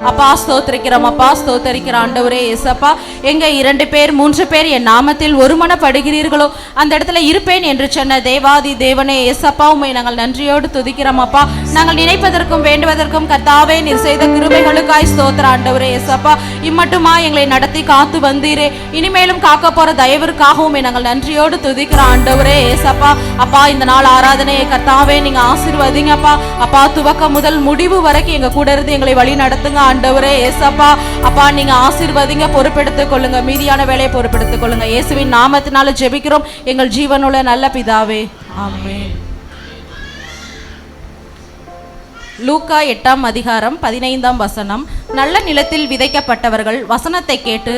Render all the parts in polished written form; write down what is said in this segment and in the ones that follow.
அப்பா ஸ்தோத்திரிக்கிறோம், அப்பா ஸ்தோத்திரிக்கிற ஆண்டவரே ஏசப்பா. எங்க 2 பேர் 3 பேர் என் நாமத்தில் ஒருமனப்படுகிறீர்களோ அந்த இடத்துல இருப்பேன் என்று சொன்ன தேவாதி தேவனே ஏசப்பா, உம்மை நாங்கள் நன்றியோடு துதிக்கிறோம் அப்பா. நாங்கள் நினைப்பதற்கும் வேண்டுவதற்கும் கர்த்தாவே நீர் செய்த கிருபைகளுக்காய் ஸ்தோத்திர ஆண்டவரே ஏசப்பா. இம்மட்டுமா எங்களை நடத்தி காத்து வந்தீரே, இனிமேலும் காக்க போற தயவிற்காகவும் நாங்கள் நன்றியோடு துதிக்கிற ஆண்டவரே ஏசப்பா. அப்பா இந்த நாள் ஆராதனையை கர்த்தாவே நீங்க ஆசீர்வதிங்கப்பா. அப்பா துவக்க முதல் முடிவு வரைக்கும் எங்க கூட இருந்து எங்களை வழி நடத்துங்க ஆண்டவரே ஏசப்பா. அப்பா நீங்க ஆசீர்வதிங்க, பொறுப்பெடுத்துக் கொள்ளுங்க, மீதியான வேலையை பொறுப்பெடுத்துக் கொள்ளுங்க. இயேசுவின் நாமத்தினால ஜெபிக்கிறோம் எங்கள் ஜீவனுள்ள நல்ல பிதாவே, ஆமென். லூக்கா 8ஆம் அதிகாரம் 15ஆம் வசனம். நல்ல நிலத்தில் விதைக்கப்பட்டவர்கள் வசனத்தை கேட்டு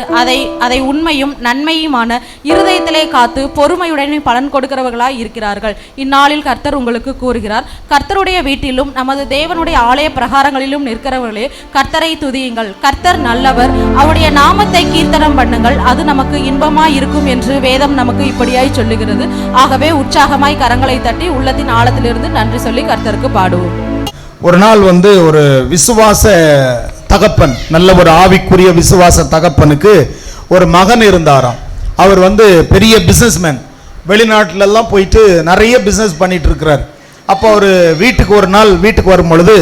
அதை உண்மையும் நன்மையுமான இருதயத்திலே காத்து பொறுமையுடனே பலன் கொடுக்கிறவர்களாய் இருக்கிறார்கள். இந்நாளில் கர்த்தர் உங்களுக்கு கூறுகிறார், கர்த்தருடைய வீட்டிலும் நமது தேவனுடைய ஆலய பிரகாரங்களிலும் நிற்கிறவர்களே கர்த்தரை துதியுங்கள். கர்த்தர் நல்லவர், அவருடைய நாமத்தை கீர்த்தனம் பண்ணுங்கள், அது நமக்கு இன்பமாய் இருக்கும் என்று வேதம் நமக்கு இப்படியாய் சொல்லுகிறது. ஆகவே உற்சாகமாய் கரங்களை தட்டி உள்ளத்தின் ஆழத்திலிருந்து நன்றி சொல்லி கர்த்தருக்கு பாடுவோம். ஒரு நாள் ஒரு விசுவாச தகப்பன், நல்ல ஒரு ஆவிக்குரிய விசுவாச தகப்பனுக்கு ஒரு மகன் இருந்தாராம். அவர் பெரிய பிஸ்னஸ்மேன், வெளிநாட்டிலெல்லாம் போயிட்டு நிறைய பிஸ்னஸ் பண்ணிட்டு இருக்கிறார். அப்போ அவர் ஒரு நாள் வீட்டுக்கு வரும் பொழுது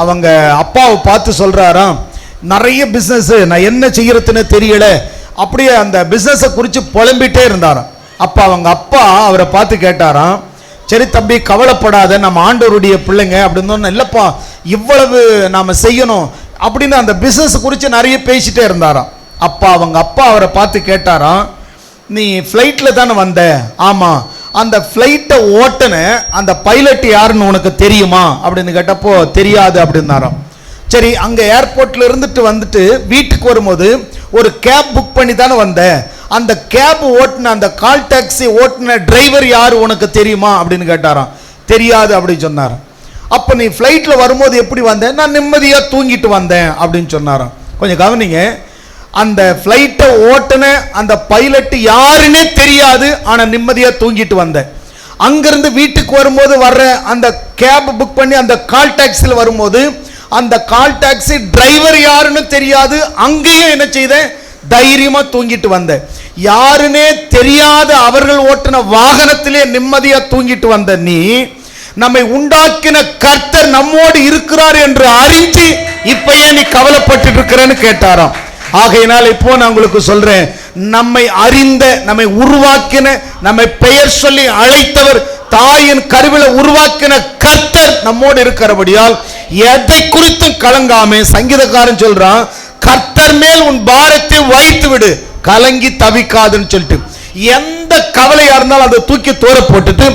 அவங்க அப்பாவை பார்த்து சொல்றாராம், நிறைய பிஸ்னஸ், நான் என்ன செய்யறதுன்னு தெரியல, அப்படியே அந்த பிஸ்னஸை குறித்து புலம்பிட்டே இருந்தாராம். அப்போ அவங்க அப்பா அவரை பார்த்து கேட்டாராம், சரி தம்பி கவலைப்படாத, நம்ம ஆண்டவருடைய பிள்ளைங்க அப்படின்னு. இல்லப்பா இவ்வளவு நாம செய்யணும் அப்படின்னு அந்த பிசினஸ் குறித்து நிறைய பேசிட்டே இருந்தாராம். அவங்க அப்பா அவரை பார்த்து கேட்டாராம், நீ ஃப்ளைட்ல தானே வந்த? ஆமா. அந்த ஃப்ளைட்டை ஓட்டுன அந்த பைலட் யாருன்னு உனக்கு தெரியுமா அப்படின்னு கேட்டப்போ தெரியாது அப்படின்னாராம். சரி, அங்க ஏர்போர்ட்ல வந்துட்டு வீட்டுக்கு வரும்போது ஒரு கேப் புக் பண்ணி தானே வந்த, அந்த கேப் ஓட்டுன அந்த கால் டாக்ஸி ஓட்டுன டிரைவர் யாரு உனக்கு தெரியுமா அப்படின்னு கேட்டாராம். தெரியாது அப்படின்னு சொன்னாராம். அப்ப நீ ஃப்ளைட்ல வரும்போது எப்படி வந்தேன்? நான் நிம்மதியா தூங்கிட்டு வந்தேன் அப்படின்னு சொன்னாராம். கொஞ்சம் கவனிங்க, அந்த ஃப்ளைட்டை ஓட்டுன அந்த பைலட் யாருன்னே தெரியாது, ஆனா நிம்மதியா தூங்கிட்டு வந்தேன். அங்கிருந்து வீட்டுக்கு வரும்போது வர்ற அந்த கேப் புக் பண்ணி அந்த கால் டாக்ஸியில் வரும்போது அந்த கால் டாக்ஸி டிரைவர் யாருன்னு தெரியாது, அங்கேயும் என்ன செய்தேன்? தைரியமா தூங்கிட்டு வந்த. யாருன்னே தெரியாத அவர்கள் ஓட்டின வாகனத்திலே நிம்மதியா தூங்கிட்டு வந்த நீ, நம்மை உண்டாக்கின கர்த்தர் நம்மோடு இருக்கிறார் என்று அறிஞ்சு இப்ப ஏன் நீ கவலைப்பட்டு இருக்கிறேன்னு கேட்டாராம். ஆகையினால் இப்போ நான் உங்களுக்கு சொல்றேன், நம்மை அறிந்த, நம்மை உருவாக்கின, நம்மை பெயர் சொல்லி அழைத்தவர், தாயின் கருவில உருவாக்கின கர்த்தர் நம்மோடு இருக்கிறபடியால் எதை குறித்தும் கலங்காம, சங்கீதக்காரன் சொல்றான், கர்த்தர் மேல் உன் பாரத்தை வைத்து விடு, கலங்கி தவிக்காதுன்னு சொல்லிட்டு. எந்த கவலையா இருந்தாலும் அதை தூக்கி தூர போட்டுட்டு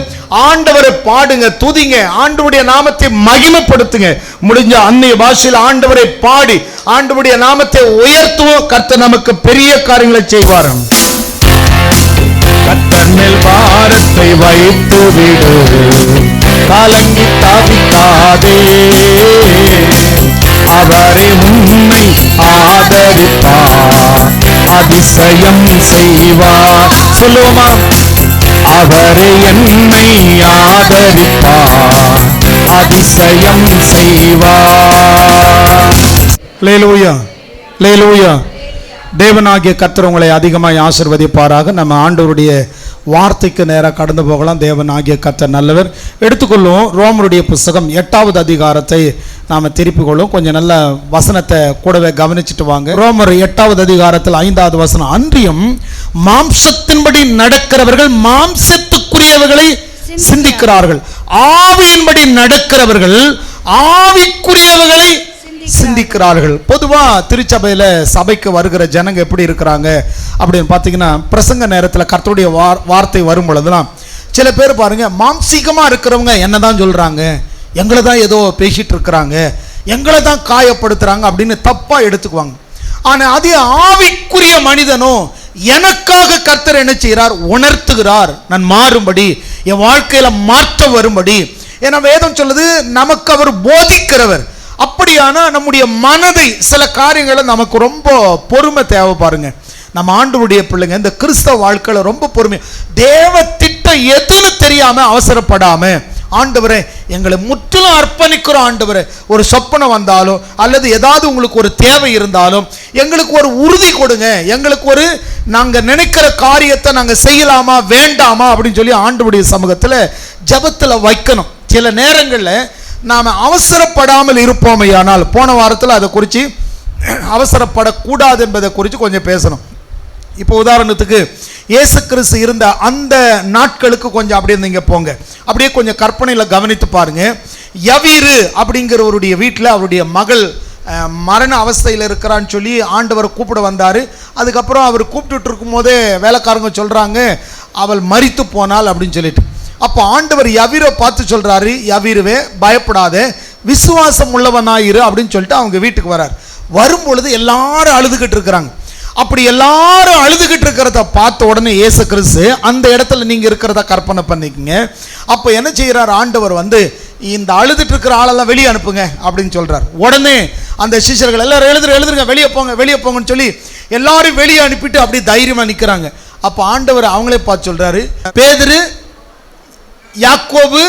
ஆண்டவரை பாடுங்க, துதிங்க, ஆண்டவருடைய நாமத்தை மகிமைப்படுத்துங்க. முடிஞ்ச அந்நிய பாஷையில் ஆண்டவரை பாடி ஆண்டவருடைய நாமத்தை உயர்த்துவோம். கர்த்தர் நமக்கு பெரிய காரியங்களை செய்வார். கர்த்தர் மேல் பாரத்தை வைத்து விடு, கலங்கி தவிக்காதே, அவரை உன்னை ஆதரிப்பார், அதிசயம் செய்வார். சொல்லுவோமா? அவரை என்னை ஆதரிப்பார், அதிசயம் செய்வார். அல்லேலூயா, அல்லேலூயா. தேவனாகிய கர்த்தர் உங்களை அதிகமாக ஆசீர்வதிப்பாராக. நம்ம ஆண்டவருடைய வார்த்தைக்கு நேராக கடந்து போகலாம். தேவனாகிய கர்த்தர் நல்லவர். எடுத்துக்கொள்ளும் ரோமருடைய புஸ்தகம் 8வது அதிகாரத்தை நாம் திருப்பிக் கொள்ளும். கொஞ்சம் நல்ல வசனத்தை கூடவே கவனிச்சுட்டு வாங்க. ரோமர் 8வது அதிகாரத்தில் 5வது வசனம், அன்றியும் மாம்சத்தின்படி நடக்கிறவர்கள் மாம்சத்துக்குரியவர்களை சிந்திக்கிறார்கள், ஆவியின்படி நடக்கிறவர்கள் ஆவிக்குரியவர்களை சிந்திக்கிறார்கள். பொதுவா திருச்சபையில சபைக்கு வருகிற ஜனங்க எப்படி இருக்கிறாங்க அப்படின்னு பார்த்தீங்கன்னா, பிரசங்க நேரத்தில் கர்த்தருடைய வார்த்தை வரும் பொழுதுலாம் சில பேர் பாருங்க, மாம்சீகமா இருக்கிறவங்க என்னதான் சொல்றாங்க, எங்களை தான் ஏதோ பேசிட்டு இருக்கிறாங்க, எங்களை தான் காயப்படுத்துறாங்க அப்படின்னு தப்பா எடுத்துக்குவாங்க. ஆனா அதே ஆவிக்குரிய மனிதனோ, எனக்காக கர்த்தர் என்ன செய்கிறார்? உணர்த்துகிறார், நான் மாறும்படி, என் வாழ்க்கையில மாற்றம் வரும்படி. ஏன்னா வேதம் சொல்லுது, நமக்கு அவர் போதிக்கிறவர். அப்படியான நம்முடைய மனதை, சில காரியங்களை நமக்கு ரொம்ப பொறுமை தேவை. பாருங்க, நம்ம ஆண்டவருடைய பிள்ளைங்க இந்த கிறிஸ்தவ வாழ்க்கையில ரொம்ப பொறுமை. தேவ திட்டம் எதுன்னு தெரியாம அவசரப்படாம ஆண்டவரே எங்களை முற்றிலும் அர்ப்பணிக்கிறோம் ஆண்டவரே. ஒரு சொப்பனை வந்தாலும் அல்லது ஏதாவது உங்களுக்கு ஒரு தேவை இருந்தாலும் எங்களுக்கு ஒரு உறுதி கொடுங்க, எங்களுக்கு ஒரு நாங்கள் நினைக்கிற காரியத்தை நாங்கள் செய்யலாமா வேண்டாமா அப்படின்னு சொல்லி ஆண்டவருடைய சமூகத்தில் ஜெபத்தில் வைக்கணும். சில நேரங்களில் நாம் அவசரப்படாமல் இருப்போமையானால், போன வாரத்தில் அதை குறித்து அவசரப்படக்கூடாது என்பதை குறித்து கொஞ்சம் பேசணும். இப்போ உதாரணத்துக்கு இயேசு கிறிஸ்து இருந்த அந்த நாட்களுக்கு கொஞ்சம் அப்படியே நீங்கள் போங்க, அப்படியே கொஞ்சம் கற்பனையில் கவனித்து பாருங்க. யவீரு அப்படிங்கிறவருடைய வீட்டில் அவருடைய மகள் மரண அவஸ்தையில் இருக்கிறான்னு சொல்லி ஆண்டவரை கூப்பிட வந்தார். அதுக்கப்புறம் அவர் கூப்பிட்டுட்டு இருக்கும் போதே வேலைக்காரங்க சொல்கிறாங்க அவள் மரித்து போனாள் அப்படின்னு சொல்லிட்டு. அப்போ ஆண்டவர் யவீரை பார்த்து சொல்கிறாரு, யவீருவே பயப்படாத, விசுவாசம் உள்ளவனாயிரு அப்படின்னு சொல்லிட்டு அவங்க வீட்டுக்கு வரார். வரும்பொழுது எல்லாரும் அழுதுகிட்டு இருக்கிறாங்க. அப்படி எல்லாரும் அழுதுகிட்டு இருக்கிறத பார்த்த உடனே இயேசு கிறிஸ்து அந்த இடத்துல நீங்க இருக்கிறத கற்பனை பண்ணிக்கங்க. அப்போ என்ன செய்யறார் ஆண்டவர் வந்து, இந்த அழுதுட்டு இருக்கிற ஆளெல்லாம் வெளியே அனுப்புங்க அப்படின்னு சொல்றார். உடனே அந்த சிஷ்யர்கள் எல்லாரும் எழுதுருங்க, வெளியே போங்கன்னு சொல்லி எல்லாரும் வெளியே அனுப்பிட்டு அப்படி தைரியமா நிற்கிறாங்க. அப்போ ஆண்டவர் அவங்களே பார்த்து சொல்றாரு, பேதுரு, யாக்கோபு,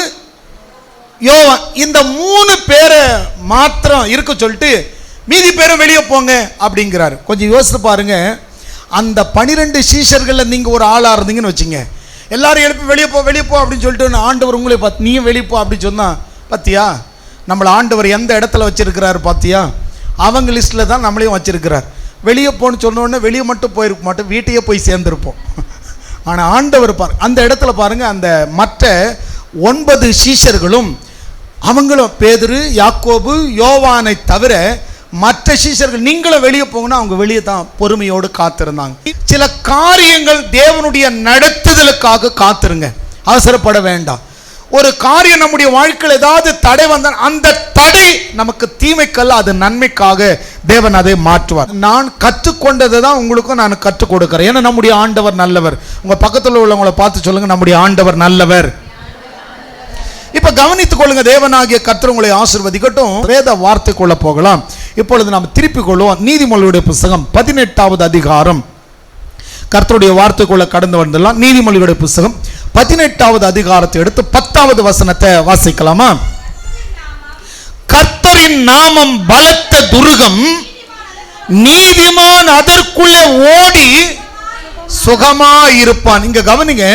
யோவான், இந்த 3 பேரை மாத்திரம் இருக்க சொல்லிட்டு மீதி பேரும் வெளியே போங்க அப்படிங்கிறாரு. கொஞ்சம் யோசித்து பாருங்க, அந்த 12 சீஷர்களில் நீங்க ஒரு ஆளா இருந்தீங்கன்னு வச்சுங்க, எல்லாரும் எழுப்பி வெளியே போ அப்படின்னு சொல்லிட்டு ஆண்டவர் உங்களே பார்த்து நீயும் வெளியே போ அப்படின்னு சொன்னா, பார்த்தியா நம்மளை ஆண்டவர் எந்த இடத்துல வச்சிருக்கிறாரு பார்த்தியா, அவங்க லிஸ்ட்டில் தான் நம்மளையும் வச்சிருக்கிறார். வெளியே போன்னு சொன்ன உடனே வெளியே மட்டும் போயிருக்க மாட்டோம், வீட்டையே போய் சேர்ந்துருப்போம். ஆனால் ஆண்டவர் அந்த இடத்துல பாருங்க, அந்த மற்ற 9 சீஷர்களும் அவங்களும் பேதுரு, யாக்கோபு, யோவானை தவிர மற்ற சீஷர்கள் நீங்களும் வெளியே போங்கன்னா அவங்க வெளியே தான் பொறுமையோடு காத்திருந்தாங்க. சில காரியங்கள் தேவனுடைய நடத்துதலுக்காக காத்திருங்க, அவசரப்பட வேண்டாம். ஒரு காரியம் நம்முடைய வாழ்க்கையில் ஏதாவது தடை வந்தால் அந்த தடை நமக்கு தீமைக்கல்ல, அது நன்மைக்காக தேவன் அதை மாற்றுவார். நான் கற்றுக்கொண்டதை தான் உங்களுக்கும் நான் கற்றுக் கொடுக்கிறேன். ஏன்னா நம்முடைய ஆண்டவர் நல்லவர். உங்க பக்கத்தில் உள்ளவங்களை பார்த்து சொல்லுங்க, நம்முடைய ஆண்டவர் நல்லவர். இப்ப கவனித்துக் கொள்ளுங்க, தேவனாகிய கர்த்தர் உங்களை ஆசீர்வதிக்கட்டும். வேத வார்த்தைக்குள்ள போகலாம். இப்பொழுது நாம் திருப்பிக் கொள்வோம். நீதிமொழியுடைய புஸ்தகம் 18வது அதிகாரம். கர்த்தருடைய வார்த்தைக்குள்ள கடந்து வந்துடலாம். நீதிமொழியுடைய புஸ்தகம் 18வது அதிகாரத்தை எடுத்து 10வது வசனத்தை வாசிக்கலாமா? கர்த்தரின் நாமம் பலத்த துருகம், நீதிமான் அதற்குள்ளே ஓடி சுகமாயிருப்பான். இங்க கவனிங்க,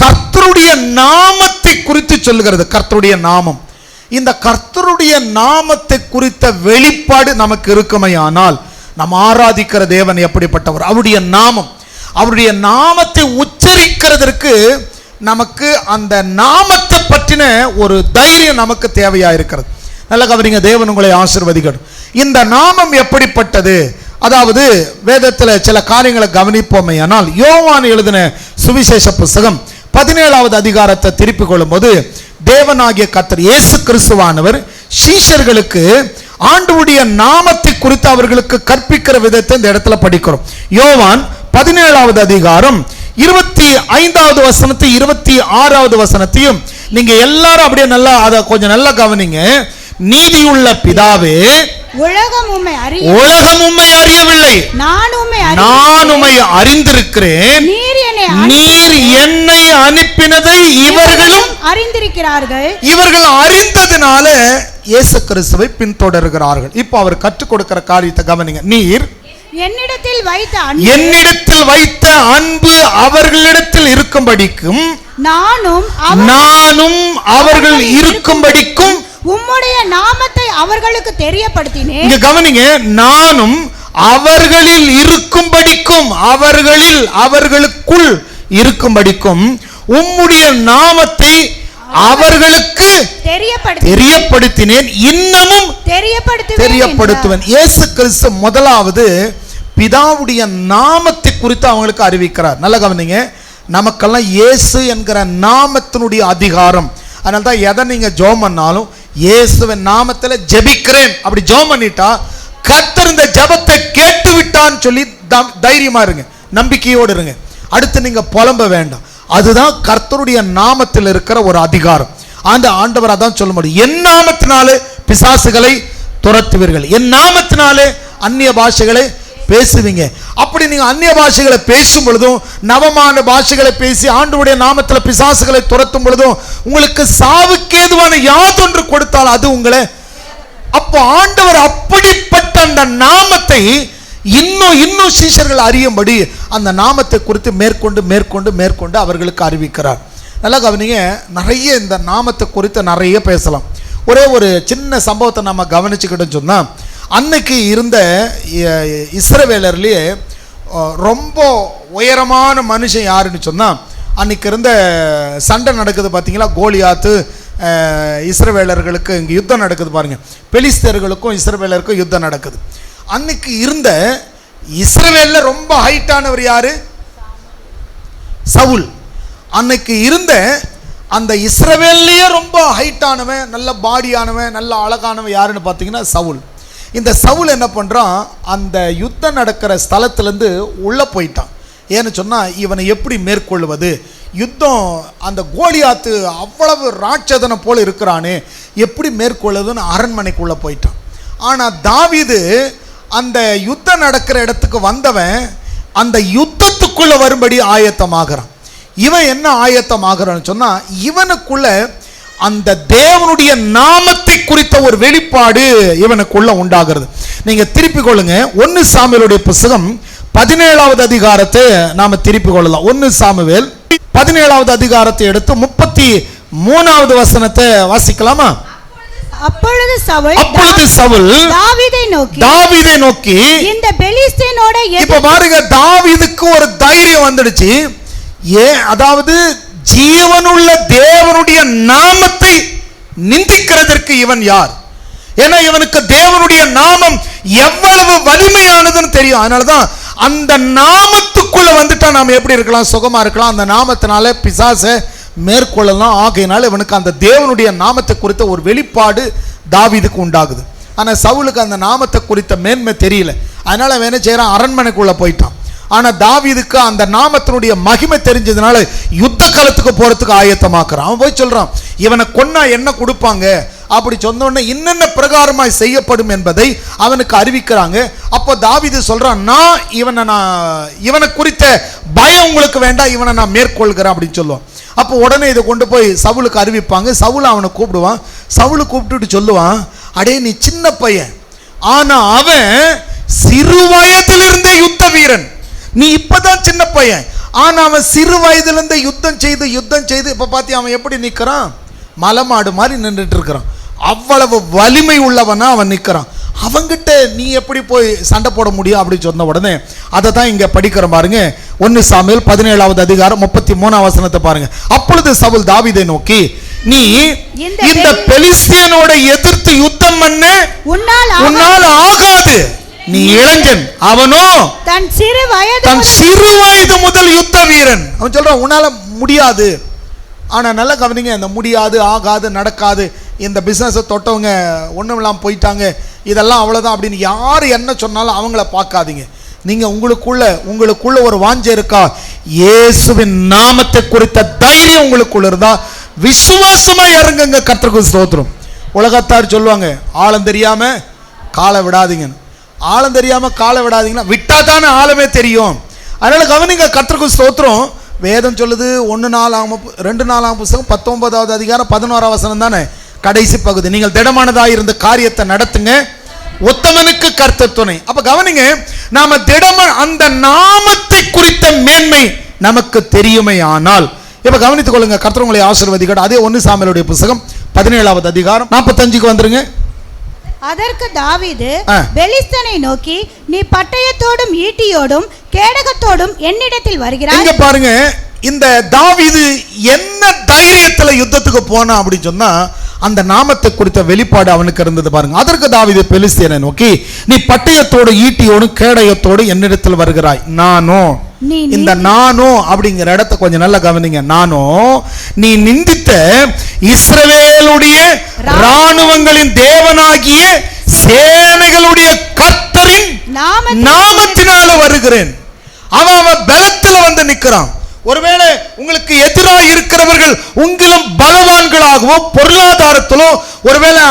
கர்த்தருடைய நாமத்தை குறித்து சொல்லுகிறது. கர்த்தருடைய நாமம், இந்த கர்த்தருடைய நாமத்தை குறித்த வெளிப்பாடு நமக்கு இருக்குமையானால் நாம் ஆராதிக்கிற தேவன் எப்படிப்பட்டவர், அவருடைய நாமம், அவருடைய நாமத்தை உச்சரிக்கிறதற்கு நமக்கு அந்த நாமத்தை பற்றின ஒரு தைரியம் நமக்கு தேவையா இருக்கிறது. நல்ல கவனிங்க, தேவன் உங்களை ஆசீர்வதிக்கட்டும். இந்த நாமம் எப்படிப்பட்டது, அதாவது வேதத்தில் சில காரியங்களை கவனிப்போமையானால், யோவான் எழுதின சுவிசேஷ புஸ்தகம் 17வது அதிகாரத்தை திருப்பிக் கொள்ளும் போது, தேவனாகிய கர்த்தர் இயேசு கிறிஸ்துவானவர் சீஷர்களுக்கு ஆண்டவருடைய நாமத்தை குறித்து அவர்களுக்கு கற்பிக்கிற விதத்தை இந்த இடத்துல படிக்கிறோம். யோவான் 17வது அதிகாரம் 25வது வசனத்தை 26வது வசனத்தையும் நீங்க எல்லாரும் அப்படியே நல்லா அதை கொஞ்சம் நல்லா கவனிங்க. நீதியுள்ள பிதாவே, உலகம் உம்மை அறியவில்லை, நான் உம்மை அறிந்திருக்கிறேன். நீர் என்னை அனுப்பினதை இவர்களும் அறிந்திருக்கிறார்கள். இவர்கள் அறிந்ததினால இயேசு கிறிஸ்துவை பின்தொடர்கிறார்கள். இப்போ அவர் கற்றுக் கொடுக்கிற காரியத்தை கவனிங்க. நீர் என்னிடத்தில் வைத்த அன்பு அவர்களிடத்தில் இருக்கும்படிக்கும், நானும் அவர்கள் இருக்கும்படிக்கும் உம்முடைய நாமத்தை அவர்களுக்கு தெரியப்படுத்தினேன். இங்க கவனிங்க, நானும் அவர்களில் இருக்கும்படிக்கும், அவர்களுக்குள் இருக்கும்படிக்கும் உம்முடைய நாமத்தை அவர்களுக்கு தெரியப்படுத்தினேன், இன்னமும் தெரியப்படுத்துவேன். இயேசு கிறிஸ்து முதலாவது பிதாவுடைய நாமத்தை குறித்து அவங்களுக்கு அறிவிக்கிறார். நல்ல கவனிங்க, நமக்கெல்லாம் இயேசு என்கிற நாமத்தினுடைய அதிகாரம். அதனால தான் எதை நீங்க ஜெபம் பண்ணாலும் இயேசுவின் நாமத்தில் ஜெபிக்கிறேன் அப்படி ஜெபம் பண்ணிட்டா கர்த்தர் இந்த ஜெபத்தை கேட்டு விட்டான்னு சொல்லி தைரியமா இருங்க, நம்பிக்கையோடு இருங்க. அடுத்து நீங்க புலம்ப வேண்டாம். அதுதான் கர்த்தருடைய நாமத்தில் இருக்கிற ஒரு அதிகாரம். அந்த ஆண்டவர் அதான் சொல்ல முடியும், என் நாமத்தினாலே பிசாசுகளை துரத்துவீர்கள், என் நாமத்தினாலே அந்நிய பாஷைகளை பேசுவீங்க. அப்படி நீங்க அந்நிய பாஷைகளை பேசும் பொழுதும், நவமான பாஷைகளை பேசி ஆண்டவருடைய நாமத்தில் பிசாசுகளை துரத்தும் பொழுதும், உங்களுக்கு சாவுக்கேதுவான யாதொன்று கொடுத்தால் அது உங்களை, அப்போ ஆண்டவர் அப்படிப்பட்ட அந்த நாமத்தை இன்னும் சீஷர்கள் அறியும்படி அந்த நாமத்தை குறித்து மேற்கொண்டு அவர்களுக்கு அறிவிக்கிறார். நல்லா கவனிங்க, நிறைய இந்த நாமத்தை குறித்து நிறைய பேசலாம். ஒரே ஒரு சின்ன சம்பவத்தை நம்ம கவனிச்சுக்கிட்டோன்னு சொன்னால், அன்னைக்கு இருந்த இஸ்ரவேலர்லேயே ரொம்ப உயரமான மனுஷன் யாருன்னு சொன்னால், அன்னைக்கு இருந்த சண்டை நடக்குது பார்த்தீங்களா, கோலியாத்து இஸ்ரவேலர்களுக்கு இங்கே யுத்தம் நடக்குது பாருங்க, பெலிஸ்தர்களுக்கும் இஸ்ரவேலருக்கும் யுத்தம் நடக்குது. அன்னைக்கு இருந்த இஸ்ரவேல்ல ரொம்ப ஹைட்டானவர் யாரு? சவுல். அன்னைக்கு இருந்த அந்த இஸ்ரவேல்லையே ரொம்ப ஹைட்டானவன், நல்ல பாடியானவன், நல்ல அழகானவன் யாருன்னு பார்த்தீங்கன்னா சவுல். இந்த சவுல் என்ன பண்ணுறான், அந்த யுத்தம் நடக்கிற ஸ்தலத்திலேருந்து உள்ளே போயிட்டான். ஏன்னு சொன்னால், இவனை எப்படி மேற்கொள்வது, யுத்தம் அந்த கோலியாத்து அவ்வளவு ராட்சதனை போல் இருக்கிறானே, எப்படி மேற்கொள்ளுதுன்னு அரண்மனைக்குள்ளே போயிட்டான். ஆனால் தாவீது அந்த யுத்தம் நடக்கிற இடத்துக்கு வந்தவன் அந்த யுத்தத்துக்குள்ளே வரும்படி ஆயத்தமாகறான். இவன் என்ன ஆயத்தமாகறான்னு சொன்னால், இவனுக்குள்ள அந்த தேவனுடைய நாமத்தை குறித்த ஒரு வெளிப்பாடு இவனுக்குள்ள உண்டாகிறது. நீங்க திருப்பி கொள்ளுங்க, 1 சாமுவேலுடைய புத்தகம் 17வது அதிகாரத்தை நாம திருப்பி கொள்ளலாம். 1 சாமுவேல் 17வது அதிகாரத்தை எடுத்து 33வது வசனத்தை வாசிக்கலாமா? அப்பொழுது சவுல் தாவீதை நோக்கி இந்த பெலிஸ்தீனோட, இப்ப பாருங்க, தாவீதுக்கு ஒரு தைரியம் வந்துடுச்சு. அதாவது ஜீவனுள்ள தேவனுடைய நாமத்தை நிந்திக்கிறதற்கு இவன் யார்? ஏன்னா இவனுக்கு தேவனுடைய நாமம் எவ்வளவு வலிமையானதுன்னு தெரியும். அதனாலதான் அந்த நாமத்துக்குள்ள வந்துட்டா நாம எப்படி இருக்கலாம், சுகமா இருக்கலாம், அந்த நாமத்தினால பிசாசை மேற்கொள்ளலாம். ஆகையினால இவனுக்கு அந்த தேவனுடைய நாமத்தை குறித்த ஒரு வெளிப்பாடு தாவீதுக்கு உண்டாகுது. ஆனா சவுலுக்கு அந்த நாமத்தை குறித்த மேன்மை தெரியல. அதனால அவன் என்ன செய்யறான், அரண்மனைக்குள்ள போயிட்டான். ஆனா தாவீதுக்கு அந்த நாமத்தினுடைய மகிமை தெரிஞ்சதுனால யுத்த காலத்துக்கு போறதுக்கு ஆயத்தமாக்குறான். அவன் போய் சொல்றான், இவனை கொன்னா என்ன கொடுப்பாங்க அப்படி சொன்னோடனே இன்னென்ன பிரகாரமாய் செய்யப்படும் என்பதை அவனுக்கு அறிவிக்கிறாங்க. அப்போ தாவீது சொல்றான், இவனை குறித்த பயம் உங்களுக்கு வேண்டாம், இவனை நான் மேற்கொள்கிறேன் அப்படின்னு சொல்லுவான். அப்போ உடனே இதை கொண்டு போய் சவுலுக்கு அறிவிப்பாங்க. சவுல் அவனை கூப்பிடுவான். சவுலு கூப்பிட்டுட்டு சொல்லுவான், அடே நீ சின்ன பையன், ஆனா அவன் சிறு வயதிலிருந்தே யுத்த வீரன். நீ இப்பதான் சின்ன பையன், ஆனா அவன் சிறு வயதிலிருந்தே யுத்தம் செய்து இப்ப பாத்தி அவன் எப்படி நிக்கிறான், மலமாடு மாதிரி நின்றுட்டு இருக்கிறான். அவ்வளவு வலிமை உள்ளவனா அவன் நிற்கிறான். அவங்கிட்ட நீ எப்படி போய் சண்டை போட முடியும் அப்படின்னு சொன்ன உடனே அதை தான் இங்க படிக்கிற பாருங்க. 1 சாமுவேல் 17வது அதிகாரம் 33வது வசனத்தை பாருங்க. அப்பொழுது சவுல் தாவீதை நோக்கி, நீ இந்த பெலிஸ்தியனோட எதிர்த்து யுத்தம் பண்ண உன்னால் ஆகாது, நீ இளைஞன், அவனோ தன் சிறு வயது முதல் யுத்த வீரன். அவன் சொல்றான், உன்னால முடியாது. ஆனா நல்லா கவனிங்க, இந்த முடியாது, ஆகாது, நடக்காது, இந்த பிசினஸை தொட்டவங்க ஒண்ணும் இல்லாம போயிட்டாங்க, இதெல்லாம் அவ்வளவுதான் அப்படின்னு யாரு என்ன சொன்னாலும் அவங்கள பார்க்காதீங்க. நீங்க உங்களுக்குள்ள ஒரு வாஞ்சை இருக்கா, இயேசுவின் நாமத்தை குறித்த தைரியம் உங்களுக்குள்ள இருந்தா விசுவாசமா இறங்குங்க. கர்த்தருக்கு ஸ்தோத்திரம். உலகத்தார் சொல்லுவாங்க, ஆழம் தெரியாம காலை விடாதீங்க. ஆழம் தெரியாம காலை விடாதீங்கன்னா விட்டா தானே ஆழமே தெரியும். அதனால கவனிங்க, கர்த்தருக்கு ஸ்தோத்திரம். வேதம் சொல்லுது 2 நாளாம் புத்தகம் 19வது அதிகாரம் 11வது வசனம் தானே கடைசி பகுதி. நீங்கள் திடமானதாக இருந்த காரியத்தை நடத்துங்க, உத்தமனுக்கு கர்த்தர் துணை. அப்ப கவனிங்க, நாம அந்த நாமத்தை குறித்த மேன்மை நமக்கு தெரியுமே. ஆனால் இப்ப கவனித்துக் கொள்ளுங்க, கர்த்தர் உங்களை ஆசீர்வதிக்கட்டும். அதே 1 சாமுவேலுடைய புத்தகம் 17வது அதிகாரம் 45க்கு வந்துருங்க. அதற்கு தாவீது பெலிஸ்தனை நோக்கி, நீ பட்டயத்தோடும் ஈட்டியோடும் கேடகத்தோடும் என்னிடத்தில் வருகிறாய். இங்க பாருங்க, இந்த தாவீது என்ன தைரியத்துல யுத்தத்துக்கு போனா அப்படின்னு சொன்னா அந்த நாமத்தை குறித்த வெளிப்பாடு அவனுக்கு இருந்தது பாருங்க. அதற்கு தாவீது பெலிஸ்தியனை நோக்கி, நீ பட்டயத்தோடு ஈட்டியோடு கேடயத்தோடு என்னிடத்தில் வருகிறாய். நானோ, இந்த நானோ அப்படிங்கிற இடத்தை கொஞ்சம் நல்லா கவனிங்க. நானோ நீ நிந்தித்த இஸ்ரவேலுடைய ராணுவங்களின் தேவனாகிய சேனைகளுடைய கர்த்தரின் நாமத்தினால வருகிறேன். அவன் பலத்துல வந்து நிற்கிறான். ஒருவேளை உங்களுக்கு எதிராக இருக்கிறவர்கள் உங்களும் பலவான்களாகவோ பொருளாதாரத்திலோ ஒருவேளை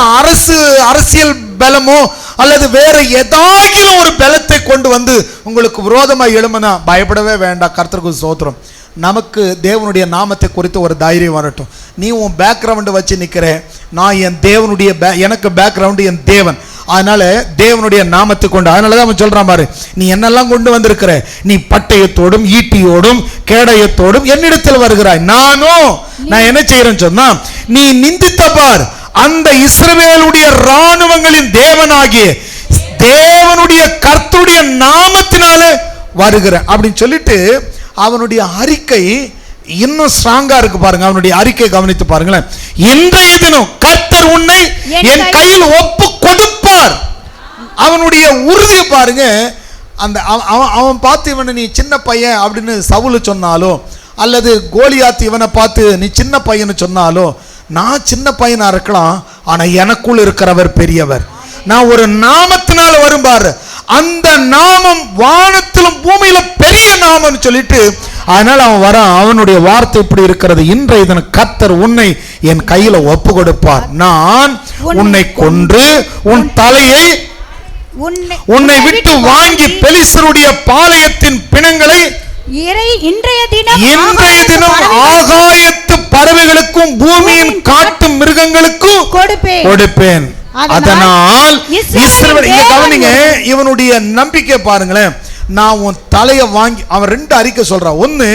அரசியல் பலமோ அல்லது வேற ஏதாகிலும் ஒரு பலத்தை கொண்டு வந்து உங்களுக்கு விரோதமாக எழுமனா பயப்படவே வேண்டாம். கர்த்தருக்கு ஸ்தோத்திரம். நமக்கு தேவனுடைய நாமத்தை குறித்து ஒரு தைரியம் வரட்டும். நீ உன் பேக்ரவுண்டு வச்சு நிற்கிற, நான் என் தேவனுடைய எனக்கு பேக்ரவுண்டு என் தேவன், அதனால தேவனுடைய நாமத்தை கொண்டு, அதனாலதான் அவன் சொல்றான் பாரு, நீ என்னெல்லாம் கொண்டு வந்திருக்கிற, நீ பட்டயத்தோடும் ஈட்டியோடும் கேடயத்தோடும் என்னிடத்தில் வருகிறாய், நான் என்ன செய்யறேன்னு சொன்னா, நீ நிந்தித்த பார் அந்த இஸ்ரவேலுடைய ராணுவங்களின் தேவனாகிய தேவனுடைய கர்த்தருடைய நாமத்தினால வருகிற அப்படின்னு சொல்லிட்டு அவனுடைய அறிக்கை இன்னும் ஸ்ட்ராங்கா இருக்கு பாருங்க. அவனுடைய அறிக்கை கவனித்து பாருங்களேன். இன்றைய தினம் கர்த்தர் உன்னை என் கையில் ஒப்பு கொடுப்பார். அவனுடைய உறுதியை பாருங்க. அந்த அவன் பார்த்து இவனை நீ சின்ன பையன் அப்படின்னு சவுல் சொன்னாலோ, அல்லது கோலியாத் இவனை பார்த்து நீ சின்ன பையன்னு சொன்னாலோ, நான் சின்ன பையனா இருக்கலாம், ஆனா எனக்குள் இருக்கிறவர் பெரியவர். நான் ஒரு நாமத்தினால வரும்பாரு, அந்த நாமம் வானத்திலும் பூமியில பெரிய நாமம் சொல்லிட்டு, அதனால அவன் வரான். அவனுடைய வார்த்தை இப்படி இருக்கிறது, இன்றைய தினம் கர்த்தர் உன்னை என் கையில ஒப்பு கொடுப்பார், நான் உன்னை கொன்று உன் தலையை உன்னை விட்டு வாங்கி பெலிஸ்தருடைய பாளையத்தின் பிணங்களை இன்றைய தினம் ஆகாயத்து பறவைகளுக்கும் பூமியின் காட்டு மிருகங்களுக்கும் கொடுப்பேன். அதனால் கவனிங்க, இவனுடைய நம்பிக்கை பாருங்களேன். நான் உன் தலையை வாங்கி, அவன் ரெண்டு அறிக்கை சொல்றான். ஒன்னு,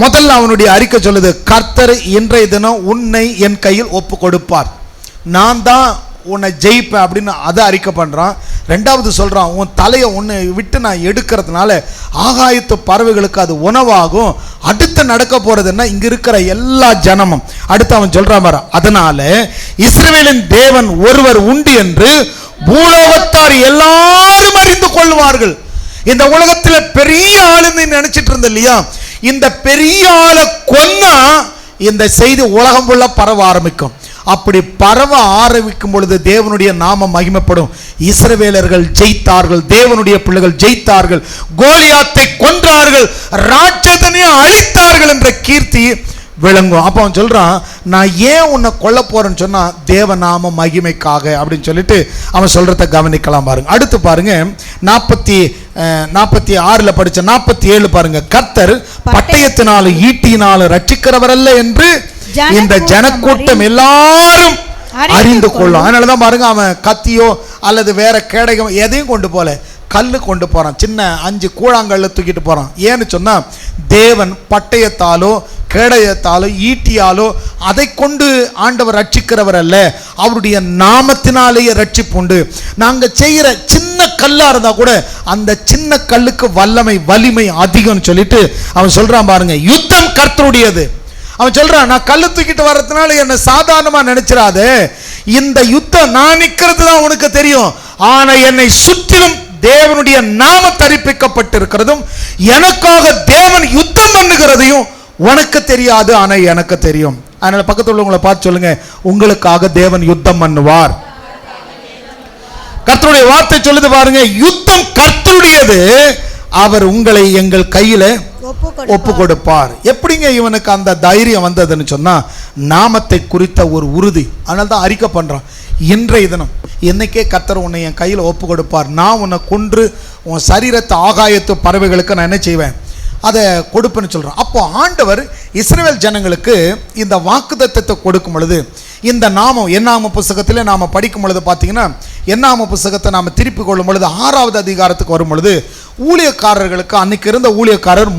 முதல்ல அவனுடைய அறிக்கை சொல்லுது, கர்த்தர் இன்றைய தினம் உன்னை என் கையில் ஒப்பு கொடுப்பார், நான் தான் உன்னை ஜெயிப்பேன் அப்படின்னு அதை அறிக்கை பண்றான். ரெண்டாவது சொல்றான், உன் தலையை உன்னை விட்டு நான் எடுக்கிறதுனால ஆகாயத்து பறவைகளுக்கு அது உணவாகும். அடுத்து நடக்க போறதுன்னா இங்க இருக்கிற எல்லா ஜனமும், அடுத்து அவன் சொல்றான் பாரு, அதனால இஸ்ரவேலின் தேவன் ஒருவர் உண்டு என்று பூலோகத்தார் எல்லாரும் அறிந்து கொள்வார்கள். இந்த உலகத்துல பெரிய ஆளுன்னு நினைச்சிட்டு இருந்த இல்லையா, இந்த பெரிய ஆளை கொன்னா இந்த செய்தி உலகம் ஃபுல்லா பரவ ஆரம்பிக்கும். அப்படி பரவ ஆரம்பிக்கும் பொழுது தேவனுடைய நாமம் மகிமைப்படும். இஸ்ரவேலர்கள் ஜெயித்தார்கள், தேவனுடைய பிள்ளைகள் ஜெயித்தார்கள், கோலியாத்தை கொன்றார்கள், ராட்சதனை அழித்தார்கள் என்ற கீர்த்தி விளங்கும். அப்ப அவன் சொல்றான், நான் ஏன் உன்னை கொல்ல போறேன்னு சொன்னா தேவ நாம மகிமைக்காக அப்படின்னு சொல்லிட்டு அவன் சொல்றத கவனிக்கலாம் பாருங்க. அடுத்து பாருங்க, 46 படிச்ச 47 பாருங்க, கர்த்தர் பட்டயத்தினாலும் ஈட்டினாலும் ரட்சிக்கிறவர் அல்ல என்று இந்த ஜனக்கூட்டம் எல்லாரும் அறிந்து கொள்ளும். அதனாலதான் பாருங்க, அவன் கத்தியோ அல்லது வேற கேடகம் எதையும் கொண்டு போல, கல்லு கொண்டு போறான், சின்ன 5 கூழாங்கல்ல தூக்கிட்டு போறான். ஏன்னு சொன்னா தேவன் பட்டயத்தாலோ கேடயத்தாலோ ஈட்டியாலோ அதை கொண்டு ஆண்டவர் ரட்சிக்கிறவர் அல்ல, அவருடைய நாமத்தினாலேயே ரட்சிப்புண்டு. நாங்க செய்கிற சின்ன கல்லா இருந்தா கூட அந்த சின்ன கல்லுக்கு வலிமை அதிகம் சொல்லிட்டு அவன் சொல்றான் பாருங்க, யுத்தம் கர்த்தருடையது. அவன் சொல்றான், நான் கல்லு தூக்கிட்டு வர்றதுனால என்ன சாதாரணமா நினைச்சிடாத, இந்த யுத்தம் நான் நிக்கிறது தான் உனக்கு தெரியும், ஆனா என்னை சுற்றிலும் தேவனுடைய நாம தரிப்பிக்கப்பட்டிருக்கிறதும் எனக்காக தேவன் யுத்தம் பண்ணுகிறதையும் உனக்கு தெரியாது, ஆனா எனக்கு தெரியும். அதனால பக்கத்துல உள்ளவங்களை பார்த்து சொல்லுங்க, உங்களுக்காக தேவன் யுத்தம் பண்ணுவார். கர்த்தருடைய வார்த்தை சொல்லுது பாருங்க, யுத்தம் கர்த்தருடையது, அவர் உங்களை எங்கள் கையில ஒப்பு கொடுப்பார். எப்படிங்க இவனுக்கு அந்த தைரியம் வந்ததுன்னு சொன்னா, நாமத்தை குறித்த ஒரு உறுதி. அதனால தான் அறிக்கை பண்றான், இன்றைய தினம் என்னைக்கே கர்த்தர் உன்னை என் கையில் ஒப்பு கொடுப்பார், நான் உன்னை கொன்று உன் சரீரத்தை ஆகாயத்து பறவைகளுக்கு நான் என்ன செய்வேன், அதை கொடுப்பேன்னு சொல்றான். அப்போ ஆண்டவர் இஸ்ரவேல் ஜனங்களுக்கு இந்த வாக்குத்தத்தத்தை கொடுக்கும் பொழுது, இந்த நாமம் என்னாம புஸ்தகத்தில் நாம படிக்கும் பொழுது பார்த்தீங்கன்னா, என்னாம புஸ்தகத்தை நாம திருப்பி கொள்ளும் பொழுது 6வது அதிகாரத்துக்கு வரும் பொழுது, ஊழியக்காரர்களுக்கு அன்னைக்கு இருந்த ஊழியக்காரர்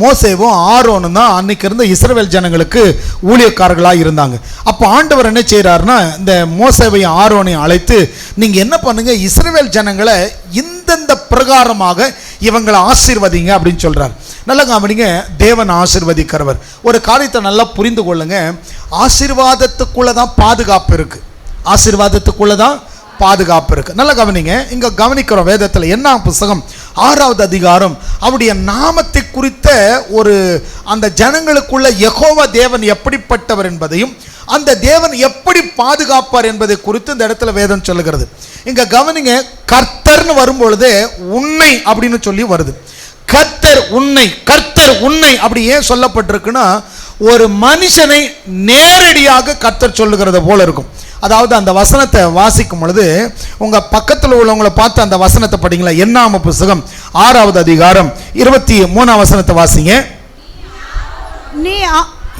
மோசேவும் ஆரோனும் தான் அன்னைக்கு இருந்த இஸ்ரவேல் ஜனங்களுக்கு ஊழியக்காரர்களாக இருந்தாங்க. அப்போ ஆண்டவர் என்ன செய்யறாருன்னா, இந்த மோசேவையும் ஆரோனையும் அழைத்து, நீங்க என்ன பண்ணுங்க, இஸ்ரவேல் ஜனங்களை இந்தந்த பிரகாரமாக இவங்களை ஆசீர்வதிங்க அப்படின்னு சொல்றாரு. நல்லா கவனிங்க, தேவன் ஆசீர்வதிக்கிறவர். ஒரு காரியத்தை நல்லா புரிந்து கொள்ளுங்க, ஆசீர்வாதத்துக்குள்ளதான் பாதுகாப்பு இருக்கு, ஆசீர்வாதத்துக்குள்ளதான் பாதுகாப்பு இருக்கு. நல்லா கவனிங்க, இங்க கவனிக்கிறோம் வேதத்துல என்ன புஸ்தகம் 6வது அதிகாரம், அவருடைய நாமத்தை குறித்த ஒரு அந்த ஜனங்களுக்குள்ள யெகோவா தேவன் எப்படிப்பட்டவர் என்பதையும் அந்த தேவன் எப்படி பாதுகாப்பார் என்பதை குறித்து இந்த இடத்துல வேதம் சொல்லுகிறது. இங்க கவனிங்க, கர்த்தர்னு வரும்பொழுதே உன்னை அப்படின்னு சொல்லி வருது. கர்த்தர் உன்னை அப்படி ஏன் சொல்லப்பட்டிருக்குன்னா, ஒரு மனுஷனை நேரடியாக கர்த்தர் சொல்லுகிறது போல இருக்கும். அதாவது அந்த வசனத்தை வாசிக்கும் பொழுது உங்க பக்கத்தில் உள்ளவங்களை பார்த்து அந்த வசனத்தை படிங்களா. என்னாம புஸ்தகம் 6வது அதிகாரம் 23ஆம் வசனத்தை வாசிங்க. நீ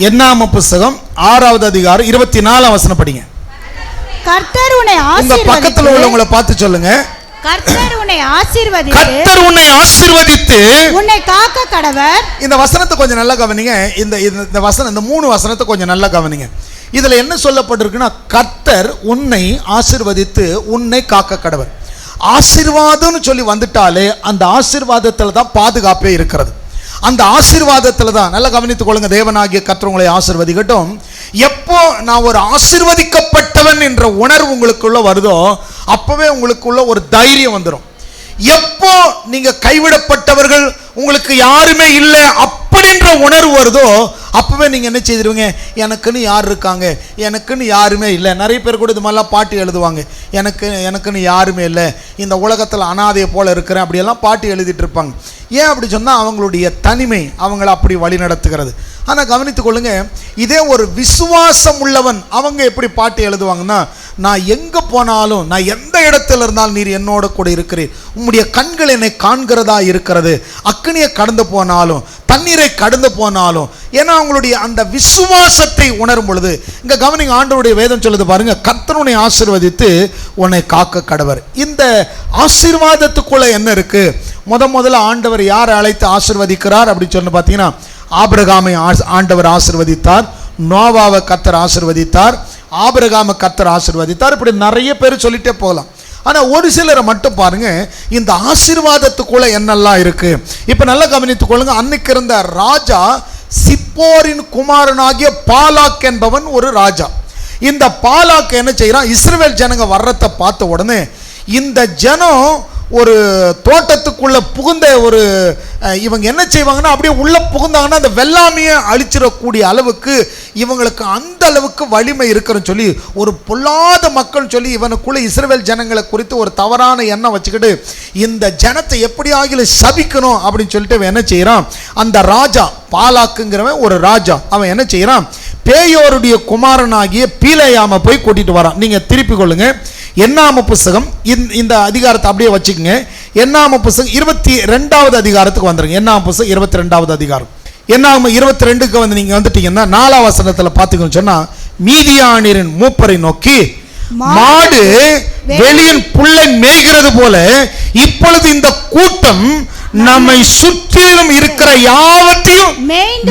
என்னாம புஸ்தகம் 6வது அதிகாரம் 24ஆம் வசனம் படிங்க. கர்த்தர் உன்னை உங்க பக்கத்தில் உள்ளவங்களை பார்த்து சொல்லுங்க. கர்த்தர் உன்னை ஆசீர்வதித்து கர்த்தர் உன்னை ஆசீர்வதித்து உன்னை காக்க கடவர். இந்த வசனத்தை கொஞ்சம் நல்லா கவனிங்க. இந்த வசனம், இந்த 3 வசனத்தை கொஞ்சம் நல்லா கவனிங்க. இதுல என்ன சொல்லப்பட்டிருக்குன்னா, கர்த்தர் உன்னை ஆசீர்வதித்து உன்னை காக்க கடவர். ஆசீர்வாதம்னு சொல்லி வந்துட்டாலே அந்த ஆசீர்வாதத்துல தான் பாதுகாப்பே இருக்கிறது. அந்த ஆசீர்வாதத்துல தான், நல்லா கவனித்துக் கொள்ளுங்க, தேவனாகிய கர்த்தர் உங்களை ஆசீர்வதிக்கட்டும். எப்போ நான் ஒரு ஆசீர்வதிக்கப்பட்டவன் என்ற உணர்வு உங்களுக்குள்ள வருதோ அப்பவே உங்களுக்குள்ள ஒரு தைரியம் வந்துடும். எப்போ நீங்க கைவிடப்பட்டவர்கள், உங்களுக்கு யாருமே இல்லை அப்படின்ற உணர்வு வருதோ அப்பவே நீங்க என்ன செய்திருவீங்க, எனக்குன்னு யார் இருக்காங்க, எனக்குன்னு யாருமே இல்லை. நிறைய பேர் கூட இது மாதிரிலாம் பாட்டு எழுதுவாங்க, எனக்குன்னு யாருமே இல்லை, இந்த உலகத்தில் அனாதையை போல இருக்கிறேன், அப்படியெல்லாம் பாட்டு எழுதிட்டு இருப்பாங்க. ஏன் அப்படி சொன்னால் அவங்களுடைய தனிமை அவங்களை அப்படி வழி நடத்துகிறது. ஆனால் கவனித்துக் கொள்ளுங்க, இதே ஒரு விசுவாசம் உள்ளவன் அவங்க எப்படி பாட்டு எழுதுவாங்கன்னா, நான் எங்கே போனாலும், நான் எந்த இடத்துல இருந்தாலும் நீர் என்னோட கூட இருக்கிறீர், உம்முடைய கண்கள் என்னை காண்கிறதா இருக்கிறது, அக்கினியை கடந்து போனாலும் தண்ணீரை கடந்து போனாலும். ஏன்னா அவங்களுடைய அந்த விசுவாசத்தை உணரும் பொழுது, இங்க கவனிங்க, ஆண்டவருடைய வேதம் சொல்லுது பாருங்க, கர்த்தர் உன்னை ஆசீர்வதித்து உன்னை காக்க கடவர். இந்த ஆசீர்வாதத்துக்குள்ள என்ன இருக்கு? முதல்ல ஆண்டவர் யாரை அழைத்து ஆசீர்வதிக்கிறார் அப்படி சொல்லி பார்த்தீங்கன்னா, ஆபிரகாமை ஆண்டவர் ஆசீர்வதித்தார், நோவாவை கர்த்தர் ஆசீர்வதித்தார், ஆபிரகாமை கர்த்தர் ஆசீர்வதித்தார். இப்படி நிறைய பேர் சொல்லிட்டே போகலாம். ஆனால் ஒரு சிலரை மட்டும் பாருங்க, இந்த ஆசீர்வாதத்துக்குள்ள என்னெல்லாம் இருக்கு. இப்போ நல்லா கவனித்துக் கொள்ளுங்க. அன்னைக்கு இருந்த ராஜா சிப்போரின் குமாரனாகிய பாலாக் என்பவன் ஒரு ராஜா. இந்த பாலாக் என்ன செய்யறான், இஸ்ரவேல் ஜனங்க வர்றதை பார்த்த உடனே இந்த ஜனம் ஒரு தோட்டத்துக்குள்ள புகுந்த இவங்க என்ன செய்வாங்கன்னா, அப்படியே உள்ள புகுந்தாங்கன்னா அந்த வெள்ளாமையை அழிச்சிடக்கூடிய அளவுக்கு இவங்களுக்கு அந்த அளவுக்கு வலிமை இருக்குன்னு சொல்லி ஒரு பொல்லாத மக்கள் சொல்லி இவனுக்குள்ள இஸ்ரவேல் ஜனங்களை குறித்து ஒரு தவறான எண்ணம் வச்சுக்கிட்டு இந்த ஜனத்தை எப்படி ஆகிலும் சபிக்கணும் அப்படின்னு சொல்லிட்டு என்ன செய்யறான், அந்த ராஜா பாலாக்குங்கிறவன் ஒரு ராஜா, அவன் என்ன செய்யறான், பேயோருடைய குமாரனாகிய பீலேயாமை போய் கூட்டிட்டு வரான். நீங்க திருப்பி கொள்ளுங்க, என்னாம புஸ்தகம் இந்த அதிகாரத்தை அப்படியே வச்சுக்கோங்க. என்னாம புஸ்தகம் 22வது அதிகாரத்துக்கு வந்துருங்க. என்னாம புஸ்தகம் 22வது அதிகாரம். என்னாம 22க்கு வந்து நீங்க வந்துட்டீங்கன்னா 4ஆம் வசனத்துல பாத்துக்கணும் சொன்னா, மீதியானியரின் மூப்பரை நோக்கி, மாடு வெளியின் புல்லை மேய்கிறது போல இப்பொழுது இந்த கூட்டம் நம்மை சுற்றிலும் இருக்கிற யாவற்றையும்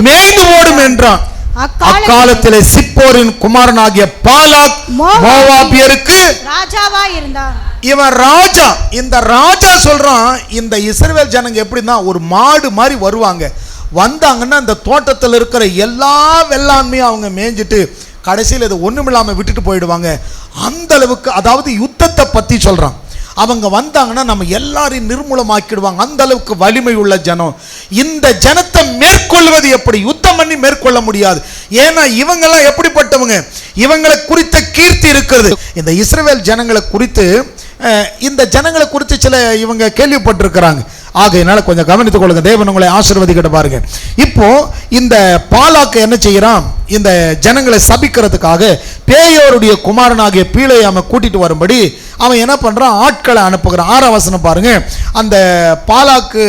மேய்ந்து ஓடும் என்றான். அக்காலத்திலே சிப்போரின் குமாரனாகிய பாலாக் மோவாபியருக்கு ராஜாவா இருந்தான். இவன் ராஜா. இந்த ராஜா சொல்றான், இந்த இஸ்ரவேல் ஜனங்க எப்படின்னா ஒரு மாடு மாதிரி வருவாங்க, வந்தாங்கன்னா இந்த தோட்டத்தில் இருக்கிற எல்லா வெள்ளாண்மையும் அவங்க மேய்ஞ்சிட்டு கடைசியில் இது ஒண்ணுமில்லாம விட்டுட்டு போயிடுவாங்க. அந்த அளவுக்கு, அதாவது யுத்தத்தை பத்தி சொல்றான். அவங்க வந்தாங்கன்னா நம்ம எல்லாரையும் நிர்மூலமாக்கிடுவாங்க, அந்த அளவுக்கு வலிமை உள்ள ஜனம். இந்த ஜனத்தை மேற்கொள்வது எப்படி? யுத்தம் பண்ணி மேற்கொள்ள முடியாது. ஏன்னா இவங்கெல்லாம் எப்படிப்பட்டவங்க, இவங்களை குறித்த கீர்த்தி இருக்கிறது. இந்த இஸ்ரவேல் ஜனங்களை குறித்து, இந்த ஜனங்களை குறித்து சில இவங்க கேள்விப்பட்டிருக்கிறாங்க. ஆகையினால கொஞ்சம் கவனித்துக் கொள்ளுங்க, தேவன் உங்களை ஆசீர்வதிக்கிட்டு பாருங்க. இப்போ இந்த பாலாக்கு என்ன செய்யறான், இந்த ஜனங்களை சபிக்கிறதுக்காக பேயோருடைய குமாரனாகிய பீலேயாமை கூட்டிட்டு வரும்படி அவன் என்ன பண்றான், ஆட்களை அனுப்புகிறான். 6ஆம் வசனம் பாருங்க. அந்த பாலாக்கு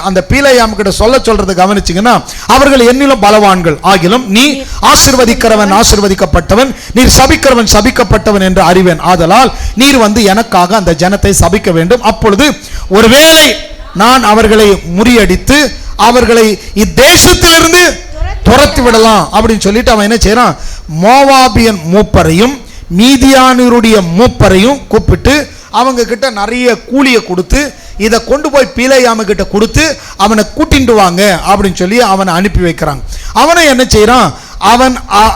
அந்த பீலேயாம் கிட்ட சொல்றது கவனிச்சிங்கன்னா, அவர்கள் என்னிலும் பலவான்கள் ஆகிலும் நீ ஆசீர்வதிக்கிறவன் ஆசீர்வதிக்கப்பட்டவன், நீர் சபிக்கிறவன் சபிக்கப்பட்டவன் என்று அறிவேன். ஆதலால் நீர் வந்து எனக்காக அந்த ஜனத்தை சபிக்க வேண்டும். அப்பொழுது ஒருவேளை நான் அவர்களை முறியடித்து அவர்களை இத்தேசத்திலிருந்து துரத்தி விடலாம் அப்படின்னு சொல்லிட்டு அவன் என்ன செய்யறான், மோவாபியன் மூப்பரையும் மீதியானியருடைய மூப்பரையும் கூப்பிட்டு அவங்க கிட்ட நிறைய கூலியை கொடுத்து இதை கொண்டு போய் பீலேயாம கிட்ட கொடுத்து அவனை கூட்டிட்டு வாங்க அப்படின்னு சொல்லி அவனை அனுப்பி வைக்கிறாங்க. அவனை என்ன செய்யறான்,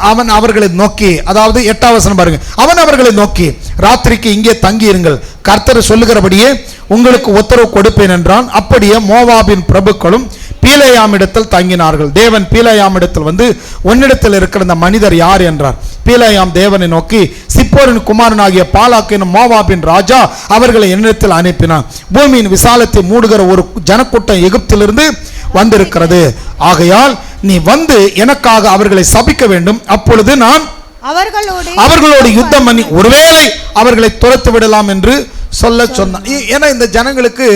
அவன் அவர்களை நோக்கி, அதாவது 8ஆம் வசனம் பாருங்க, அவன் அவர்களை நோக்கி, ராத்திரிக்கு இங்கே தங்கி இருங்கள், கர்த்தர் சொல்லுகிறபடியே உங்களுக்கு உத்தரவு கொடுப்பேன் என்றான். அப்படியே மோவாபின் பிரபுக்களும் பீலேயாமிடத்தில் தங்கினார்கள். தேவன் பீலேயாமிடத்தில் வந்து, உன்னிடத்தில் இருக்கிற இந்த மனிதர் யார் என்றார். பீலேயாம் தேவனை நோக்கி, சிப்போரின் குமாரனாகிய பாலாக்கின் மோவாபின் ராஜா அவர்களை என்னிடத்தில் அனுப்பினான். பூமியின் விசாலத்தை மூடுகிற ஒரு ஜனக்கூட்டம் எகிப்திலிருந்து வந்திருக்கிறது. ஆகையால் நீ வந்து எனக்காக அவர்களை சபிக்க வேண்டும். அப்பொழுது நான் அவர்களோடு யுத்தம் பண்ணி ஒருவேளை அவர்களை துரத்து விடலாம் என்று சொல்ல சொன்னான். ஏன்னா இந்த ஜனங்களுக்கு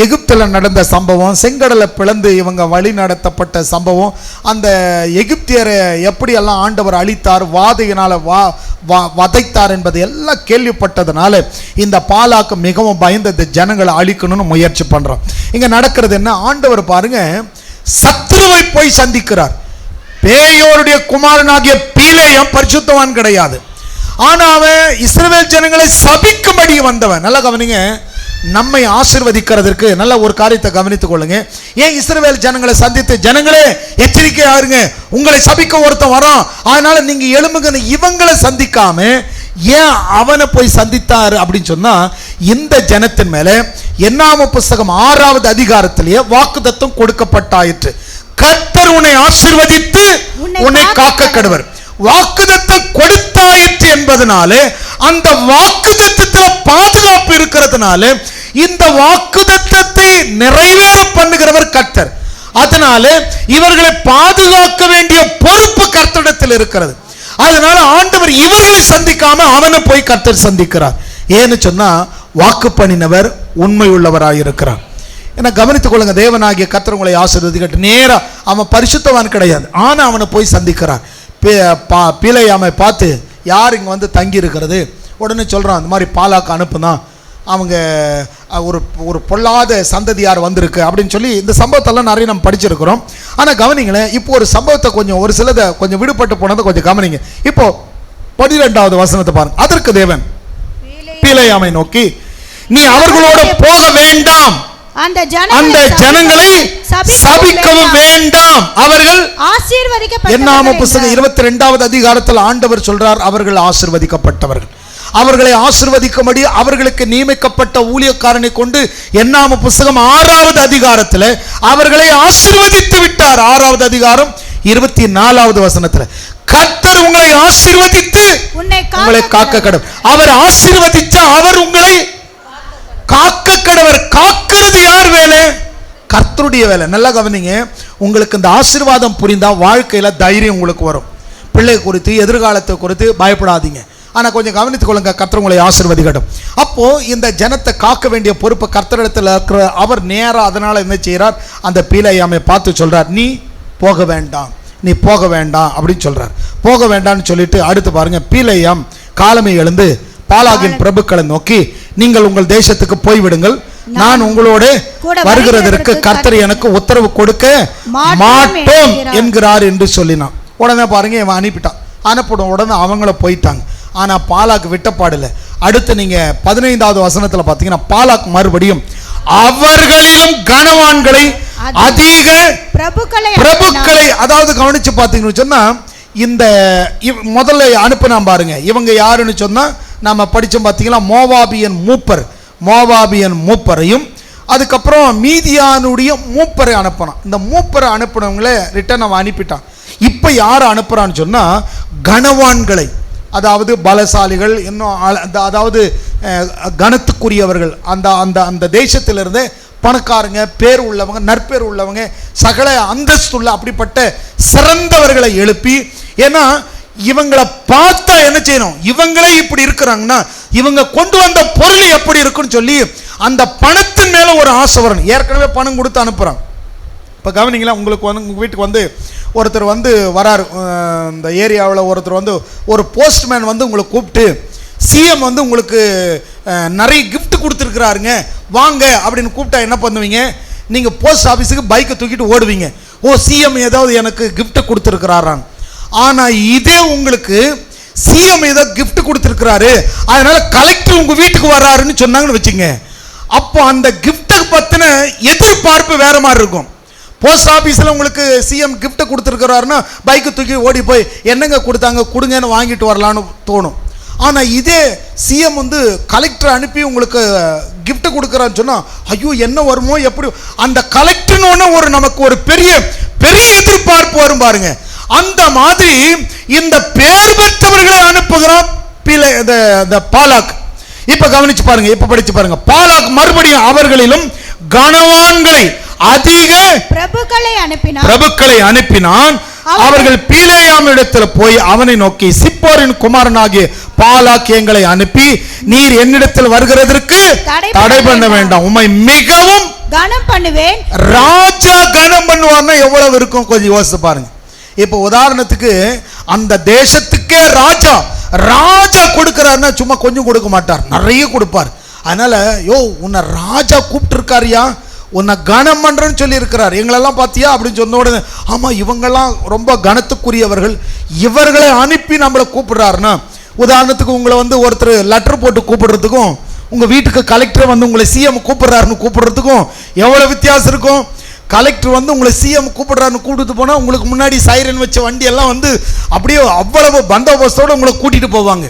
எகிப்துல நடந்த சம்பவம், செங்கடலை பிளந்து இவங்க வழி நடத்தப்பட்ட சம்பவம், அந்த எகிப்தியரை எப்படியெல்லாம் ஆண்டவர் அழித்தார், வாதையினால வதைத்தார் என்பதை எல்லாம் கேள்விப்பட்டதுனால இந்த பாலாக்கு மிகவும் பயந்து இந்த ஜனங்களை அழிக்கணும்னு முயற்சி பண்றான். இங்க நடக்கிறது என்ன, ஆண்டவர் பாருங்க சத்ருவை போய் சந்திக்கிறார். பேயோருடைய குமாரனாகிய பீலேயம் பரிசுத்தவான் கிடையாது, ஆனா அவன் இஸ்ரவேல் ஜனங்களை சபிக்கும்படி வந்தவன். நல்லா கவனிங்க, நம்மை ஆசீர்வதிக்கிறதற்கு நல்ல ஒரு காரியத்தை கவனித்துக் கொள்ளுங்க. ஏன் இஸ்ரவேல் ஜனங்களை சந்தித்து, ஜனங்களே எச்சரிக்கையா இருங்க, உங்களை சபிக்க ஒருத்தன் வரான், அதனால நீங்க எழும்புங்க, இவங்களை சந்திக்காம ஏன் அவனை போய் சந்தித்தார் அப்படின்னு சொன்னா, இந்த ஜனத்தின் மேல என்னாம புஸ்தகம் 6வது அதிகாரத்திலேயே வாக்குத்தத்தம் கொடுக்கப்பட்டாயிற்று. கர்த்தர் உன்னை ஆசீர்வதித்து உன்னை காக்க கடவர். வாக்குத்தத்தம் கொடுத்தாயிற்று என்பதனாலே அந்த வாக்குத்தத்தத்தில் பாதுகாப்பு இருக்கிறதுனால இந்த வாக்குத்தத்தத்தை நிறைவேற பண்ணுகிறவர் கர்த்தர். அதனால இவர்களை பாதுகாக்க வேண்டிய பொறுப்பு கர்த்தரிடத்தில் இருக்கிறது. அதனால ஆண்டவர் இவர்களை சந்திக்காம அவனை போய் கர்த்தர் சந்திக்கிறார். ஏன்னு சொன்னா வாக்கு பண்ணினவர் உண்மை உள்ளவராயிருக்கிறார். என்ன கவனித்துக் கொள்ளுங்க, தேவனாகிய கர்த்தர் உங்களை ஆசீர்வதிக்கட்டும். நேரா அவன் பரிசுத்தவான் கிடையாது, ஆனா அவனை போய் சந்திக்கிறார். பீலேயாமை பார்த்து யார் இங்கே வந்து தங்கி இருக்கிறது, உடனே சொல்கிறான் அந்த மாதிரி பாலாக்கு அனுப்புதான், அவங்க ஒரு பொல்லாத சந்ததியார் வந்திருக்கு அப்படின்னு சொல்லி இந்த சம்பவத்தெல்லாம் நிறைய நம்ம படிச்சிருக்கிறோம். ஆனால் கவனிங்களேன், இப்போ ஒரு சம்பவத்தை கொஞ்சம் ஒரு சிலதை கொஞ்சம் விடுபட்டு போனதை கொஞ்சம் கவனிங்க. இப்போ 12வது வசனத்தை பாருங்க. அதற்கு தேவன் பீலேயாமை நோக்கி, நீ அவர்களோட போக வேண்டாம், அந்த ஜனங்களை சபிக்கவும் வேண்டாம், அவர்கள் என்னாம புஸ்தகம் 22வது அதிகாரத்தில் ஆண்டவர் சொல்றார், அவர்கள் ஆசீர்வதிக்கப்பட்டவர்கள். அவர்களை ஆசீர்வதிக்கும்படி அவர்களுக்கு நியமிக்கப்பட்ட ஊழியக்காரனை கொண்டு என்னாம புஸ்தகம் 6வது அதிகாரத்தில் அவர்களை ஆசீர்வதித்து விட்டார். 6வது அதிகாரம் 24வது வசனத்தில், கர்த்தர் உங்களை ஆசீர்வதித்து உங்களை காக்க கடவர். அவர் ஆசீர்வதிச்சா அவர் உங்களை காக்க கடவர். காக்கிறது யார் வேலை? கர்த்தருடைய வேலை. நல்லா கவனிங்க, உங்களுக்கு இந்த ஆசீர்வாதம் புரிந்தா வாழ்க்கையில தைரியம் உங்களுக்கு வரும். பிள்ளை குறித்து எதிர்காலத்தை குறித்து பயப்படாதீங்க. ஆனா கொஞ்சம் கவனித்துக் கொள்ளுங்க, கர்த்தர் உங்களை ஆசீர்வதிக்கட்டும். அப்போ இந்த ஜனத்தை காக்க வேண்டிய பொறுப்பு கர்த்தரிடத்தில் இருக்கிற அவர் நேரா அதனால என்ன செய்யறார், அந்த பீலேயாமை பார்த்து சொல்றார், நீ போக வேண்டாம், நீ போக வேண்டாம் அப்படின்னு சொல்றார். போக வேண்டாம்னு சொல்லிட்டு அடுத்து பாருங்க, பீலேயாம் காலமே எழுந்து பாலாகின் பிரபுக்களை நோக்கி, நீங்கள் உங்கள் தேசத்துக்கு போய்விடுங்கள், நான் உங்களோட வருகிறதற்கு கர்த்தர் எனக்கு உத்தரவு கொடுக்க மாட்டோம் என்கிறார் என்று சொல்லினான். உடனே பாருங்க, இவன் அனுப்பிட்டான். அனுப்பிடும் உடனே அவங்கள போயிட்டாங்க. ஆனா பாலாக்கு விட்டப்பாடில்லை. அடுத்து நீங்க 15வது வசனத்துல பாத்தீங்கன்னா, பாலாக் மறுபடியும் அவர்களிலும் கனவான்களை அதிக பிரபுக்களை, அதாவது கவனிச்சு பாத்தீங்கன்னு சொன்னா, இந்த முதல்ல அனுப்பினா பாருங்க, இவங்க யாருன்னு சொன்னா நம்ம படிச்சோம் பார்த்தீங்களா, மோவாபியன் மூப்பரையும் அதுக்கப்புறம் மீதியானுடைய மூப்பரை அனுப்பினான். இந்த மூப்பரை அனுப்பினவங்களே ரிட்டர்ன் அவன் அனுப்பிட்டான். இப்போ யாரை அனுப்புறான்னு சொன்னா, கனவான்களை, அதாவது பலசாலிகள், இன்னும் அதாவது கனத்துக்குரியவர்கள், அந்த அந்த அந்த தேசத்திலிருந்து பணக்காரங்க, பேர் உள்ளவங்க, நற்பேர் உள்ளவங்க, சகல அந்தஸ்துள்ள அப்படிப்பட்ட சிறந்தவர்களை எழுப்பி, ஏன்னா இவங்களை பார்த்தா என்ன செய்யணும், இவங்களே இப்படி இருக்கிறாங்கன்னா இவங்க கொண்டு வந்த பொருள் எப்படி இருக்குன்னு சொல்லி அந்த பணத்தின் மேல ஒரு ஆசை வரணும். ஏற்கனவே பணம் கொடுத்து அனுப்புறாங்க. இப்போ கவனிங்களா, உங்களுக்கு வந்து உங்கள் வீட்டுக்கு வந்து ஒருத்தர் வந்து வராரு, இந்த ஏரியாவில் ஒருத்தர் வந்து ஒரு போஸ்ட்மேன் வந்து உங்களை கூப்பிட்டு, சிஎம் வந்து உங்களுக்கு நிறைய கிஃப்ட் கொடுத்துருக்குறாருங்க வாங்க அப்படின்னு கூப்பிட்டா என்ன பண்ணுவீங்க? நீங்கள் போஸ்ட் ஆஃபீஸுக்கு பைக்கை தூக்கிட்டு ஓடுவீங்க. ஓ, சிஎம் ஏதாவது எனக்கு கிஃப்ட் கொடுத்துருக்கிறாரான். ஆனால் இதே உங்களுக்கு சிஎம் ஏதோ கிஃப்ட் கொடுத்துருக்கிறாரு, அதனால கலெக்டர் உங்கள் வீட்டுக்கு வர்றாருன்னு சொன்னாங்கன்னு வச்சுங்க, அப்போ அந்த கிஃப்ட்டை பற்றின எதிர்பார்ப்பு வேற மாதிரி இருக்கும். போஸ்ட் ஆஃபீஸில் உங்களுக்கு சிஎம் கிஃப்ட்டை கொடுத்துருக்கிறாருன்னா பைக்கை தூக்கி ஓடி போய் என்னங்க கொடுத்தாங்க, கொடுங்கன்னு வாங்கிட்டு வரலான்னு தோணும். ஆனால் இதே சிஎம் வந்து கலெக்டர் அனுப்பி உங்களுக்கு கிஃப்ட் கொடுக்குறான்னு சொன்னால், ஐயோ என்ன வருமோ, எப்படி அந்த கலெக்டர்னு ஒரு நமக்கு ஒரு பெரிய பெரிய எதிர்பார்ப்பு வரும் பாருங்க. அந்த மாதிரி இந்த பேர் பெற்றவர்களை அனுப்புகிறான் பாலாக். இப்ப கவனிச்சு பாருங்க, இப்ப படிச்சு பாருங்க. பாலாக் மறுபடியும் அவர்களிலும் கனவான்களை அதிக பிரபுக்களை அனுப்பினான். அவர்கள் பீலேயாம் இடத்தில் போய் அவனை நோக்கி, சிப்போரின் குமாரனாகிய பாலாக் எங்களை அனுப்பி நீர் என்னிடத்தில் வருகிறதற்கு தடை பண்ண வேண்டாம், உம்மை மிகவும் கனம் பண்ணுவேன். ராஜா கனம் பண்ணுவார்னா எவ்வளவு இருக்கும் கொஞ்சம் யோசிச்சு பாருங்க. இப்ப உதாரணத்துக்கு அந்த தேசத்துக்கே ராஜா கொடுக்கிறாருன்னா சும்மா கொஞ்சம் கொடுக்க மாட்டார், நிறைய கொடுப்பார். அதனால உன்னை ராஜா கூப்பிட்டு இருக்காருயா, உன்னை கனம் பண்றேன்னு சொல்லி இருக்கிறார். எங்களெல்லாம் பார்த்தியா அப்படின்னு சொன்ன உடனே, ஆமா இவங்கெல்லாம் ரொம்ப கனத்துக்குரியவர்கள், இவர்களை அனுப்பி நம்மளை கூப்பிடுறாருன்னா, உதாரணத்துக்கு உங்களை வந்து ஒருத்தர் லெட்டர் போட்டு கூப்பிடுறதுக்கும் உங்க வீட்டுக்கு கலெக்டர் வந்து உங்களை சிஎம் கூப்பிடுறாருன்னு கூப்பிடுறதுக்கும் எவ்வளவு வித்தியாசம் இருக்கும். கலெக்டர் வந்து உங்களை சிஎம் கூப்பிடுறாருன்னு கூப்பிட்டு போனா உங்களுக்கு முன்னாடி சைரன் வச்ச வண்டி எல்லாம் வந்து அப்படியே அவ்வளவு பந்தோபஸ்தோட உங்களை கூட்டிட்டு போவாங்க.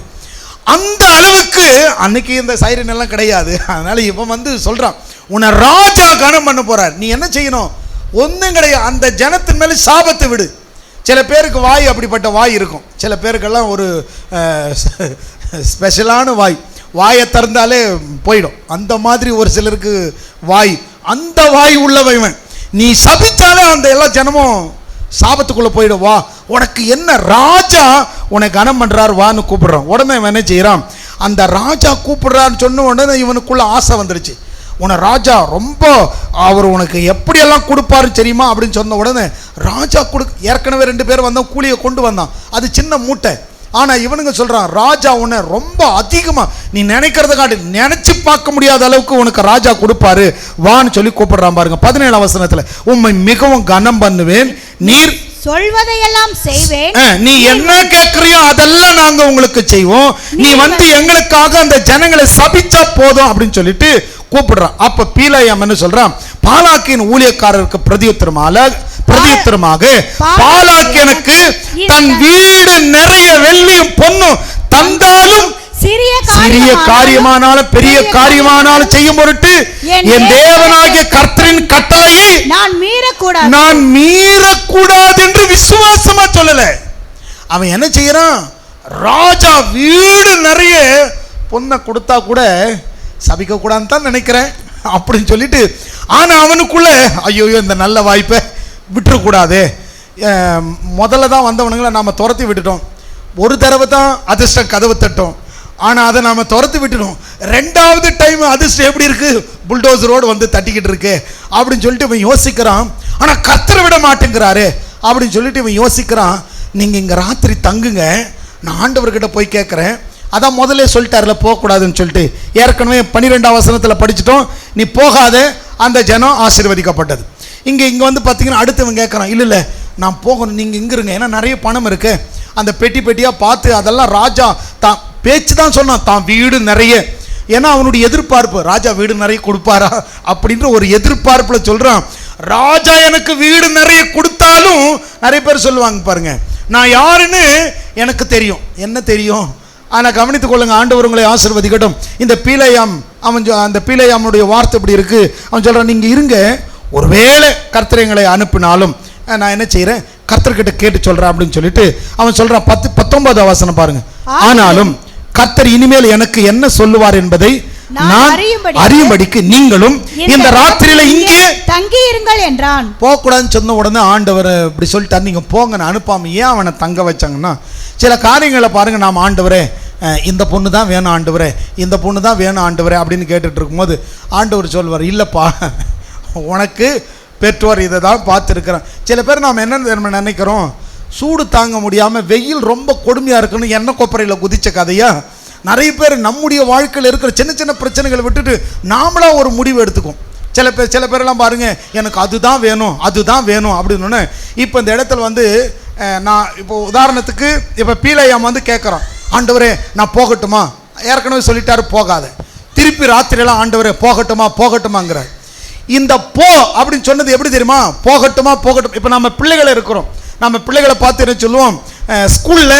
அந்த அளவுக்கு அன்னைக்கு இந்த சைரன் எல்லாம் கிடையாது. அதனால இவன் வந்து சொல்றான், உன்னை ராஜா கனம் பண்ண போறார், நீ என்ன செய்யணும், ஒன்றும் கிடையாது, அந்த ஜனத்தின் மேல சாபத்தை விடு. சில பேருக்கு வாய் அப்படிப்பட்ட வாய் இருக்கும், சில பேருக்கெல்லாம் ஒரு ஸ்பெஷலான வாயை திறந்தாலே போயிடும். அந்த மாதிரி ஒரு சிலருக்கு வாய், அந்த வாய் உள்ளவன். நீ சபித்தாலே அந்த எல்லா ஜனமும் சாபத்துக்குள்ள போயிடும். வா, உனக்கு என்ன, ராஜா உனக்கு கனம் பண்றாரு வான்னு கூப்பிடுறான். உடனே இவன் என்ன செய்யறான், அந்த ராஜா கூப்பிடுறான்னு சொன்ன உடனே இவனுக்குள்ள ஆசை வந்துருச்சு. உன்னை ராஜா ரொம்ப அவர் உனக்கு எப்படியெல்லாம் கொடுப்பாரு தெரியுமா அப்படின்னு சொன்ன உடனே ராஜா ஏற்கனவே 2 பேர் வந்தான், கூலியை கொண்டு வந்தான், அது சின்ன மூட்டை. ஆனா இவனுங்க சொல்றான், ராஜா உன்னை ரொம்ப அதிகமா நீ நினைக்கிறத காட்டி நினைச்சு பார்க்க முடியாத அளவுக்கு உனக்கு ராஜா கொடுப்பாரு வான்னு சொல்லி கூப்பிடுறான் பாருங்க. 17 வசனத்துல, உம்மை மிகவும் கனம் பண்ணுவேன், நீர் சொல்வதையெல்லாம் செய்வேன், நீ என்ன கேட்கறியோ அதெல்லாம் நாங்க உங்களுக்கு செய்வோம், நீ வந்து எங்களுக்காக அந்த ஜனங்களை சபிச்சா போதும் அப்படின்னு சொல்லிட்டு கூப்பிடுறான். அப்ப பீலேயாம் என்ன சொல்றான், பாலாக்கின் ஊழியக்காரருக்கு பிரதியுத்தரமாக பாலாக் எனக்கு தன் வீடு நிறைய வெள்ளியும் பொன்னும் தந்தாலும் சிறிய காரியமானாலும் பெரிய காரியமானாலும் செய்யும் பொருட்டு என் தேவனாகிய கர்த்தரின் கட்டளையை நான் மீறக்கூடாது என்று விசுவாசமா சொல்லல. அவன் என்ன செய்யறான், ராஜா வீடு நிறைய பொண்ணை கொடுத்தா கூட சபிக்க கூடாதுன்னு தான் நினைக்கிறேன் அப்படின்னு சொல்லிட்டு, ஆனா அவனுக்குள்ள ஐயோ இந்த நல்ல வாய்ப்பை விட்டுறக்கூடாது. முதல்ல தான் வந்தவனுங்களை நாம துரத்தி விட்டுட்டோம், ஒரு தடவை தான் அதிர்ஷ்டம் கதவு தட்டோம், ஆனா அதை நாம துரத்தி விட்டுட்டோம். 2வது டைம் அதிர்ஷ்டம் எப்படி இருக்கு, புல்டோசரோடு வந்து தட்டிக்கிட்டு இருக்கு அப்படின்னு சொல்லிட்டு இவன் யோசிக்கிறான். ஆனா கர்த்தரை விட மாட்டேங்கிறாரு அப்படின்னு சொல்லிட்டு இவன் யோசிக்கிறான். நீங்க இங்க ராத்திரி தங்குங்க, நான் ஆண்டவர்கிட்ட போய் கேட்கிறேன். அதான் முதல்ல சொல்லிட்டாருல போகக்கூடாதுன்னு சொல்லிட்டு, ஏற்கனவே 12ஆம் வசனத்துல படிச்சுட்டோம், நீ போகாத, அந்த ஜனம் ஆசீர்வதிக்கப்பட்டது. இங்க வந்து பாத்தீங்கன்னா அடுத்தவன் கேட்கறான், இல்ல நான் போகணும், நீங்க இங்க இருங்க, ஏன்னா நிறைய பணம் இருக்கு. அந்த பெட்டியா பார்த்து அதெல்லாம் ராஜா தான் பேச்சு தான் சொன்னான், தான் வீடு நிறைய, ஏன்னா அவனுடைய எதிர்பார்ப்பு ராஜா வீடு நிறைய கொடுப்பாரா அப்படின்ற ஒரு எதிர்பார்ப்புல சொல்றான். ராஜா எனக்கு வீடு நிறைய கொடுத்தாலும் நிறைய பேர் சொல்லுவாங்க பாருங்க, நான் யாருன்னு எனக்கு தெரியும். என்ன தெரியும், ஆனா கவனித்துக் கொள்ளுங்க, ஆண்டவர் உங்களை ஆசீர்வதிக்கட்டும். இந்த பீலேயாம் அந்த பீலேயாமுடைய வார்த்தை இப்படி இருக்கு. அவன் சொல்றான், நீங்க இருங்க, ஒருவேளை கர்த்தர் எங்களை அனுப்பினாலும் நான் என்ன செய்யறேன், கர்த்தர்கிட்ட கேட்டு சொல்றேன் அப்படின்னு சொல்லிட்டு அவன் சொல்றான். 19ஆம் வசனம் பாருங்க, ஆனாலும் கர்த்தர் இனிமேல் எனக்கு என்ன சொல்லுவார் என்பதை நான் அறியும்படிக்கு நீங்களும் இந்த ராத்திரியில இங்கே தங்கி இருங்கள் என்றான். போக கூடாதுன்னு சொன்ன உடனே ஆண்டவர் இப்படி சொல்லிட்டார், நீங்க போங்க, நான் அனுப்பாம ஏன் அவனை தங்க வச்சாங்கன்னா, சில காரியங்களை பாருங்க, நாம் ஆண்டவரே இந்த பொண்ணு தான் வேணும் ஆண்டவரே, இந்த பொண்ணு தான் வேணும் ஆண்டவரே அப்படின்னு கேட்டுட்டு இருக்கும்போது ஆண்டவர் சொல்வார், இல்லப்பா உனக்கு பெற்றோர் இதை தான் பார்த்துருக்கிறேன். சில பேர் நாம் என்ன நினைக்கிறோம், சூடு தாங்க முடியாமல் வெயில் ரொம்ப கொடுமையாக இருக்குன்னு எண்ணெய் கொப்பரையில் குதிச்ச கதையா நிறைய பேர் நம்முடைய வாழ்க்கையில் இருக்கிற சின்ன சின்ன பிரச்சனைகளை விட்டுட்டு நாமளா ஒரு முடிவு எடுத்துக்கும். சில பேரெல்லாம் பாருங்க, எனக்கு அதுதான் வேணும் அப்படின்னு. இப்போ இந்த இடத்துல வந்து நான் இப்போ உதாரணத்துக்கு இப்போ பீலேயாம் வந்து கேட்குறான், ஆண்டவரே நான் போகட்டுமா, ஏற்கனவே சொல்லிட்டாரு போகாத, திருப்பி ராத்திரியெல்லாம் ஆண்டவரே போகட்டுமாங்கிறார். இந்த போ அப்படின்னு சொன்னது எப்படி தெரியுமா, போகட்டும். இப்போ நம்ம பிள்ளைகளை இருக்கிறோம், நம்ம பிள்ளைகளை பார்த்து என்ன சொல்லுவோம், ஸ்கூலில்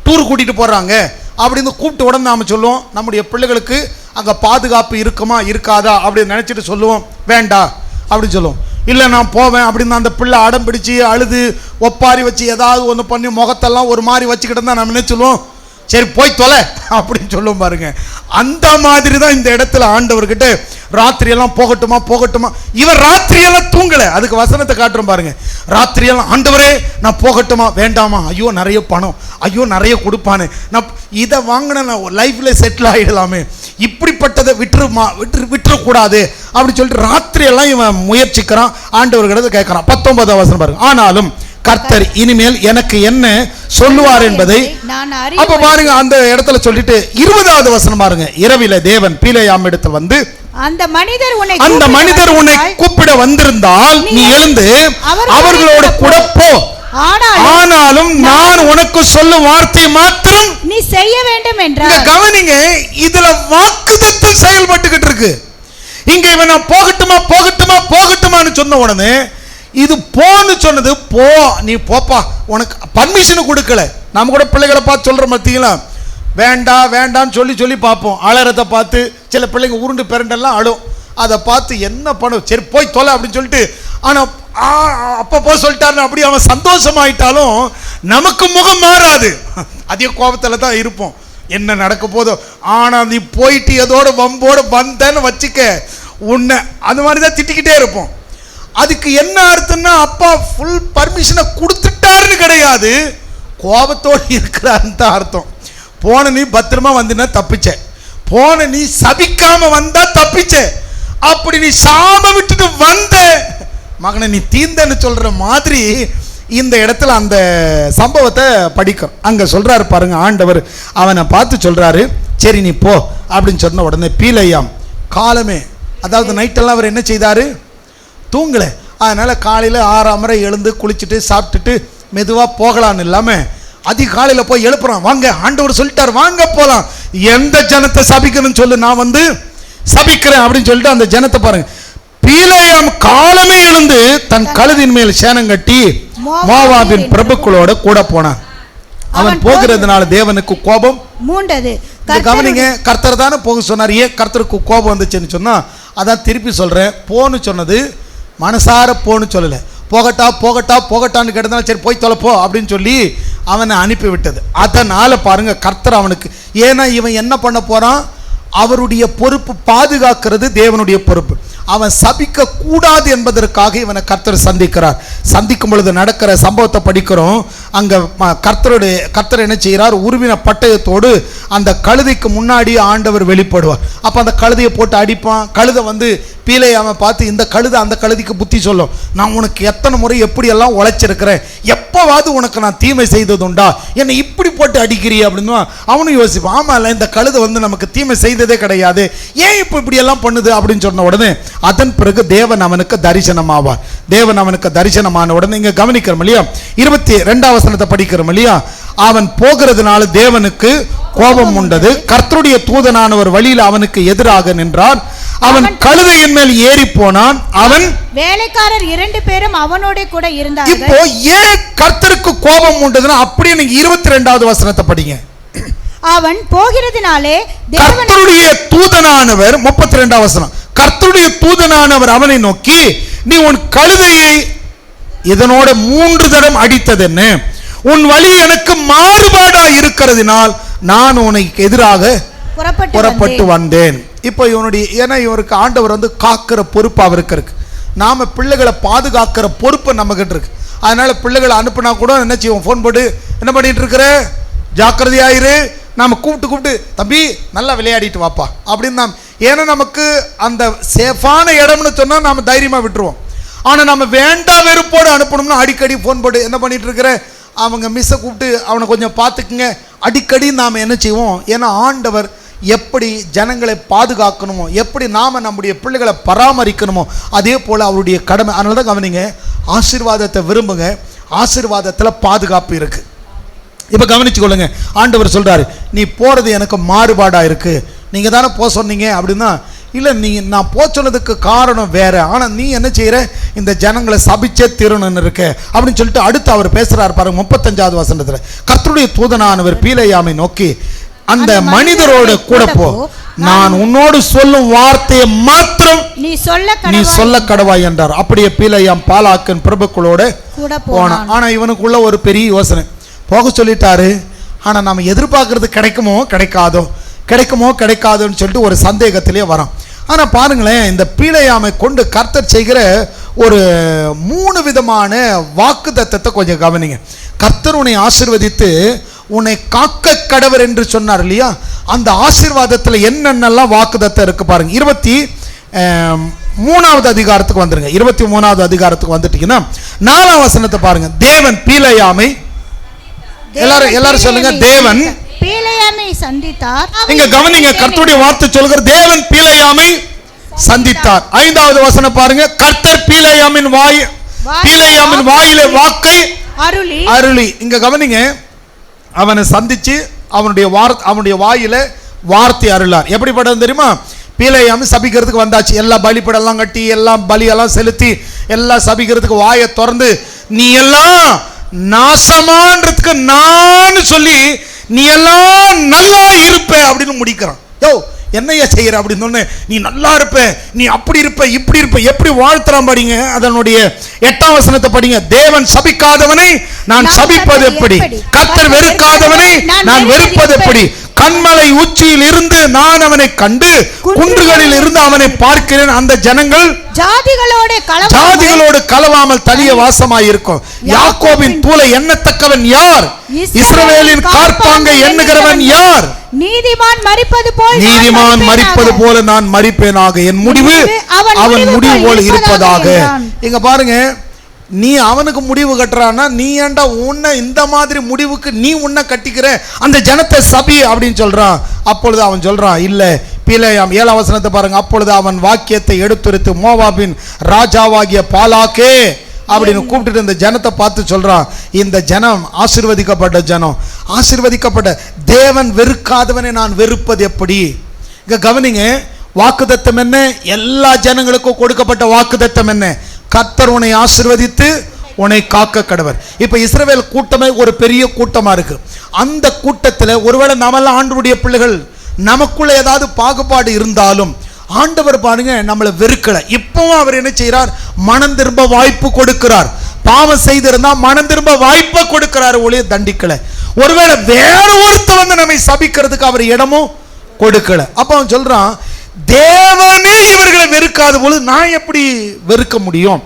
டூர் கூட்டிகிட்டு போகிறாங்க அப்படின்னு கூப்பிட்டு உடனே நாம் சொல்லுவோம், நம்முடைய பிள்ளைகளுக்கு அங்கே பாதுகாப்பு இருக்குமா இருக்காதா அப்படின்னு நினச்சிட்டு சொல்லுவோம், வேண்டாம் அப்படின்னு சொல்லுவோம். இல்லை நான் போவேன் அப்படின்னு அந்த பிள்ளை அடம் பிடிச்சி அழுது ஒப்பாரி வச்சு ஏதாவது ஒன்று பண்ணி முகத்தெல்லாம் ஒரு மாதிரி வச்சுக்கிட்டு தான் நம்ம என்ன சொல்லுவோம், சரி போய் தொலை அப்படின்னு சொல்லுவோம் பாருங்க. அந்த மாதிரி தான் இந்த இடத்துல ஆண்டவர்கிட்ட ராத்திரியெல்லாம் போகட்டுமா. இவர் ராத்திரியெல்லாம் தூங்கலை, அதுக்கு வசனத்தை காட்டுறோம் பாருங்க. ராத்திரியெல்லாம் ஆண்டவரே நான் போகட்டுமா வேண்டாமா, ஐயோ நிறைய பணம், ஐயோ நிறைய கொடுப்பானே, நான் இதை வாங்கின நான் லைஃப்ல செட்டில் ஆகிடலாமே, இப்படிப்பட்டதை விட்டுறக்கூடாது அப்படின்னு சொல்லிட்டு ராத்திரியெல்லாம் இவன் முயற்சிக்கிறான், ஆண்டவர்கிட்ட கேட்கிறான். 19ஆம் வசனம் பாருங்க. ஆனாலும் கர்த்தர் இனிமேல் எனக்கு என்ன சொல்லுவார் என்பதை அப்ப பாருங்க அந்த இடத்துல சொல்லிட்டு 20ஆவது வசனம் பாருங்க. இரவில தேவன் பீலேயாம் இடத்துல வந்து அந்த மனிதர் உன்னை கூப்பிட வந்திருந்தால் நீ எழுந்து அவர்களோட கூட போ, ஆனாலும் நான் உனக்கு சொல்லும் வார்த்தை மாத்திரம் நீ செய்ய வேண்டும் என்றார். கவனிங்க, இதுல வாக்குத்தத்தம் செயல்பட்டுக்கிட்டு இருக்கு. இங்க இவன் நான் போகட்டுமா போகட்டுமா போகட்டுமான்னு சொன்ன உடனே இது போன்னு சொன்னது, போ நீ போப்பா, உனக்கு பர்மிஷன் கொடுக்கல. நம்ம கூட பிள்ளைகளை பார்த்து சொல்ற மத்தியில வேண்டாம் வேண்டான்னு சொல்லி பார்ப்போம். அலறதை பார்த்து சில பிள்ளைங்க உருண்டு பிறண்டெல்லாம் அழும். அதை பார்த்து என்ன பண்ணும், சரி போய் தொலை அப்படின்னு சொல்லிட்டு, ஆனால் அப்போ போய் சொல்லிட்டாருன்னு அப்படி அவன் சந்தோஷமாயிட்டாலும் நமக்கு முகம் மாறாது, அதே கோபத்தில் தான் இருப்போம். என்ன நடக்க போதோ, ஆனால் நீ போயிட்டு ஏதோட வம்போடு வந்தேன்னு வச்சுக்க, உன்னை அந்த மாதிரி தான் திட்டிக்கிட்டே இருப்போம். அதுக்கு என்ன அர்த்தம்னா அப்பா ஃபுல் பர்மிஷனை கொடுத்துட்டாருன்னு கிடையாது, கோபத்தோடு இருக்கிறாருன்னு தான் அர்த்தம். போன நீ பத்திரமா வந்தினா தப்பிச்ச, போன நீ சபிக்காம வந்தா தப்பிச்ச, அப்படி நீ சாப விட்டுட்டு வந்த மகனை நீ தீந்தன்னு சொல்ற மாதிரி இந்த இடத்துல அந்த சம்பவத்தை படிக்கும். அங்க சொல்றாரு பாருங்க, ஆண்டவர் அவனை பார்த்து சொல்றாரு, சரி நீ போ அப்படின்னு சொன்ன உடனே பீலேயாம் காலமே, அதாவது நைட்டெல்லாம் அவர் என்ன செய்தாரு, தூங்கல. அதனால காலையில் 6 முறை எழுந்து குளிச்சுட்டு சாப்பிட்டுட்டு மெதுவாக போகலான்னு இல்லாமல் அதிகாலையில் போய் எழுப்புறான், வாங்க ஆண்டவர் சொல்லிட்டார் வாங்க போகலாம், எந்த ஜனத்தை சபிக்கணும்னு சொல்லு, நான் வந்து சபிக்கிறேன் அப்படின்னு சொல்லிட்டு அந்த ஜனத்தை பாருங்க. பீலேயாம் காலமே எழுந்து தன் கழுதின் மேல் சேனம் கட்டி மோவாபின் பிரபுக்களோட கூட போனான். அவன் போகிறதுனால தேவனுக்கு கோபம் மூண்டது. கவனிங்க, கர்த்தர் தானே போக சொன்னார், ஏன் கர்த்தருக்கு கோபம் வந்துச்சுன்னு சொன்னா அதான் திருப்பி சொல்றேன், போன்னு சொன்னது மனசார போன்னு சொல்லலை, போகட்டான்னு கேட்டதுனால சரி போய் தொலைப்போ அப்படின்னு சொல்லி அவனை அனுப்பி விட்டது. அதனால பாருங்க கர்த்தர் அவனுக்கு, ஏன்னா இவன் என்ன பண்ண போறான், அவருடைய பொறுப்பு பாதுகாக்கிறது தேவனுடைய பொறுப்பு. அவன் சபிக்க கூடாது என்பதற்காக இவனை கர்த்தர் சந்திக்கிறார். சந்திக்கும் பொழுது நடக்கிற சம்பவத்தை படிக்கிறோம். அங்க கர்த்தர் என்ன செய்கிறார், உருவின பட்டயத்தோடு அந்த கழுதைக்கு முன்னாடி ஆண்டவர் வெளிப்படுவார். அப்ப அந்த கழுதையை போட்டு அடிப்பான். கழுதை வந்து பீலேயாமை பார்த்து, இந்த கழுதை அந்த கழுதைக்கு புத்தி சொல்லும், நான் உனக்கு எத்தனை முறை எப்படியெல்லாம் உழைச்சிருக்கிறேன், எப்பவாவது உனக்கு நான் தீமை செய்ததுண்டா, என்னை இப்படி போட்டு அடிக்கிறிய அப்படின்னு அவனும் யோசிப்பான். ஆமா இல்லை, இந்த கழுதை வந்து நமக்கு தீமை செய்ததே கிடையாது, ஏன் இப்போ இப்படியெல்லாம் பண்ணுது அப்படின்னு சொன்ன உடனே அதன் பிறகு தேவன் அவனுக்கு தரிசனமாவார். தேவன் அவனுக்கு தரிசனமான உடனே இங்க கவனிக்கிறோம் இல்லையா, 22ஆம் வசனத்தை படிக்கிறோம் இல்லையா, அவன் போகிறதுனால தேவனுக்கு கோபம் உண்டது. கர்த்தருடைய தூதனானவர் வழியில் அவனுக்கு எதிராக நின்றார். அவன் கழுதையின் மேல் ஏறி போனான். அவன் வேலைக்காரர் 2 பேரும் அவனோட கூட இருந்தார்கள். இப்போ ஏன் கர்த்தருக்கு கோபம் உண்டதுன்னா அப்படியே நீங்க 22ஆவது வசனத்தை படிங்க. அவன் போகிறதுனாலே கர்த்தருடைய தூதனானவர் 32ஆம் வசனம், கர்த்தருடைய தூதனானவர் அவனை நோக்கி, நீ உன் கழுதையை இதனோட 3 தரம் அடித்ததென்ன, உன் வழி எனக்கு மாறுபாடா இருக்கிறதுனால் நான் உனக்கு எதிராக புறப்பட்டு வந்தேன். இப்போ இவனுடைய, ஏன்னா இவருக்கு ஆண்டவர் வந்து காக்கிற பொறுப்பு அவருக்கு இருக்கு, நாம பிள்ளைகளை பாதுகாக்கிற பொறுப்பு நம்ம கிட்ட இருக்கு. அதனால பிள்ளைகளை அனுப்புனா கூட என்ன செய்வோம், ஃபோன் போட்டு என்ன பண்ணிட்டு இருக்கிற, ஜாக்கிரதையாயிரு, நாம கூப்பிட்டு தம்பி நல்லா விளையாடிட்டு வாப்பா அப்படின்னு நாம், ஏன்னா நமக்கு அந்த சேஃபான இடம்னு சொன்னா நாம தைரியமா விட்டுருவோம். ஆனா நம்ம வேண்டா வெறுப்போடு அனுப்பணும்னா அடிக்கடி ஃபோன் போட்டு என்ன பண்ணிட்டு இருக்கிற, அவங்க மிஸ்ஸை கூப்பிட்டு அவனை கொஞ்சம் பார்த்துக்குங்க அடிக்கடி நாம் என்ன செய்வோம். ஏன்னா ஆண்டவர் எப்படி ஜனங்களை பாதுகாக்கணுமோ, எப்படி நாம நம்முடைய பிள்ளைகளை பராமரிக்கணுமோ அதே போல அவருடைய கடமை. அதனால தான் கவனிங்க, ஆசீர்வாதத்தை விரும்புங்க, ஆசீர்வாதத்தில் பாதுகாப்பு இருக்கு. இப்போ கவனிச்சு கொள்ளுங்க, ஆண்டவர் சொல்றாரு, நீ போறது எனக்கு மாறுபாடா இருக்கு, நீங்க தானே போக சொன்னீங்க அப்படின்னா, இல்லை நீ நான் போக சொன்னதுக்கு காரணம் வேற, ஆனால் நீ என்ன செய்யற, இந்த ஜனங்களை சபிச்சே தீரணும்னு இருக்க அப்படின்னு சொல்லிட்டு அடுத்து அவர் பேசுறாரு பாருங்க. 35ஆவது வசனத்தில் கர்த்தருடைய தூதனானவர் பீலேயாமை நோக்கி, அந்த மனிதரோடு கூட போ, நான் உன்னோடு சொல்லும் வார்த்தையை மாத்திரம் நீ சொல்ல கடவாய் என்றார். அப்படியே பீலேயாம் பாலாக்கின் பிரபுக்களோட போனான். ஆனா இவனுக்குள்ள ஒரு பெரிய யோசனை, போக சொல்லிட்டாரு, ஆனா நம்ம எதிர்பார்க்கறது கிடைக்குமோ கிடைக்காதோன்னு சொல்லிட்டு ஒரு சந்தேகத்திலே வரோம். ஆனா பாருங்களேன், இந்த பீலேயாமை கொண்டு கர்த்தர் செய்கிற ஒரு 3 விதமான வாக்குத்தத்தத்தை கொஞ்சம் கவனிங்க. கர்த்தர் உன்னை ஆசீர்வதித்து உன்னை காக்க கடவர் என்று சொன்னார் இல்லையா, அந்த ஆசீர்வாதத்தில் என்னென்னலாம் வாக்குத்தத்தம் இருக்கு பாருங்க. 23வது அதிகாரத்துக்கு வந்துருங்க. 23வது அதிகாரத்துக்கு வந்துட்டீங்கன்னா 4ஆம் வசனத்தை பாருங்க. தேவன் பீலேயாமை, எல்லாரும் சொல்லுங்க, தேவன் பீலேயாமை சந்தித்தார். இங்க கவனிங்க, கர்த்தருடைய வார்த்தை சொல்கிற தேவன் பீலேயாமை சந்தித்தார். 5வது வசனம் பாருங்க. கர்த்தர் பீலேயாமின் வாயிலே வாக்கை அருளி. இங்க கவனிங்க, அவனை சந்திச்சு அவனுடைய வாயில வார்த்தை அருளார். எப்படிப்பட்டது தெரியுமா? பீலேயாமி சபிக்கிறதுக்கு வந்தாச்சு. எல்லா பலிப்படெல்லாம் கட்டி எல்லாம் பலியெல்லாம் செலுத்தி எல்லாம் சபிக்கிறதுக்கு வாயை திறந்து நீ எல்லாம் நாசமான்றதுக்கு நான் சொல்லி நீ எல்லாம் நல்லா இருப்ப அப்படின்னு முடிக்கிறான். யோ என்னையா செய்யற அப்படின்னு சொன்ன, நீ நல்லா இருப்ப, நீ அப்படி இருப்ப, இப்படி இருப்ப, எப்படி வாழ்த்துறான் படிங்க. அதனுடைய 8ஆம் வசனத்தை படிங்க. தேவன் சபிக்காதவனை நான் சபிப்பது எப்படி? கர்த்தர் வெறுக்காதவனை நான் வெறுப்பது எப்படி? கண்மலை உச்சியில் இருந்து நான் அவனை கண்டு குன்றுகளில் இருந்து அவனை பார்க்கிறேன். அந்த ஜனங்கள் ஜாதிகளோடு கலவாமல் தனிய வாசமாய் இருக்கும். யாக்கோபின் தூளை எண்ணத்தக்கவன் யார்? இஸ்ரவேலின் கார்பாங்கை எண்ணுகிறவன் யார்? நீதிமான் மரிப்பது போல நான் மரிப்பேனாக, என் முடிவு அவன் முடிவு போல இருப்பதாக. இங்க பாருங்க, நீ அவனுக்கு முடிவு கட்டுறான்னா நீ ஏண்டா உன்னை இந்த மாதிரி முடிவுக்கு நீ உன்னை கட்டிக்கிற, அந்த ஜனத்தை சபி அப்படின்னு சொல்றான். அப்பொழுது அவன் சொல்றான், இல்ல பீலேயாம் 7ஆம் வசனத்தை பாருங்க. அப்பொழுது அவன் வாக்கியத்தை எடுத்துரைத்து மோவாபின் ராஜாவாகிய பாலாக்கே அப்படின்னு கூப்பிட்டு இந்த ஜனத்தை பார்த்து சொல்றான், இந்த ஜனம் ஆசீர்வதிக்கப்பட்ட ஜனம், ஆசீர்வதிக்கப்பட்ட தேவன் வெறுக்காதவனை நான் வெறுப்பது எப்படி? இங்க கவனிங்க, வாக்குத்தத்தம் என்ன? எல்லா ஜனங்களுக்கும் கொடுக்கப்பட்ட வாக்குத்தத்தம் என்ன? கர்த்தர் உன்னை ஆசீர்வதித்து உன்னை காக்க கடவர். இப்ப இஸ்ரவேல் கூட்டமே ஒரு பெரிய கூட்டமா இருக்கு. அந்த கூட்டத்தில் ஒருவேளை நம்மெல்லாம் ஆண்டவருடைய பிள்ளைகள், நமக்குள்ள ஏதாவது பாகுபாடு இருந்தாலும் ஆண்டவர் பாருங்க நம்மளை வெறுக்கல. இப்பவும் அவர் என்ன செய்யறார்? மனம் திரும்ப வாய்ப்பு கொடுக்கிறார். பாவம் செய்திருந்தா மனம் திரும்ப வாய்ப்பை கொடுக்கிறார், ஒளிய தண்டிக்கல. ஒருவேளை வேற ஒருத்த வந்து நம்மை சபிக்கிறதுக்கு அவர் இடமும் கொடுக்கல. அப்ப அவன் சொல்றான், தேவனே இவர்களை வெறுக்காத போது நான் எப்படி வெறுக்க முடியும்?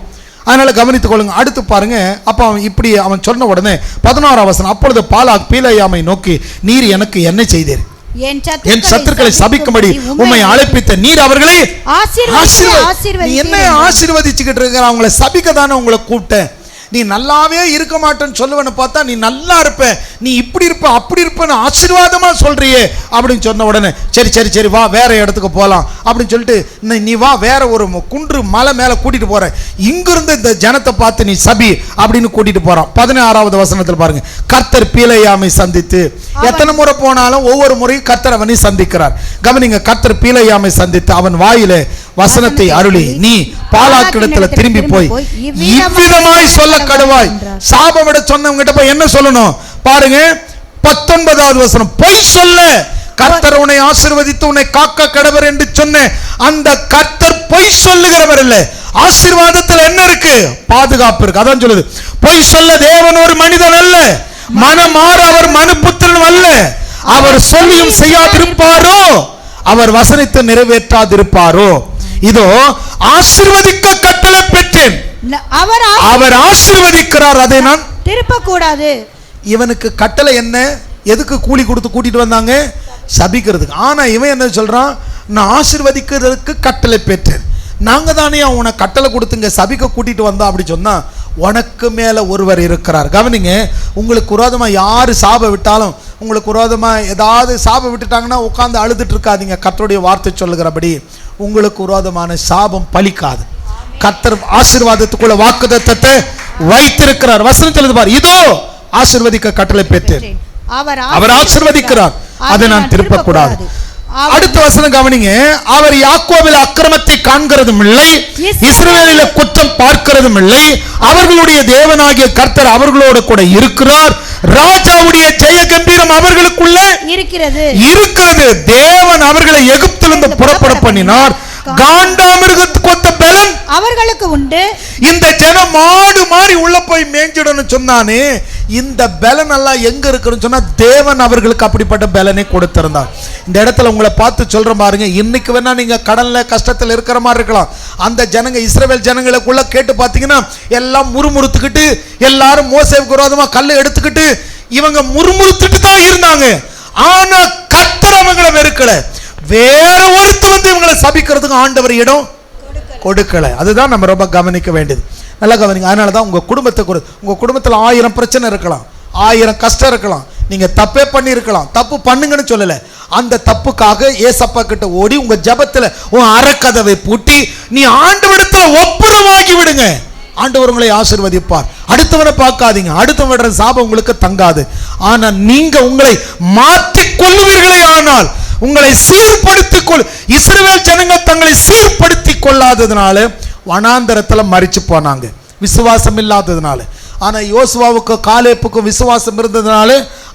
அதனால கவனித்துக் கொள்ளுங்க. அடுத்து பாருங்க. அப்ப அவன் இப்படி அவன் சொன்ன உடனே 16ஆம் வசனம். அப்பொழுது பாலாக் பீலேயாமை நோக்கி, நீர் எனக்கு என்ன செய்தீர்? என் சத்துருக்களை சபிக்கும்படி உம்மை அழைப்பித்த நீர் அவர்களை என்ன ஆசீர்வதிச்சுக்கிட்டு இருக்கிற? அவங்களை சபிக்க தானே உங்களை கூப்பிட்டேன். நீ நல்லாவே இருக்க மாட்டேன்னு சொல்லுவேன்னு பார்த்தா நீ நல்லா இருப்ப, நீ இப்படி இருப்ப அப்படி இருப்பன்னு ஆசீர்வாதமா சொல்றியே அப்படின்னு சொன்ன உடனே சரி சரி சரி வா வேற இடத்துக்கு போகலாம் அப்படின்னு சொல்லிட்டு நீ வா வேற ஒரு குன்று மலை மேல கூட்டிட்டு போற, இங்கிருந்து இந்த ஜனத்தை பார்த்து நீ சபி அப்படின்னு கூட்டிட்டு போறான். 16ஆவது வசனத்தில் பாருங்க. கர்த்தர் பீலேயாமை சந்தித்து, எத்தனை முறை போனாலும் ஒவ்வொரு முறையும் கர்த்தர் அவனை சந்திக்கிறார். கவனிங்க, கர்த்தர் பீலேயாமை சந்தித்து அவன் வாயிலே வசனத்தை அருளி, நீ பாலாக்கிடத்துல திரும்பி போய் இவ்விதமாய் சொல்ல கடுவாய். சாபம் விட சொன்னவங்கிட்ட போய் என்ன சொல்லணும் பாருங்க. 19வது வசனம். பொய் சொல்ல கர்த்தர் உன்னை ஆசீர்வதித்து உன்னை காக்க கடவர் என்று சொன்ன அந்த கர்த்தர் பொய் சொல்லுகிறவர் இல்ல. ஆசீர்வாதத்தில் என்ன இருக்கு? பாதுகாப்பு இருக்கு. அதான் சொல்லுது, பொய் சொல்ல தேவன் ஒரு மனிதன் அல்ல, மனமாற அவர் மனுபுத்திரன் அல்ல. அவர் சொல்லியும் செய்யாதிருப்பாரோ, அவர் வசனத்தை நிறைவேற்றாதிருப்பாரோ. இதோ ஆசீர்வதிக்க கட்டளை பெற்றேன், அவர் ஆசீர்வதிக்கிறார், அதை நான் திருப்ப கூடாது. இவனுக்கு கட்டளை என்ன? எதுக்கு கூலி கொடுத்து கூட்டிட்டு வந்தாங்க? சபிக்கிறதுக்கு. ஆனா இவன் என்ன சொல்றான்? நான் ஆசீர்வதிக்கிறதுக்கு கட்டளை பெற்றேன். நாங்க தானே அவனை கட்டளை கொடுத்துங்க சபிக்க கூட்டிட்டு வந்தா அப்படி சொன்னா, உனக்கு மேல ஒருவர் இருக்கிறார். கவனிங்க, உங்களுக்கு விரோதமா யாரு சாப விட்டாலும், உங்களுக்கு விரோதமா ஏதாவது சாப விட்டுட்டாங்கன்னா உட்கார்ந்து அழுதுட்டு இருக்காதீங்க. கர்த்தருடைய வார்த்தை சொல்லுகிறபடி உங்களுக்கு விரோதமான சாபம் பலிக்காது. கர்த்தர் ஆசீர்வாதத்துக்குள்ள வாக்குத்தத்தத்தை வைத்திருக்கிறார். வசனம் சொல்லுது பார், இதோ ஆசீர்வதிக்க கட்டளை பெற்றேன், அவர் ஆசீர்வதிக்கிறார், அதை நான் திருப்ப கூடாது. அடுத்த வசனம் கவனிங்க. அவர் யாக்கோபில் அக்கிரமத்தை காண்கிறதும் இல்லை, இஸ்ரவேலில குற்றம் பார்க்கிறதும் இல்லை. அவர்களுடைய தேவனாகிய கர்த்தர் அவர்களோடு கூட இருக்கிறார். ராஜாவுடைய ஜெய கம்பீரம் அவர்களுக்குள்ள இருக்கிறது. தேவன் அவர்களை எகிப்திலிருந்து புறப்பட பண்ணினார். காண்டாமிருகத்துக்கு ஒத்த பலன் அவர்களுக்கு உண்டு. இந்த ஜனம் மாடு மாறி உள்ள போய் மேய்ஞ்சிடணும் சொன்னானே, இந்த பலன் எல்லாம் எங்க இருக்குன்னு சொன்னா தேவன் அவர்களுக்கு அப்படிப்பட்ட பலனை கொடுத்திருந்தார். இந்த இடத்துல உங்களை பார்த்து சொல்ற பாருங்க, இன்னைக்கு வேணா நீங்க கடல்ல கஷ்டத்தில் இருக்கிற மாதிரி இருக்கலாம். அந்த ஜனங்க இஸ்ரவேல் ஜனங்களுக்குள்ள கேட்டு பார்த்தீங்கன்னா எல்லாம் முறுமுறுத்துக்கிட்டு, எல்லாரும் மோசேவுக்கு விரோதமா கல்லை எடுத்துக்கிட்டு இவங்க முறுமுறுத்துட்டு தான் இருந்தாங்க. ஆனா கர்த்தர் அவங்களை வெறுக்கல. வேற ஒருத்தர் வந்து இவங்களை சபிக்கிறதுக்கு ஆண்டவர் இடம் கொடுக்கல. அதுதான் நம்ம ரொம்ப கவனிக்க வேண்டியது. நல்லா கவனிங்க. அதனால தான் உங்க குடும்பத்தில் 1000 பிரச்சனை இருக்கலாம், 1000 கஷ்டம் இருக்கலாம், நீங்க தப்பே பண்ணி இருக்கலாம். தப்பு பண்ணுங்கன்னு சொல்லல. அந்த தப்புக்காக ஏசப்பா கிட்ட ஓடி உங்க ஜெபத்துல உன் அறக்கதவை பூட்டி நீ ஆண்டவரிடத்துல ஒப்புரவாகி விடுங்க. ஆண்டவர் உங்களை ஆசீர்வதிப்பார். அடுத்தவனை பார்க்காதீங்க, அடுத்தவன சாபம் உங்களுக்கு தங்காது. ஆனா நீங்க உங்களை மாற்றிக் கொள்ளுவீர்களே ஆனால், உங்களை சீர்படுத்திக் கொள். இஸ்ரவேல் ஜனங்கள் தங்களை சீர்படுத்திக் கொள்ளாததுனால வனாந்தரத்துல மரிச்சு போனாங்க, விசுவாசம் இல்லாததுனால. ஆனா யோசுவாவுக்கு காலேப்புக்கும் விசுவாசம் இருந்ததுனால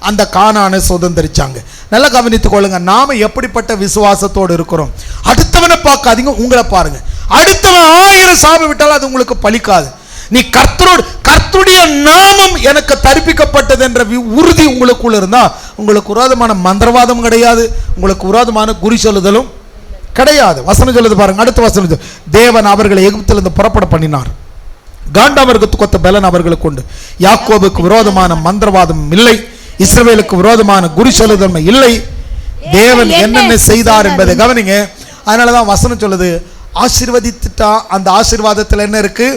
அந்த கானானை சுதந்திரிச்சாங்க. நல்லா கவனித்துக் கொள்ளுங்க, நாம எப்படிப்பட்ட விசுவாசத்தோடு இருக்கிறோம். அடுத்தவனை பார்க்காதீங்க, உங்களை பாருங்க. அடுத்தவன் 1000 சாபம் விட்டாலும் அது உங்களுக்கு பலிக்காது. நீ கர்த்தருடைய நாமம் எனக்கு தரிப்பிக்கப்பட்டது என்ற உறுதி உங்களுக்குள்ள இருந்தா உங்களுக்கு விரோதமான மந்திரவாதம் கிடையாது, உங்களுக்கு விரோதமான குறி சொல்லுதலும் கிடையாது. வசனம் சொல்லுது பாருங்க, அடுத்த வசனம், தேவன் அவர்களை எகிப்திலிருந்து புறப்பட பண்ணினார், காண்டாவருக்கு கொத்த பலன் அவர்களுக்கு உண்டு. யாக்கோபுக்கு விரோதமான மந்திரவாதம் இல்லை, இஸ்ரவேலுக்கு விரோதமான குறி சொல்லுதல் இல்லை. தேவன் என்னென்ன செய்தார் என்பதை கவனிங்க. அதனாலதான் வசனம் சொல்லுது, ஆசீர்வதித்துட்டா அந்த ஆசீர்வாதத்தில் என்ன இருக்கு.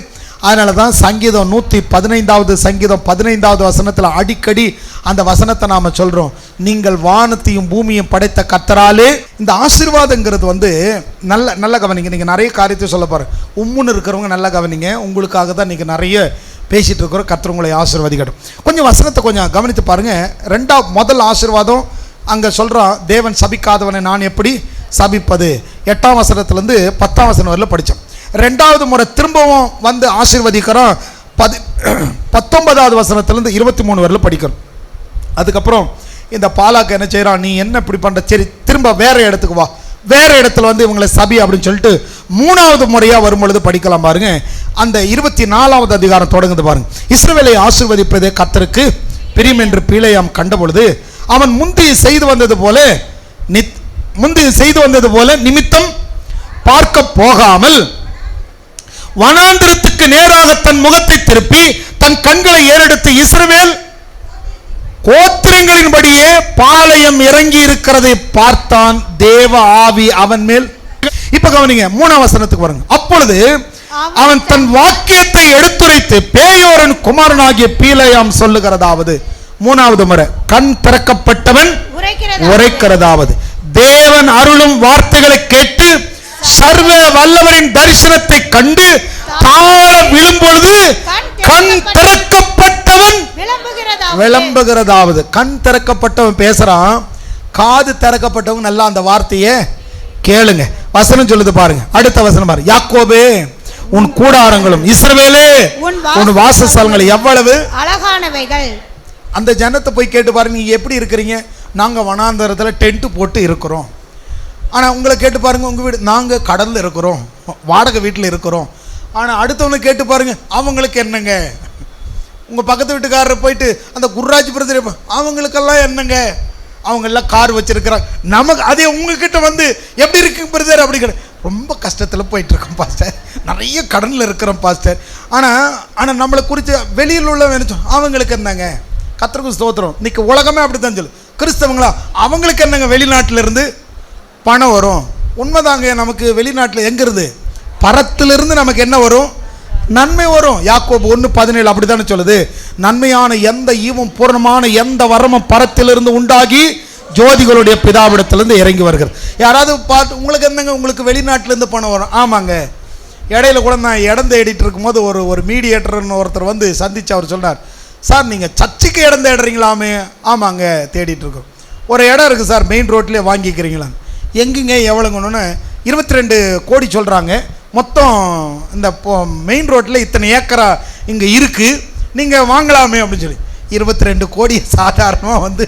அதனாலதான் சங்கீதம் 115வது சங்கீதம் 15வது வசனத்துல அடிக்கடி அந்த வசனத்தை நாம சொல்றோம், நீங்கள் வானத்தையும் பூமியும் படைத்த கர்த்தராலே. இந்த ஆசீர்வாதங்கிறது வந்து நல்ல கவனிங்க. நீங்க நிறைய காரியத்தை சொல்ல பாருங்க, உம்முன்னு இருக்கிறவங்க நல்லா கவனிங்க. உங்களுக்காக தான் நீங்க நிறைய பேசிட்டு இருக்கிறோம். கர்த்தர் உங்களை ஆசீர்வதிக்கட்டும். கொஞ்சம் வசனத்தை கொஞ்சம் கவனித்து பாருங்க. முதல் ஆசீர்வாதம் அங்க சொல்றான், தேவன் சபிக்காதவனை நான் எப்படி சபிப்பது. 8ஆம் வசனத்திலிருந்து 10ஆம் வசனம் வரல படித்தோம். 2வது முறை திரும்பவும் வந்து ஆசீர்வதிக்கிறோம், 19வது வசனத்திலிருந்து 23 வரல படிக்கிறோம். அதுக்கப்புறம் இந்த பாலாக்கு என்ன செய்யறான், நீ என்ன இப்படி பண்ற, சரி திரும்ப வேற இடத்துக்கு வா, வேற இடத்துல வந்து இவங்களை சபி அப்படின்னு சொல்லிட்டு 3வது முறையா வரும்பொழுது படிக்கலாம் பாருங்க. அந்த 24வது அதிகாரம் தொடங்குது பாருங்க. இஸ்ரவேலை ஆசீர்வதிப்பதே கர்த்தருக்கு பிரியம் என்று பிலேயாம் கண்ட பொழுது அவன் முந்தி செய்து வந்தது போல நிமித்தம் பார்க்க போகாமல் வனாந்திரத்துக்கு நேராக தன் முகத்தை திருப்பி தன் கண்களை ஏறெடுத்து இஸ்ரவேல் கோத்திரங்களின்படியே பாளையம் இறங்கி இருக்கிறதை பார்த்தான். தேவ ஆவி அவன் மேல். இப்ப கவனிங்க, 3ஆம் வசனத்துக்கு வருங்க. அப்பொழுது அவன் தன் வாக்கியத்தை எடுத்துரைத்து பேயோரின் குமாரனாகிய பீலேயாம் சொல்லுகிறதாவது, 3வது முறை கண் திறக்கப்பட்டவன் உரைக்கிறதாவது, தேவன் அருளும் வார்த்தைகளை கேட்டு சர்வ வல்லவரின் தரிசனத்தை கண்டு தாழ விழும்பொழுது கண் திறக்கப்பட்டவன் விளம்புகிறதாவது. கண் திறக்கப்பட்டவன் பேசுறான், காது திறக்கப்பட்டவன் நல்லா அந்த வார்த்தையை கேளுங்க. வசனம் சொல்லுது பாருங்க, அடுத்த வசனம் பாருங்க. யாக்கோபே உன் கூடாரங்களும் இஸ்ரவேலே உன் வாசஸ்தலங்கள் எவ்வளவு அழகானவைகள். அந்த ஜனத்தை போய் கேட்டு பாருங்க, நீங்க எப்படி இருக்கிறீங்க. நாங்க வனாந்தரத்துல டென்ட் போட்டு இருக்கிறோம். ஆனா உங்களை கேட்டு பாருங்க, உங்க வீடு, நாங்க கடல்ல இருக்கிறோம், வாடகை வீட்டுல இருக்கிறோம். ஆனா அடுத்தவனை கேட்டு பாருங்க, அவங்களுக்கு என்னங்க. உங்க பக்கத்து வீட்டுக்காரரை போயிட்டு அந்த குர்ராஜ் பிரதர், அவங்களுக்கெல்லாம் என்னங்க, அவங்க எல்லாம் கார் வச்சிருக்கிறாங்க. நமக்கு அதே உங்ககிட்ட வந்து எப்படி இருக்கு பிரதர் அப்படி கிடையாது, ரொம்ப கஷ்டத்தில் போயிட்டு இருக்கோம் பாஸ்டர், நிறைய கடனில் இருக்கிறோம் பாஸ்டர். ஆனால் நம்மளை குறித்து வெளியில் உள்ள நினைச்சோம், அவங்களுக்கு என்னங்க. கர்த்தருக்கு ஸ்தோத்திரம். இன்னைக்கு உலகமே அப்படி தான் சொல்லு. கிறிஸ்தவங்களா, அவங்களுக்கு என்னங்க வெளிநாட்டிலிருந்து பணம் வரும். உண்மைதாங்க, நமக்கு வெளிநாட்டில் எங்கிருந்து, பரத்திலிருந்து நமக்கு என்ன வரும், நன்மை வரும். யாக்கோபு 1:17 அப்படித்தானே சொல்லுது, நன்மையான எந்த ஈவும் பூர்ணமான எந்த வரமும் பரத்திலிருந்து உண்டாகி ஜோதிகளுடைய பிதாவிடத்திலிருந்து இறங்கி வருகிறது. யாராவது பார்த்து உங்களுக்கு என்னங்க, உங்களுக்கு வெளிநாட்டிலேருந்து பணம் வரும். ஆமாங்க, இடையில கூட நான் இடம் தேடிட்டு இருக்கும்போது ஒரு மீடியேட்டர்னு ஒருத்தர் வந்து சந்திச்சு அவர் சொன்னார், சார் நீங்கள் சர்ச்சுக்கு இடம் தேடுறீங்களாமே. ஆமாங்க, தேடிட்டு இருக்கோம். ஒரு இடம் இருக்குது சார், மெயின் ரோட்லேயே வாங்கிக்கிறீங்களா. எங்குங்க எவ்வளோங்கன்னு 22 கோடி சொல்கிறாங்க. மொத்தம் இந்த மெயின் ரோட்டில் இத்தனை ஏக்கரா இங்கே இருக்குது, நீங்கள் வாங்கலாமே அப்படின்னு சொல்லி 22 கோடி சாதாரணமாக வந்து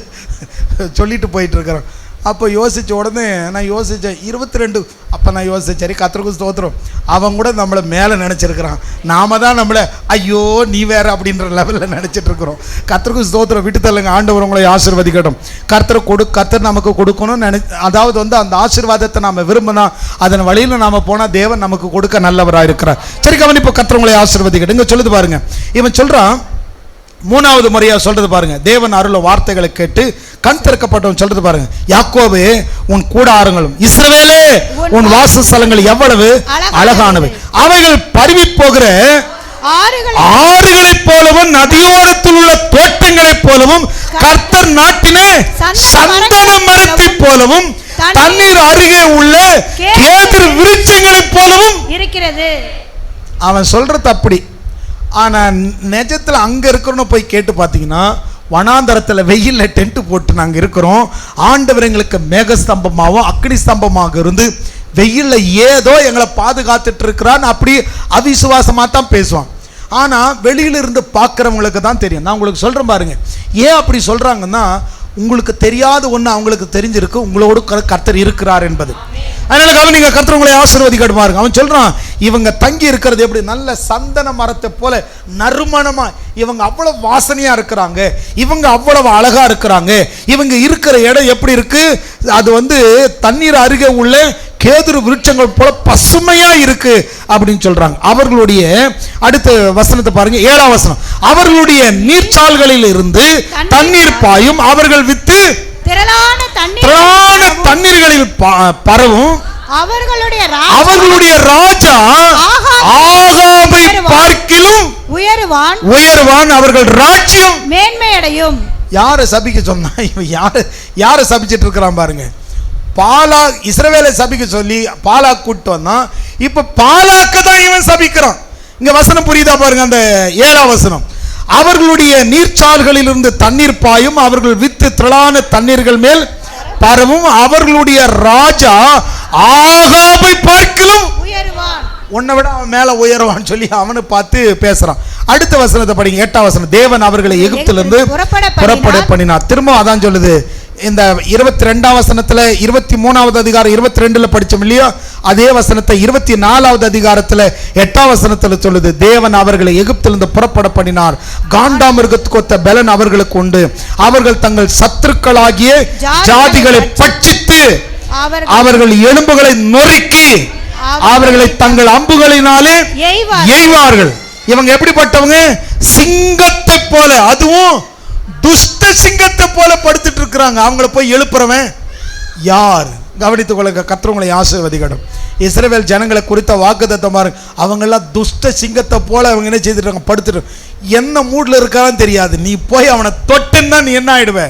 சொல்லிட்டு போயிட்டு இருக்கிறோம். அப்போ யோசித்த உடனே நான் யோசித்தேன் 22. அப்போ நான் யோசித்தேன், சரி கர்த்தருக்கு ஸ்தோத்திரம், அவன் கூட நம்மளை மேலே நினச்சிருக்கிறான், நாம தான் நம்மளை ஐயோ நீ வேற அப்படின்ற லெவலில் நினச்சிட்டு இருக்கிறோம். கர்த்தருக்கு ஸ்தோத்திரம், விட்டு தள்ளுங்க. ஆண்டவர் உங்களை ஆசீர்வதிக்கட்டும். கர்த்தர் நமக்கு கொடுக்கணும்னு அதாவது வந்து அந்த ஆசீர்வாதத்தை நாம் விரும்பினா அதன் வழியில் நாம் போனால் தேவன் நமக்கு கொடுக்க நல்லவராக இருக்கிறார். சரி கவனிப்போ, கர்த்தர் உங்களை ஆசீர்வதிக்கட்டும். இங்கே சொல்லுது பாருங்க, இவன் சொல்கிறான் 3வது முறையா சொல்றது பாருங்க, தேவன் அருள வார்த்தைகளை கேட்டு கண் திறக்கப்பட்டவன் சொல்றது பாருங்க, யாக்கோபே உன் கூடாரங்களும் இஸ்ரவேலே உன் வாசஸ்தலங்கள் எவ்வளவு அழகானவை, அவைகள் பரவி போகிற ஆறுகளைப் போலவும் நதியோரத்தில் உள்ள தோட்டங்களைப் போலவும் கர்த்தர் நாட்டின சந்தன மரத்தைப் போலவும் தண்ணீர் அருகே உள்ள கேதுரு விருட்சங்களைப் போலவும் இருக்கிறது. அவன் சொல்றது அப்படி. ஆனால் நிஜத்தில் அங்கே இருக்கிறோன்னு போய் கேட்டு பார்த்தீங்கன்னா, வனாந்தரத்தில் வெயிலில் டென்ட்டு போட்டு நாங்கள் இருக்கிறோம், ஆண்டவர் எங்களுக்கு மேகஸ்தம்பமாகவும் அக்னி ஸ்தம்பமாக இருந்து வெயிலில் ஏதோ எங்களை பாதுகாத்துட்டு இருக்கிறான்னு அப்படி அவிசுவாசமாக தான் பேசுவான். ஆனால் வெளியிலிருந்து பார்க்குறவங்களுக்கு தான் தெரியும். நான் உங்களுக்கு சொல்கிறேன் பாருங்க, ஏன் அப்படி சொல்கிறாங்கன்னா, உங்களுக்கு தெரியாத ஒன்று அவங்களுக்கு தெரிஞ்சிருக்கு, உங்களோடு கர்த்தர் இருக்கிறார் என்பது. அதனால கவனிங்க, கர்த்தர் உங்களை ஆசீர்வதிக்கட்டும் பாருங்க. அவன் சொல்றான், இவங்க தங்கி இருக்கிறது எப்படி, நல்ல சந்தன மரத்தை போல நறுமணமா, இவங்க அவ்வளவு வாசனையா இருக்கிறாங்க, இவங்க அவ்வளவு அழகா இருக்கிறாங்க, இவங்க இருக்கிற இடம் எப்படி இருக்கு, அது வந்து தண்ணீர் அருகே உள்ள கேதுரு விருட்சங்கள் போல பசுமையா இருக்கு அப்படின்னு சொல்றாங்க. அவர்களுடைய அடுத்த வசனத்தை பாருங்க, 7ஆம் வசனம், அவர்களுடைய நீர்ச்சால்களில் இருந்து தண்ணீர் பாயும், அவர்கள் வித்து திரளான தண்ணீர்களில் பரவும், அவர்களுடைய ராஜா ஆகாபை பார்க்கிலும் உயர்வான், அவர்கள் ராஜ்யம் மேன்மையடையும். யாரை சபிக்க சொன்னா, இவன் யாரை சபிச்சிட்டு இருக்கிறான் பாருங்க. பாலா இஸ்ரவேலை சபிக்க சொல்லி பாலா கூட்டு வந்தான், இப்ப பாலாக்கு தான் இவன் சபிக்கிறான். இங்க வசனம் புரியுதா பாருங்க, அந்த 7ஆம் வசனம், அவர்களுடைய நீர்ச்சால்களில் இருந்து தண்ணீர் பாயும், அவர்கள் வித்து திரளான தண்ணீர்கள் மேல் பரவும், அவர்களுடைய ராஜா ஆகாபை பார்க்கிலும் உன்னை விட அவன் மேல உயர்வான்னு சொல்லி அவனை பார்த்து பேசுறான். அடுத்த வசனத்தை படிங்க, 8ஆம் வசனம், தேவன் அவர்களை எகிப்திலிருந்து புறப்பட பண்ணினார். திரும்ப அதான் சொல்லுது, இந்த 22ஆம் வசனத்துல 23வது அதிகாரம் 22ல படிச்சோம் இல்லையா, அதே வசனத்தை 24வது அதிகாரத்துல 8ஆம் வசனத்துல சொல்லுது, தேவன் அவர்களை எகிப்திலிருந்து புறப்பட பண்ணினார், காண்டாமிருகத்துக்கு ஒத்த பலன் அவர்களுக்கு உண்டு, அவர்கள் தங்கள் சத்துருக்களாகிய ஜாதிகளை பட்சித்து அவர்கள் எலும்புகளை நொறுக்கி அவர்களை தங்கள் அம்புகளினாலே எய்வார்கள். இவங்க எப்படிப்பட்டவங்க, சிங்கத்தை போல, அதுவும் துஷ்ட சிங்கத்தை போல படுத்துட்டு இருக்கிறாங்க. அவங்கள போய் எழுப்புறவன் யார்? கவனித்துக் கொள்ளுங்க, கர்த்தர் உங்களை ஆசீர்வதிக்கட்டும். இஸ்ரவேல் ஜனங்களை குறித்த வாக்குத்தத்தம் பாருங்க, அவங்க எல்லாம் துஷ்ட சிங்கத்தை போல அவங்க என்ன செய்துட்டாங்க, படுத்துட்டு என்ன மூட்ல இருக்கான்னு தெரியாது, நீ போய் அவனை தொட்டுன்னா நீ என்ன ஆயிடுவ,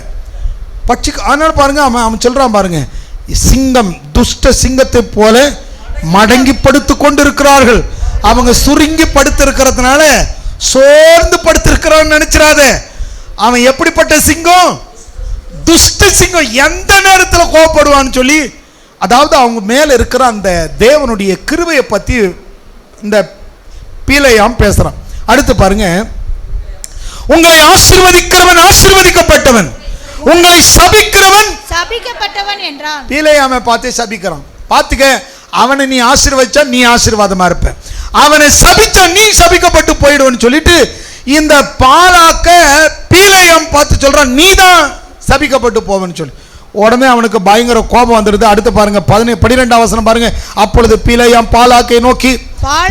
பட்சி. அதனால பாருங்க, அவன் சொல்றான் பாருங்க, சிங்கம் துஷ்ட சிங்கத்தை போல மடங்கி படுத்து கொண்டு இருக்கிறார்கள். அவங்க சுருங்கி படுத்து இருக்கிறதுனால சோர்ந்து படுத்திருக்கிறான்னு நினைச்சிடாத. அவன் எப்படிப்பட்ட சிங்கம், துஷ்ட சிங்கம், எந்த நேரத்தில் கோபப்படுவான்னு சொல்லி, அதாவது அவங்க மேல இருக்கிற அந்த தேவனுடைய கிருபையை பத்தி இந்த பீலையாம் பேசுறான். அடுத்து பாருங்க, உங்களை ஆசீர்வதிக்கிறவன் ஆசீர்வதிக்கப்பட்டவன், உங்களை சபிக்கிறவன் சபிக்கப்பட்டவன் என்றான். பீலையாமை பார்த்து சபிக்கிறான். பார்த்துக்க, அவனை நீ ஆசீர்வதிச்சா நீ ஆசீர்வாதமா இருப்ப, அவனை சபிச்சா நீ சபிக்கப்பட்டு போயிடுவன்னு சொல்லிட்டு இந்த பாலாக்க பீலையாம் பார்த்து சொல்றான், நீ தான் சபிக்கப்பட்டு போவன்னு சொல்லி. உடனே அவனுக்கு பயங்கர கோபம் வந்துடுது. அடுத்து பாருங்க, 12ஆம் வசனம் பாருங்க, அப்பொழுது பீலையாம் பாலாக்கை நோக்கி,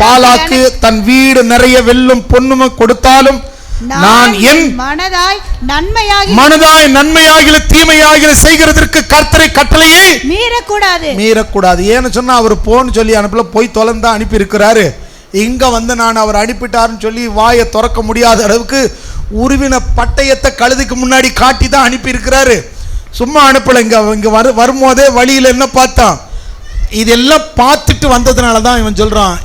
பாலாக்கு தன் வீடு நிறைய வெள்ளும் பொன்னும் கொடுத்தாலும் நான் என் மனதாய் நன்மையாகில தீமையாகில செய்கிறதற்கு கர்த்தரை கட்டளையை மீறக்கூடாது. ஏன்னு சொன்னா அவர் போன்னு சொல்லி அனுப்பல, போய் தொலைந்தா அனுப்பி இருக்கிறாரு. இங்க வந்து நான் அவர் அனுப்பிட்டாருன்னு சொல்லி வாயை திறக்க முடியாத அளவுக்கு உருவின பட்டயத்தை கழுதுக்கு முன்னாடி காட்டி தான் அனுப்பி இருக்கிறாரு. சும்மா அனுப்பல. இங்க வரும்போதே வழியில என்ன பார்த்தான், இதெல்லாம் பார்த்துட்டு வந்ததுனால தான் இவன் சொல்றான்,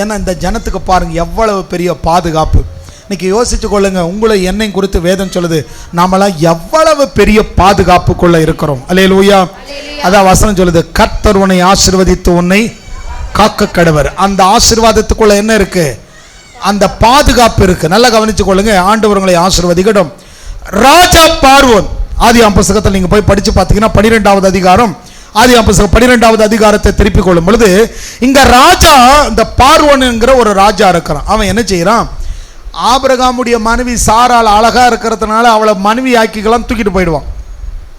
ஏன்னா இந்த ஜனத்துக்கு பாருங்க எவ்வளவு பெரிய பாதுகாப்பு. இன்னைக்கு யோசிச்சு கொள்ளுங்க, உங்களை என்னை குறித்து வேதம் சொல்லுது, நாமெல்லாம் எவ்வளவு பெரிய பாதுகாப்புக்குள்ள இருக்கிறோம். அல்லேலூயா. அதான் வசனம் சொல்லுது, கர்த்தர் உன்னை ஆசீர்வதித்து உன்னை காக்க கடவர். அந்த ஆசீர்வாதத்துக்குள்ள என்ன இருக்கு, அந்த பாதுகாப்பு இருக்கு. நல்லா கவனிச்சு கொள்ளுங்க, ஆண்டவர் உங்களை ஆசீர்வதிக்கட்டும். ராஜா பார்வோன் ஆதியாகம புத்தகத்தில் நீங்க போய் படிச்சு பார்த்தீங்கன்னா 12வது அதிகாரம், ஆதியாகம புத்தகம் 12வது அதிகாரத்தை திருப்பிக் கொள்ளும் பொழுது இங்க ராஜா, இந்த பார்வோனுங்கிற ஒரு ராஜா இருக்கிறான். அவன் என்ன செய்யறான், ஆபிரகாமுடைய மனைவி சாராள் அழகா இருக்கிறதுனால அவளை மனைவி ஆக்கிக்கலாம் தூக்கிட்டு போயிடுவான்.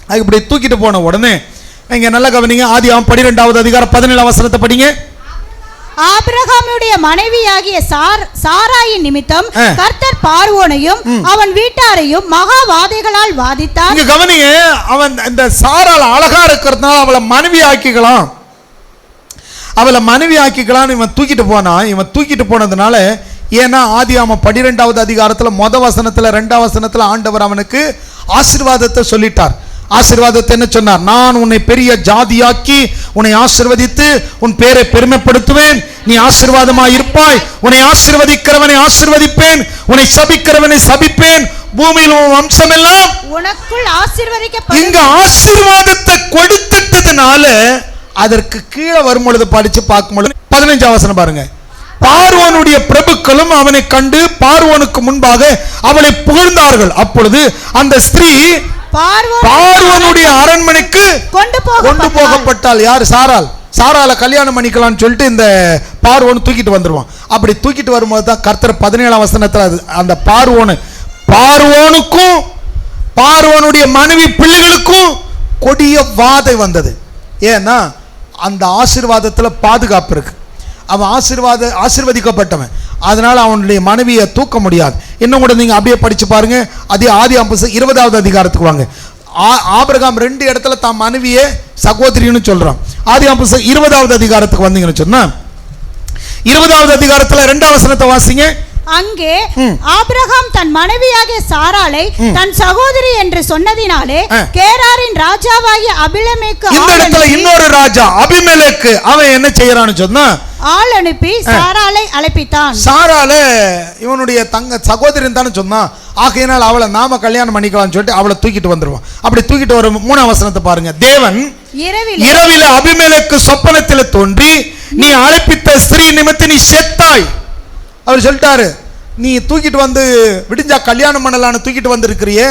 அது இப்படி தூக்கிட்டு போன உடனே இங்க நல்ல கவனிங்க, ஆதியாகமம் 12வது அதிகாரம் 17ஆம் வசனத்தை படிங்க. ஆபிரகாமுடைய மனைவியாகிய சாராயின் நிமித்தம் கர்த்தர் பார்வோனையும் அவன் வீட்டாரையும் மகா வாதைகளால் வாதித்தார். இங்க கவனிங்க, அவன் இந்த சாராள் அழகா இருக்கிறதுனால அவளை மனைவி ஆக்கிக்கலாம், அவளை மனைவி ஆக்கிக்கலாம் இவன் தூக்கிட்டு போனான். இவன் தூக்கிட்டு போனதுனால, ஏன்னா ஆதியாகமம் 12வது அதிகாரத்துல வசனத்துல 2ஆம் வசனத்துல ஆண்டவர் அவனுக்கு ஆசீர்வாதத்தை சொல்லிட்டார். ஆசீர்வாதத்தை என்ன சொன்னார், நான் உன்னை பெரிய ஜாதியாக்கி உன்னை ஆசீர்வதித்து உன் பேரை பெருமைப்படுத்துவேன், நீ ஆசீர்வாதமாய் இருப்பாய், உன்னை ஆசீர்வதிக்கிறவனை ஆசீர்வதிப்பேன், உன்னை சபிக்கிறவனை சபிப்பேன், பூமியில் உன் வம்சம் எல்லாம் உனக்குள் ஆசீர்வதிக்கப்படும். இங்க ஆசீர்வாதத்தை கொடுத்துட்டதுனால அதற்கு கீழே வரும் பொழுது படிச்சு பார்க்கும் பொழுது 15ஆம் வசனம் பாருங்க. பார்வோனுடைய பிரபுக்களும் அவனை கண்டு பார்வோனுக்கு முன்பாக அவளை புகழ்ந்தார்கள். அப்பொழுது அந்த ஸ்திரீ பார்வோனுடைய அரண்மனைக்கு கொண்டு போகப்பட்டாள். யார், சாராள். சாராளை கல்யாணம் பண்ணிக்கலாம்னு சொல்லிட்டு இந்த பார்வோன் தூக்கிட்டு வந்துருவான். அப்படி தூக்கிட்டு வரும்போது தான் கர்த்தர் 17ஆம் வசனத்துல அந்த பார்வோனுக்கும் பார்வோனுடைய மனைவி பிள்ளைகளுக்கும் கொடிய வாதை வந்தது. ஏன்னா அந்த ஆசீர்வாதத்துல பாதுகாப்பு இருக்கு, அவன் ஆசீர்வதிக்கப்பட்டவன், அதனால அவனுடைய மனைவியை தூக்க முடியாது. இன்னும் கூட நீங்க அப்படியே படிச்சு பாருங்க, அதே ஆதியாகமம் 20வது அதிகாரத்துக்கு வாங்க. ஆபிரகாம் 2 இடத்துல தான் மனைவியை சகோதரின்னு சொல்றான். ஆதியாகமம் 20வது அதிகாரத்துக்கு வந்தீங்கன்னு சொன்னா 20வது அதிகாரத்துல 2ஆம் வசனத்தை வாசிங்க. அங்கே ஆபிரகாம் தன் மனைவியாகிய சாராளை தன் சகோதரி என்று சொன்னதினாலே கேராரின் ராஜாவாகிய அபிமெலேக்கு, இந்த இடத்துல இன்னொரு ராஜா அபிமெலேக்கு, அவன் என்ன செய்யறான்னு சொன்னா ஆள் அனுப்பி சாராளை அழைப்பித்தான். சாராளை இவனுடைய சகோதரின்னு தானே சொன்னான், ஆகையினால் அவளை நாம கல்யாணம் பண்ணிக்கலாம்னு சொல்லிட்டு அவளை தூக்கிட்டு வந்துருவான். அப்படி தூக்கிட்டு வரும் 3ஆம் வசனத்தை பாருங்க. தேவன் இரவில அபிமெலேக்கு சொப்பனத்தில் தோன்றி, நீ அழைப்பித்த ஸ்திரீ நிமித்தம் நீ செத்தாய். அவர் சொல்லிட்டாரு, நீ தூக்கிட்டு வந்து விடிஞ்சா கல்யாணம் பண்ணலான்னு தூக்கிட்டு வந்திருக்கிறியே,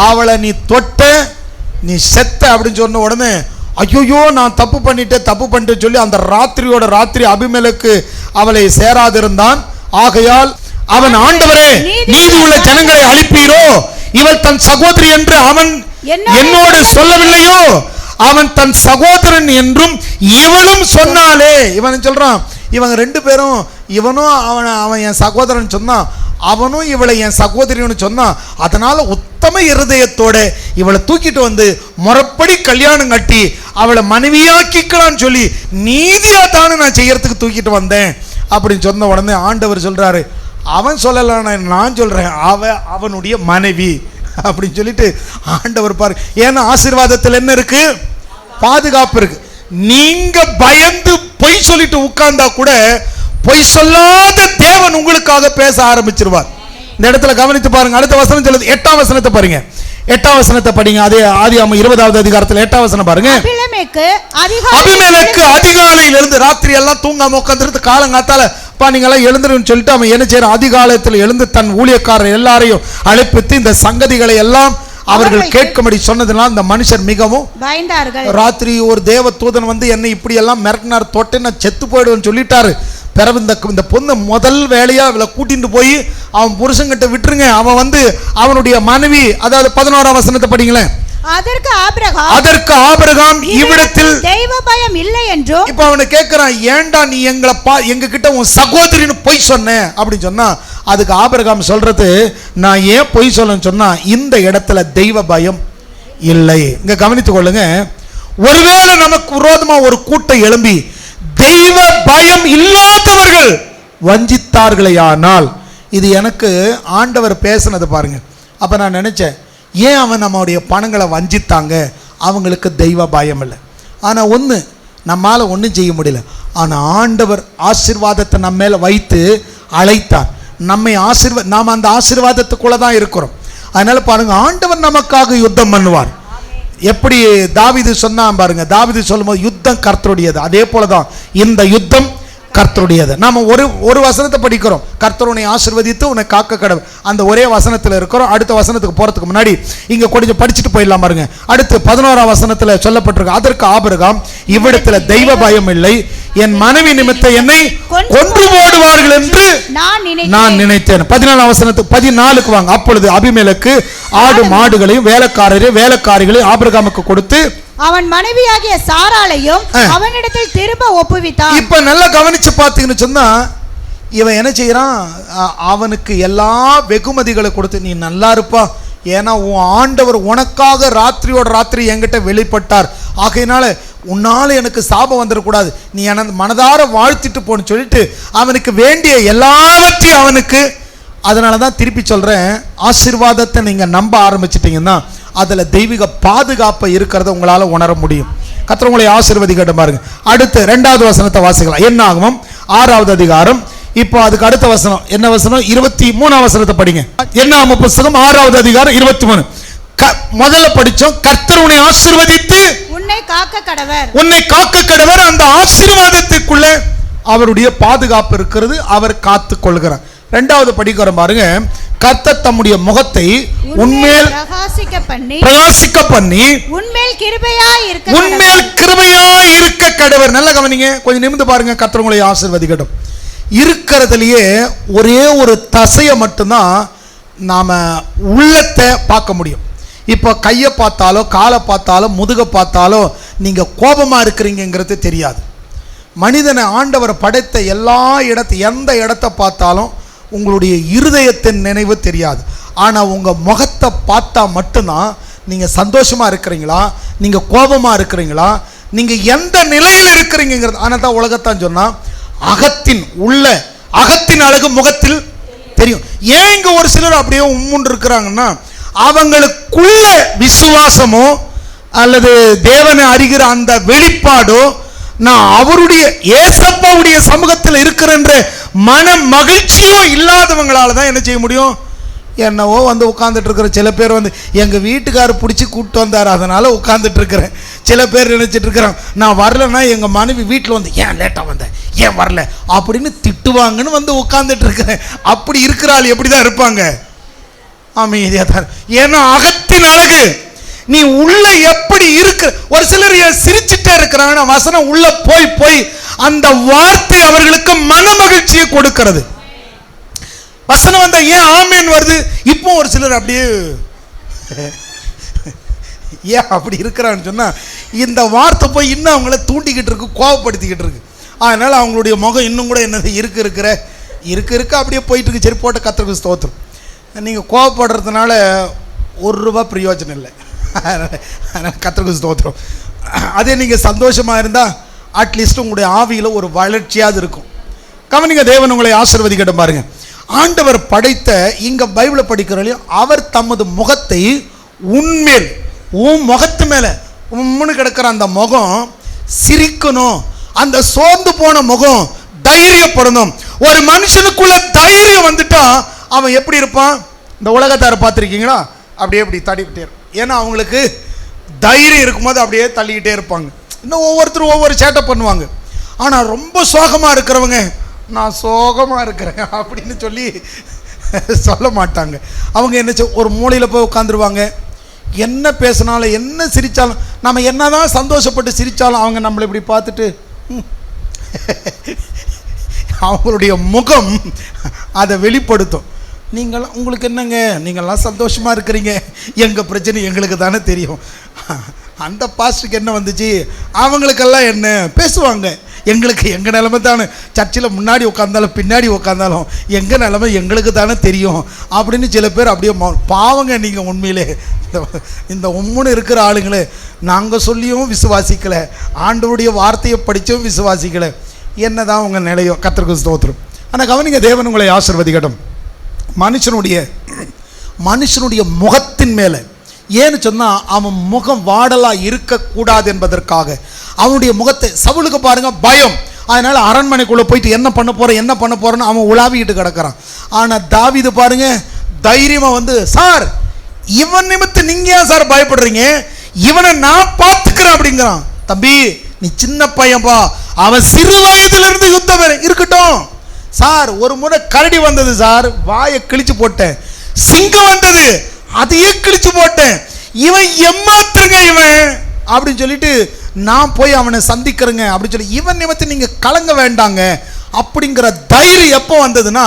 அவளை நீ தொட்ட நீ செத்த அப்படின்னு சொன்ன உடனே, ஐயோ நான் தப்பு பண்ணிட்டு சொல்லி அந்த ராத்திரியோட ராத்திரி அபிமெலேக்கு அவளை சேராதிருந்தான். ஆகையால் அவன், ஆண்டவரே நீதி உள்ள ஜனங்களை அழிப்பீரோ, இவள் தன் சகோதரி என்று அவன் என்னோடு சொல்லவில்லையோ, அவன் தன் சகோதரன் என்றும் இவளும் சொன்னாலே. இவன் சொல்றான், இவங்க 2 பேரும், இவனும் அவன் என் சகோதரன் சொன்னான், அவனும் இவளை என் சகோதரின்னு சொன்னான், அதனால உத்தம இருதயத்தோட இவளை தூக்கிட்டு வந்து முறைப்படி கல்யாணம் கட்டி அவளை மனைவியாக்கிக்கலான்னு சொல்லி நீதியா தானே நான் செய்யறதுக்கு தூக்கிட்டு வந்தேன் அப்படின்னு சொன்ன உடனே ஆண்டவர் சொல்றாரு, அவன் சொல்லல, நான் சொல்றேன், அவனுடைய மனைவி அப்படின்னு சொல்லிட்டு ஆண்டவர் பாரு. ஏன்னா ஆசீர்வாதத்தில் என்ன இருக்கு, பாதுகாப்பு இருக்கு. நீங்க பயந்து பொய் சொல்லிட்டு உட்கார்ந்தா கூட பொய் சொல்லாத தேவன் உங்களுக்காக பேச ஆரம்பிச்சிருவார். இந்த இடத்துல கவனித்து பாருங்க. அடுத்த வசனம் சொல்லுது, 8ஆம் வசனத்தை பாருங்க. 8ஆம் வசனத்தை படிங்க. அதே ஆதியாகமம் 20வது அதிகாரத்தில் 8ஆம் வசனம் பாருங்க. அபிமெலேக்கு அதிகாலையில் எழுந்து, ராத்திரி எல்லாம் தூங்காம உட்கார்ந்து காலங்காத்தால நீங்க எல்லாம் எழுந்துருன்னு சொல்லிட்டு அவன் என்ன செய்யறான், அதிகாலத்தில் எழுந்து தன் ஊழியக்காரர் எல்லாரையும் அழைப்பித்து இந்த சங்கதிகளை எல்லாம் அவர்கள் கேட்கும்படி சொன்னதுனால இந்த மனுஷர் மிகவும் பயந்தார்கள். ராத்திரி ஒரு தேவ தூதன் வந்து என்னை இப்படி எல்லாம் மிரட்டினார், தொட்டு நான் செத்து போயிடுவேன்னு சொல்லிட்டாரு. பிறகு இந்த பொண்ணு முதல் வேலையா அவளை கூட்டிட்டு போய் அவன் புருஷன்கிட்ட விட்டுருங்க, அவன் வந்து அவனுடைய மனைவி, அதாவது 11ஆம் வசனத்தை படிங்களேன். அதற்கு ஆபிரகாம் இவ்விடத்தில் தெய்வ பயம் இல்லை என்றும். இப்ப அவனை கேட்கிறான், ஏண்டா நீ எங்க கிட்ட உன் சகோதரின்னு பொய் சொன்ன அப்படின்னு சொன்னா, அதுக்கு ஆபிரகாம் சொல்றது, நான் ஏன் பொய் சொல்லன்னு சொன்னா, இந்த இடத்துல தெய்வ பயம் இல்லை. இங்க கவனித்துக் கொள்ளுங்க, ஒருவேளை நமக்கு விரோதமா ஒரு கூட்டம் எழும்பி தெய்வ பயம் இல்லாதவர்கள் வஞ்சித்தார்களேயானால், இது எனக்கு ஆண்டவர் பேசினது பாருங்க. அப்ப நான் நினைச்சேன், ஏன் அவன் நம்முடைய பணங்களை வஞ்சித்தாங்க, அவங்களுக்கு தெய்வ பயம் இல்லை. ஆனா ஒண்ணு, நம்மால ஒன்றும் செய்ய முடியல, ஆனா ஆண்டவர் ஆசீர்வாதத்தை நம்ம மேல வைத்து அழைத்தார். நம்மை நாம் அந்த ஆசீர்வாதத்துக்குள்ள தான் இருக்கிறோம். அதனால பாருங்க, ஆண்டவர் நமக்காக யுத்தம் பண்ணுவார். எப்படி தாவீது சொன்னான் பாருங்க, தாவீது சொல்லும்போது யுத்தம் கர்த்தருடையது, அதே போலதான் இந்த யுத்தம் கர்த்தருடையது. நாம ஒரு வசனத்தை படிக்கிறோம், கர்த்தர் உன்னை ஆசீர்வதித்து உன்னை காக்க கடவர். அந்த ஒரே வசனத்தில் இருக்கிறோம். அடுத்த வசனத்துக்கு போறதுக்கு முன்னாடி இங்க கொஞ்சம் படிச்சுட்டு போயிடலாம் பாருங்க. அடுத்து 11ஆம் வசனத்துல சொல்லப்பட்டிருக்கு, அதற்கு ஆபிரகாம், இவ்விடத்துல தெய்வ பயம் இல்லை, என் மனைவி நிமித்தம் என்னை கொன்று போடுவார்கள் என்று நான் நினைத்தேன். 14ஆம் வசனத்துக்கு 14க்கு வாங்க. அப்பொழுது அபிமெலேக்கு ஆடு மாடுகளையும் வேலைக்காரிகளையும் ஆபிரகாமுக்கு கொடுத்து அவன் மனைவியாகிய சாராளையும் அவனிடத்தில் திரும்ப ஒப்புவித்தான். இப்ப நல்லா கவனிச்சு பார்த்தீங்கன்னு சொன்னா, இவன் என்ன செய்யறான், அவனுக்கு எல்லா வெகுமதிகளை கொடுத்து, நீ நல்லா இருப்பா, ஏன்னா உன் ஆண்டவர் உனக்காக ராத்திரியோட ராத்திரி என்கிட்ட வெளிப்பட்டார், ஆகையினால உன்னால எனக்கு சாபம் வந்துடக்கூடாது, நீ எனக்கு மனதார வாழ்த்திட்டு போன்னு சொல்லிட்டு அவனுக்கு வேண்டிய எல்லாவற்றையும் அவனுக்கு. அதனால தான் திருப்பி சொல்றேன், ஆசீர்வாதத்தை நீங்க நம்ப ஆரம்பிச்சிட்டீங்கன்னா அதுல தெய்வீக பாதுகாப்பு இருக்கிறத உங்களால உணர முடியும். கர்த்தர் உங்களை ஆசீர்வதிக்கட்டும். பாருங்க, அடுத்து 2வது வசனத்தை வாசிக்கலாம். என்னாகமம் 6வது அதிகாரம். இப்போ அதுக்கு அடுத்த வசனம் என்ன வசனம்? 23ஆம் வசனத்தை படிங்க. என்னாகமம் புத்தகம் 6வது அதிகாரம் 23. முதல்ல படிச்சோம், கர்த்தர் உன்னை ஆசீர்வதித்து உன்னை காக்க கடவர். அந்த ஆசீர்வாதத்துக்குள்ள அவருடைய பாதுகாப்பு இருக்கிறது, அவர் காத்து கொள்கிறார். 2வது படிக்கிறோம் பாருங்க, கர்த்தர் தம்முடைய முகத்தை உன்மேல் பிரகாசிக்க பண்ணி உன்மேல் கிருபையாய் இருக்க கடவர். நல்ல கவனிங்க, கொஞ்சம் நிமிர்ந்து பாருங்க. கர்த்தர் உங்களை ஆசீர்வதிக்கட்டும். இருக்கிறதுலயே ஒரே ஒரு தசையை மட்டும்தான் நாம உள்ளத்தை பார்க்க முடியும். இப்போ கையை பார்த்தாலோ காலை பார்த்தாலோ முதுகை பார்த்தாலோ நீங்க கோபமா இருக்கிறீங்கிறது தெரியாது. மனிதனை ஆண்டவர் படைத்த எந்த இடத்தை பார்த்தாலும் உங்களுடைய இருதயத்தின் நினைவு தெரியாது. ஆனால் உங்கள் முகத்தை பார்த்தா மட்டும்தான் நீங்கள் சந்தோஷமாக இருக்கிறீங்களா, நீங்கள் கோபமாக இருக்கிறீங்களா, நீங்கள் எந்த நிலையில் இருக்கிறீங்கிறது. ஆனால் தான் உலகத்தான் சொன்னால் அகத்தின் அழகு முகத்தில் தெரியும். ஏன் இங்கே ஒரு சிலர் அப்படியே உம்முன்னு இருக்கிறாங்கன்னா, அவங்களுக்குள்ள விசுவாசமோ அல்லது தேவனை அறிகிற அந்த வெளிப்பாடோ, நான் அவருடைய ஏசப்பாவுடைய சமூகத்தில் இருக்கிறன்ற மன மகிழ்ச்சியும் இல்லாதவங்களால தான் என்ன செய்ய முடியும். என்னவோ வந்து உட்கார்ந்துட்டு இருக்கிற சில பேர் வந்து எங்கள் வீட்டுக்காரர் பிடிச்சி கூப்பிட்டு வந்தார், அதனால் உட்காந்துட்டு இருக்கிறேன். சில பேர் நினச்சிட்டு இருக்கிறாங்க, நான் வரலன்னா எங்கள் மனைவி வீட்டில் வந்து ஏன் லேட்டாக வந்தேன், ஏன் வரல அப்படின்னு திட்டுவாங்கன்னு வந்து உட்காந்துட்டு இருக்கிறேன். அப்படி இருக்கிறாள் எப்படி தான் இருப்பாங்க? அமைதியாக தான். ஏன்னா அகத்தின் அழகு நீ உள்ள எப்படி இருக்கிற. ஒரு சிலர் சிரிச்சுட்டே இருக்கிறாங்க, வசனம் உள்ள போய் அந்த வார்த்தை அவர்களுக்கு மன மகிழ்ச்சியை கொடுக்கிறது. வசனம் வந்தா ஏன் ஆமேன் வருது. இப்போ ஒரு சிலர் அப்படியே ஏன் அப்படி இருக்கிறான்னு சொன்னா, இந்த வார்த்தை போய் இன்னும் அவங்கள தூண்டிக்கிட்டு இருக்கு, கோபப்படுத்திக்கிட்டு இருக்கு. அதனால அவங்களுடைய முகம் இன்னும் கூட என்னது இருக்க அப்படியே போயிட்டு இருக்கு. சரி, போட்ட கர்த்தருக்கு ஸ்தோத்திரம். நீங்கள் கோபப்படுறதுனால ₹1 பிரயோஜனம் இல்லை. கர்த்தருக்கு ஸ்தோத்திரம். அதே நீங்கள் சந்தோஷமாக இருந்தால் அட்லீஸ்ட் உங்களுடைய ஆவியில் ஒரு வளர்ச்சியாவது இருக்கும். கவனிங்க, தேவன் உங்களை ஆசீர்வதிக்கட்டும். பாருங்க, ஆண்டவர் படைத்த இங்க பைபிளை படிக்கிறோம், அவர் தமது முகத்தை உன்மேல், உன் முகத்து மேல உம்முன்னு கிடக்கிற அந்த முகம் சிரிக்கணும். அந்த சோர்ந்து போன முகம் தைரியப்படணும். ஒரு மனுஷனுக்குள்ள தைரியம் வந்துட்டா அவன் எப்படி இருப்பான்? இந்த உலகத்தார பார்த்துருக்கீங்களா? அப்படியே அப்படி தள்ளிக்கிட்டே இருக்கும். ஏன்னா அவங்களுக்கு தைரியம் இருக்கும்போது அப்படியே தள்ளிக்கிட்டே இருப்பாங்க. இன்னும் ஒவ்வொருத்தரும் ஒவ்வொரு சேட்டை பண்ணுவாங்க. ஆனால் ரொம்ப சோகமாக இருக்கிறவங்க, நான் சோகமாக இருக்கிறேன் அப்படின்னு சொல்லி சொல்ல மாட்டாங்க. அவங்க என்ன ஒரு மூலையில் போய் உட்காந்துருவாங்க. என்ன பேசினாலும் என்ன சிரித்தாலும், நம்ம என்ன தான் சந்தோஷப்பட்டு சிரித்தாலும் அவங்க நம்மளை இப்படி பார்த்துட்டு அவங்களுடைய முகம் அதை வெளிப்படுத்தும். நீங்களாம் உங்களுக்கு என்னங்க, நீங்கள்லாம் சந்தோஷமாக இருக்கிறீங்க, எங்கள் பிரச்சனை எங்களுக்கு தானே தெரியும். அந்த பாஸ்டருக்கு என்ன வந்துச்சு, அவங்களுக்கெல்லாம் என்ன பேசுவாங்க, எங்களுக்கு எங்கள் நிலைமை தானே, சர்ச்சில் முன்னாடி உட்காந்தாலும் பின்னாடி உட்காந்தாலும் எங்கள் நிலைமை எங்களுக்கு தானே தெரியும் அப்படின்னு சில பேர் அப்படியே பாவங்க. நீங்கள் உண்மையிலே இந்த உம்முன்னு இருக்கிற ஆளுங்களே, நாங்கள் சொல்லியும் விசுவாசிக்கலை, ஆண்டவருடைய வார்த்தையை படித்தும் விசுவாசிக்கலை, என்ன தான் உங்கள் நிலையோ. கர்த்தருக்கு ஸ்தோத்திரம். ஆனால் கவனிங்க, தேவன் உங்களை ஆசீர்வதிக்கட்டும். மனுஷனுடைய முகத்தின் மேலே ஏன்னு சொன்னால், அவன் முகம் வாடலாக இருக்கக்கூடாது என்பதற்காக அவனுடைய முகத்தை, சவுலுக்கு பாருங்க பயம், அதனால அரண்மனைக்குள்ளே போயிட்டு என்ன பண்ண போறேன்னு அவன் உலாவிக்கிட்டு கிடக்கிறான். ஆனால் தாவீது பாருங்க தைரியமாக வந்து, சார் இவன் நிமித்து நீங்கள் ஏன் சார் பயப்படுறீங்க, இவனை நான் பார்த்துக்கிறேன் அப்படிங்கிறான். தம்பி நீ சின்ன பையன்பா, அவன் சிறு வயதிலிருந்து யுத்தம் இருக்கட்டும், சார் ஒரு முறை கரடி வந்தது சார், வாயை கிழிச்சு போட்டேன். சிங்கம் வந்தது, அதையே கிழிச்சு போட்டேன். இவன் ஏமாத்துறங்க இவன் அப்படின்னு சொல்லிட்டு நான் போய் அவனை சந்திக்கிறேங்க அப்படின்னு சொல்லி இவன் நிமித்தம் நீங்க கலங்க வேண்டாங்க அப்படிங்கிற தைரியம் எப்போ வந்ததுன்னா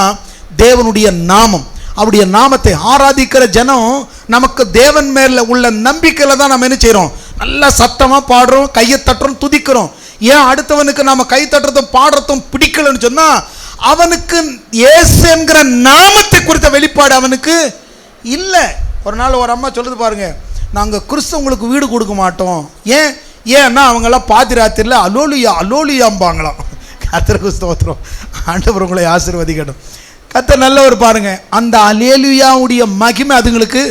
தேவனுடைய நாமம், அவருடைய நாமத்தை ஆராதிக்கிற ஜனம் நமக்கு தேவன் மேல உள்ள நம்பிக்கையில தான் நம்ம என்ன செய்யறோம், நல்லா சத்தமா பாடுறோம், கையை தட்டுறோம், துதிக்கிறோம். ஏன் அடுத்தவனுக்கு நாம கை தட்டுறதும் பாடுறதும் பிடிக்கலன்னு சொன்னா அவனுக்கு இயேசு என்கிற நாமத்தை குறித்த வெளிப்பாடு அவனுக்கு இல்லை. ஒரு நாள் ஒரு அம்மா சொல்லுது பாருங்க, நாங்கள் கிறிஸ்தவங்களுக்கு வீடு கொடுக்க மாட்டோம். ஏன்னா அவங்கெல்லாம் பாதிராத்திரில் அலோலியா அலோலியாம்பாங்களாம். கர்த்தருக்கு ஸ்தோத்திரம், ஆண்டவர் உங்களை ஆசீர்வதிக்கட்டும். கர்த்தர் நல்லவர் பாருங்க, அந்த அலேலுயாவுடைய மகிமை அதுங்களுக்கு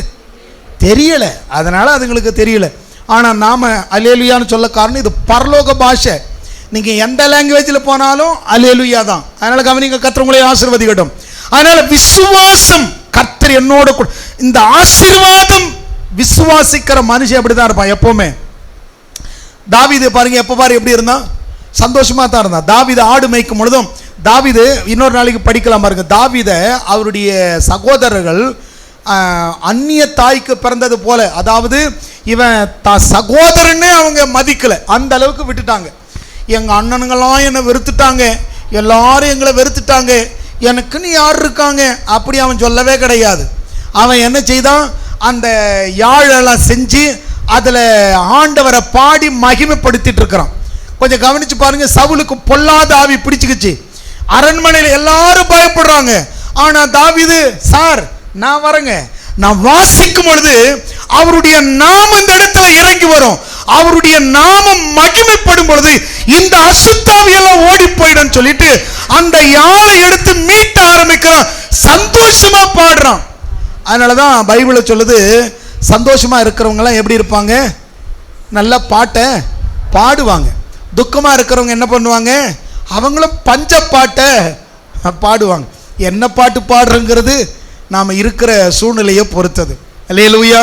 தெரியல, அதனால அதுங்களுக்கு தெரியல. ஆனால் நாம அலேலுயான்னு சொல்ல காரணம் இது பரலோக பாஷை. நீங்க எந்த லாங்குவேஜில் போனாலும் அலேலுயா தான். அதனால கவனிங்க, கர்த்தர் உங்களை ஆசீர்வதிக்கட்டும். அதனால விசுவாசம், கர்த்தர் என்னோட இந்த ஆசீர்வாதம் விசுவாசிக்கிற மனுஷன் அப்படிதான் இருப்பான் எப்பவுமே. தாவீது பாருங்க, எப்ப பாரு எப்படி இருந்தான், சந்தோஷமா தான் இருந்தான். தாவீது ஆடு மேய்க்கும் பொழுதும், தாவீது இன்னொரு நாளைக்கு படிக்கலாம் பாருங்க, தாவீத அவருடைய சகோதரர்கள் அந்நிய தாய்க்கு பிறந்தது போல, அதாவது இவன் சகோதரனே அவங்க மதிக்கல, அந்த அளவுக்கு விட்டுட்டாங்க. எங்க அண்ணனுங்களாம் என்னை வெறுத்துட்டாங்க, எல்லாரும் எங்களை வெறுத்துட்டாங்க, எனக்குன்னு யார் இருக்காங்க அப்படி அவன் சொல்லவே கிடையாது. அவன் என்ன செய்தான், அந்த யாழெல்லாம் செஞ்சு அதுல ஆண்டவரை பாடி மகிமைப்படுத்திட்டு இருக்கிறான். கொஞ்சம் கவனிச்சு பாருங்க, சவுலுக்கு பொல்லாத ஆவி பிடிச்சுக்கிச்சு, அரண்மனையில் எல்லாரும் பயப்படுறாங்க. ஆனா தாவீது, சார் நான் வரேங்க, நான் வாசிக்கும் பொழுது அவருடைய நாமம் இந்த இடத்துல இறங்கி வரும், அவருடைய நாமம் மகிமைப்படும் பொழுது இந்த அசுத்தாவி எல்லாம் ஓடி போயிடும் சொல்லிட்டு அந்த யாழை எடுத்து மீட்ட ஆரம்பிக்கிறான், சந்தோஷமா பாடுறான். அதனாலதான் பைபிளை சொல்லுது, சந்தோஷமா இருக்கிறவங்க எல்லாம் எப்படி இருப்பாங்க, நல்ல பாட்டை பாடுவாங்க. துக்கமா இருக்கிறவங்க என்ன பண்ணுவாங்க, அவங்களும் பஞ்ச பாட்டை பாடுவாங்க. என்ன பாட்டு பாடுறங்கிறது நாம இருக்கிற சூழ்நிலையை பொறுத்தது. அல்லேலூயா,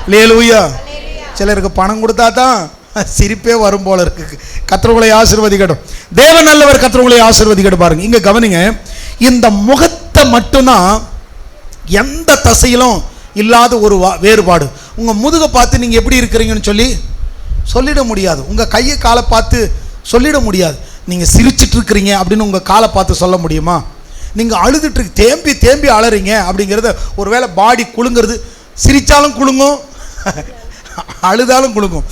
அல்லேலூயா. சிலருக்கு பணம் கொடுத்தா தான் சிரிப்பே வரும் போல இருக்கு. கர்த்தரை ஆசீர்வதிக்கட்டும், தேவன் நல்லவர், கர்த்தரை ஆசீர்வதிக்கட்டும். பாருங்க இங்க கவனிங்க, இந்த முகத்தை மட்டும்தான் எந்த தசையிலும் இல்லாத ஒரு வேறுபாடு. உங்க முதுகை பார்த்து நீங்க எப்படி இருக்கிறீங்கன்னு சொல்லிட முடியாது, உங்க கையை காலை பார்த்து சொல்லிட முடியாது. நீங்க சிரிச்சிட்டு இருக்கிறீங்க அப்படின்னு உங்க காலை பார்த்து சொல்ல முடியுமா? நீங்க அழுதுட்டு தேம்பி தேம்பி அழறீங்க அப்படிங்கிறத, ஒருவேளை பாடி குலுங்கிறது, சிரிச்சாலும் குலுங்கும் அழுதாலும் குலுங்கும்.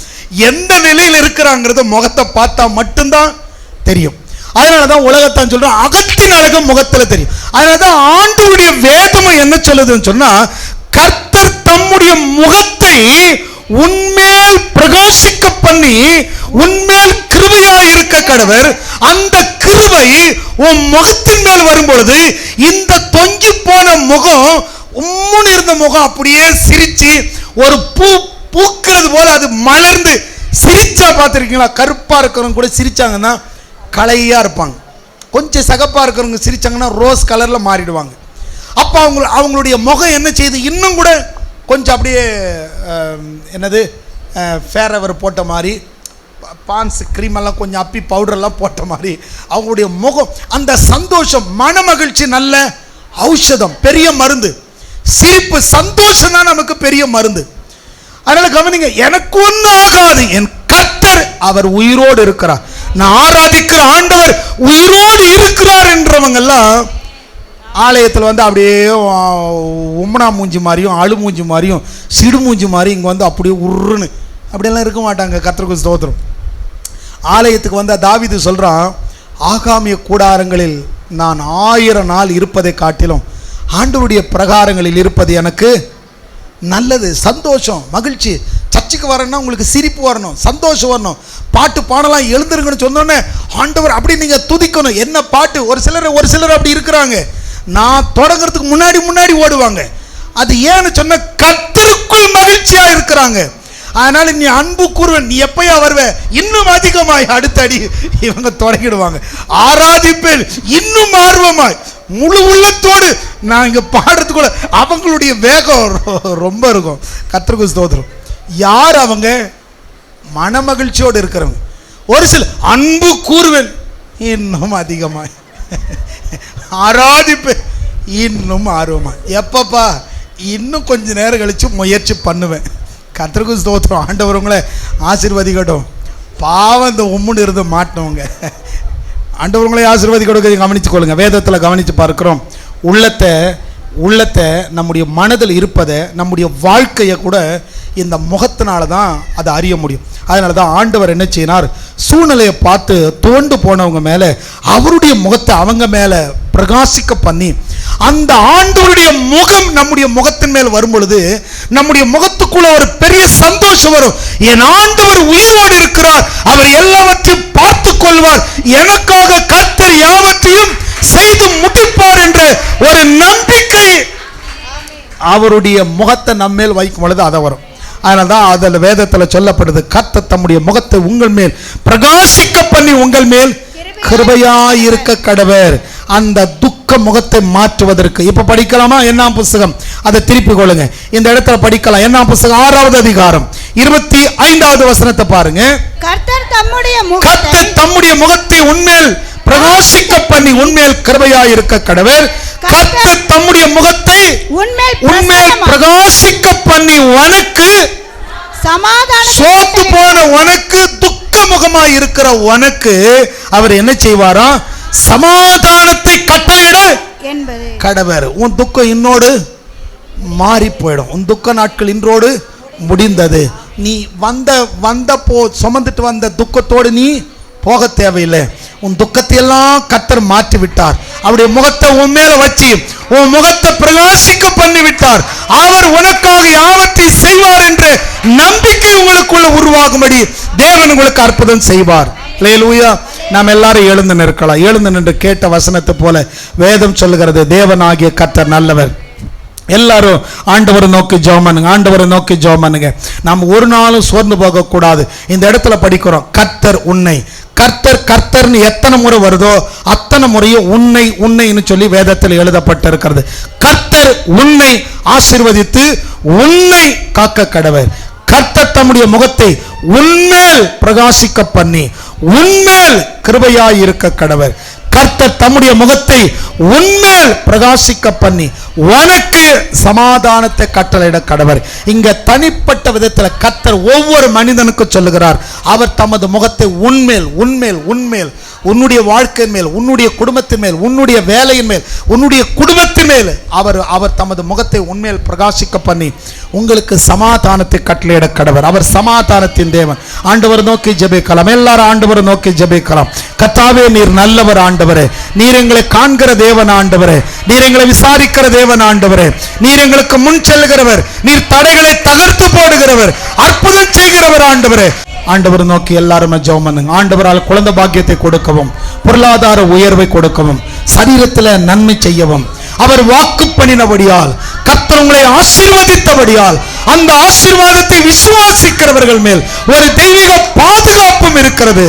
எந்த நிலையில் இருக்கிறாங்கிறத முகத்தை பார்த்தா மட்டும்தான் தெரியும். அதனாலதான் உலகத்தான் சொல்றோம், அகத்தின் அழகும் முகத்துல தெரியும். அதனாலதான் ஆண்டவருடைய வேதமும் என்ன சொல்லுதுன்னு சொன்னா, கர்த்தர் தம்முடைய முகத்தை உன்மேல் பிரகாசிக்க பண்ணி உன்மேல் கிருபையாய் இருக்க கடவர். அந்த கிருபை உன் முகத்தின் மேல் வரும்பொழுது இந்த தொங்கி போன முகம், உம்முன்னு இருந்த முகம் அப்படியே சிரிச்சு ஒரு பூ பூக்கிறது போல அது மலர்ந்து சிரிச்சா பார்த்துருக்கீங்களா? கருப்பா இருக்கிறவங்க கூட சிரிச்சாங்கன்னா கலையா இருப்பாங்க, கொஞ்சம் சகப்பா இருக்கிறவங்க சிரிச்சாங்கன்னா ரோஸ் கலர்ல மாறிடுவாங்க. அப்ப அவங்களுடைய முகம் என்ன செய்யுது, இன்னும் கூட கொஞ்சம் அப்படியே என்னது ஃபேரவர் போட்ட மாதிரி, பான்ஸ் கிரீம் எல்லாம் கொஞ்சம் அப்பி பவுடர்லாம் போட்ட மாதிரி அவங்களுடைய முகம், அந்த சந்தோஷம், மன மகிழ்ச்சி நல்ல ஔஷதம், பெரிய மருந்து. சிரிப்பு, சந்தோஷம் தான் நமக்கு பெரிய மருந்து. அதனால கவனிங்க, எனக்கு ஒன்றும் ஆகாது, என் கர்த்தர் அவர் உயிரோடு இருக்கிறார், நான் ஆராதிக்கிற ஆண்டவர் உயிரோடு இருக்கிறார் என்றவங்க எல்லாம் ஆலயத்தில் வந்து அப்படியே உம்மனா மூஞ்சி மாதிரியும் அழு மூஞ்சி மாதிரியும் சிடு மூஞ்சி மாதிரி இங்கே வந்து அப்படியே உருன்னு அப்படியெல்லாம் இருக்க மாட்டாங்க. கர்த்தருக்கு ஸ்தோத்திரம். ஆலயத்துக்கு வந்து தாவீது சொல்கிறான், ஆகாமிய கூடாரங்களில் நான் 1000 நாள் இருப்பதை காட்டிலும் ஆண்டவருடைய பிரகாரங்களில் இருப்பது எனக்கு நல்லது. சந்தோஷம், மகிழ்ச்சி. சர்ச்சுக்கு வரணும்னா உங்களுக்கு சிரிப்பு வரணும், சந்தோஷம் வரணும், பாட்டு பாடலாம், எழுந்துருங்கன்னு சொன்னோன்னே ஆண்டவர் அப்படி நீங்கள் துதிக்கணும். என்ன பாட்டு, ஒரு சிலர் அப்படி இருக்கிறாங்க, நான் தொடங்கிறதுக்கு முன்னாடி ஓடுவாங்க. அது ஏன்னு சொன்ன, கர்த்தருக்குள் மகிழ்ச்சியா இருக்கிறாங்க. அதனால நீ அன்பு கூறுவன், நீ எப்பயா வருவ, இன்னும் அதிகமாய் அடுத்தடி இவங்க தொடங்கிடுவாங்க. ஆராதிப்பேன் இன்னும் ஆர்வமாய் முழு உள்ளத்தோடு நான் இங்க பாடுறதுக்குள்ள அவங்களுடைய வேகம் ரொம்ப இருக்கும். கர்த்தருக்கு ஸ்தோத்திரம். யார் அவங்க? மன மகிழ்ச்சியோடு இருக்கிறவங்க. ஒரு சில அன்பு கூறுவன் இன்னும் அதிகமாய் ஆராதிப்பேன் இன்னும் ஆர்வமா. எப்பப்பா? இன்னும் கொஞ்ச நேரம் கழிச்சு முயற்சி பண்ணுவேன். கர்த்தருக்கு ஸ்தோத்திரம். ஆண்டவர் உங்களை ஆசீர்வதிக்கட்டும். பாவம் இந்த உம்முன்னு இருந்து மாட்டினவங்க ஆண்டவர் உங்களை ஆசீர்வதிக்கட்டும். கவனிச்சு கொள்ளுங்க. வேதத்தில் கவனித்து பார்க்கிறோம். உள்ளத்தை நம்முடைய மனதில் இருப்பதை, நம்முடைய வாழ்க்கையை கூட இந்த முகத்தினால தான் அதை அறிய முடியும். அதனால தான் ஆண்டவர் என்ன செய்யினார்? சூழ்நிலையை பார்த்து தோண்டு போனவங்க மேலே அவருடைய முகத்தை அவங்க மேலே பிரகாசிக்க பண்ணி, அந்த ஆண்டவருடைய முகம் நம்முடைய முகத்தின் மேல் வரும் பொழுது நம்முடைய முகத்துக்குள்ள ஒரு பெரிய சந்தோஷம் வரும். என் ஆண்டவர் உயிரோடு இருக்கிறார், அவர் எல்லாவற்றையும் பார்த்து கொள்வார், எனக்காக கர்த்தர் யாவற்றையும் செய்து முடிப்பார் என்ற ஒரு நம்பிக்கை அவருடைய முகத்தை நம்மேல் வைக்கும் பொழுது அதை வரும். அதனால தான் அதில் வேதத்தில் சொல்லப்படுது, கர்த்தர் தம்முடைய முகத்தை உங்கள் மேல் பிரகாசிக்க பண்ணி உங்கள் மேல் கிருபையாய் இருக்க கடவர். அந்த துக்க முகத்தை மாற்றுவதற்கு இப்ப படிக்கலாமா? என்ன புஸ்தகம், அதை திருப்பி கொள்ளுங்க. இந்த இடத்துல படிக்கலாம். என்ன புஸ்தகம் 6வது அதிகாரம் 25வது வசனத்தை பாருங்க. கர்த்தர் தம்முடைய முகத்தை உன்மேல் பிரகாசிக்க பண்ணி உன்மேல் கிருபையாய் இருக்க கடவர். கர்த்தர் தம்முடைய முகத்தை உன்மேல் பிரகாசிக்க பண்ணி உனக்கு சமாதானம், சோர்ந்து போன உனக்கு, துக்க முகமாய் இருக்கிற உனக்கு அவர் என்ன செய்வாரா? சமாதானத்தை கட்டளையிட கடவர். உன் துக்கம் இன்னோடு மாறி போயிடும். உன் துக்க நாட்கள் இன்றோடு முடிந்தது. நீ வந்த சுமந்துட்டு வந்த துக்கத்தோடு நீ போக தேவையில்லை. உன் துக்கத்தை எல்லாம் கர்த்தர் மாற்றி விட்டார். அவருடைய முகத்தை உன் மேல வச்சு உன் முகத்தை பிரகாசிக்க பண்ணி விட்டார். அவர் உனக்காக யாவற்றையும் செய்வார் என்ற நம்பிக்கை உங்களுக்குள்ள உருவாகும்படி தேவன் உங்களுக்கு அற்புதம் செய்வார். அல்லேலூயா. நாம் எல்லாரும் எழுந்து நிற்கலாம். எழுந்து நின்று கேட்ட வசனத்தை போல வேதம் சொல்லுகிறது, தேவனாகிய கர்த்தர் நல்லவர். எல்லாரும் ஆண்டவரை நோக்கி ஜெபம் பண்ணுங்க. ஆண்டவரை நோக்கி ஜெபம் பண்ணுங்க. நாம் ஒரு நாளும் சோர்ந்து போக கூடாது. இந்த இடத்துல படிக்கிறோம், கர்த்தர் உன்னை, கர்த்தர்னு எத்தனை முறை வருதோ அத்தனை முறையும் உன்னைன்னு சொல்லி வேதத்தில் எழுதப்பட்டிருக்கிறது. கர்த்தர் உன்னை ஆசீர்வதித்து உன்னை காக்க கடவர். கர்த்தர் தம்முடைய முகத்தை உன்மேல் பிரகாசிக்க பண்ணி உன்மேல் கிருபையாய் இருக்க கடவர். கர்த்தர் தம்முடைய முகத்தை உன்மேல் பிரகாசிக்க பண்ணி உனக்கு சமாதானத்தை கட்டளையிட கடவர். இங்க தனிப்பட்ட விதத்தில் கர்த்தர் ஒவ்வொரு மனிதனுக்கு சொல்லுகிறார், அவர் தமது முகத்தை உன்மேல் உன்னுடைய வாழ்க்கை மேல், உன்னுடைய குடும்பத்தின் மேல், உன்னுடைய வேலையின் மேல், உன்னுடைய குடும்பத்தின் மேல் அவர் தமது முகத்தை உன்மேல் பிரகாசிக்க பண்ணி உங்களுக்கு சமாதானத்தை கட்டளையிட கடவர். அவர் சமாதானத்தின் தேவன். ஆண்டவர் நோக்கி ஜெபிக்கலாம். எல்லாரும் ஆண்டவர் நோக்கி ஜெபிக்கலாம். கர்த்தாவே, நீர் நல்லவர் ஆண்டவரே. நீர் எங்களை காண்கிற தேவன் ஆண்டவரே. நீர் எங்களை விசாரிக்கிற தேவன் ஆண்டவரே. நீர் எங்களுக்கு முன் செல்கிறவர். நீர் தடைகளை தகர்த்து போடுகிறவர். அற்புதம் செய்கிறவர் ஆண்டவரே. ஆண்டவர் நோக்கி எல்லாருமே ஜெபம் பண்ணுங்க. ஆண்டவரால் குழந்தை பாக்கியத்தை கொடுக்கவும், பொருளாதார உயர்வை கொடுக்கவும், சரீரத்தில் நன்மை செய்யவும், அவர் வாக்கு பண்ணினபடியால், கர்த்தர் உங்களை ஆசீர்வதித்தபடியால், அந்த ஆசீர்வாதத்தை விசுவாசிக்கிறவர்கள் மேல் ஒரு தெய்வீக பாதுகாப்பும் இருக்கிறது.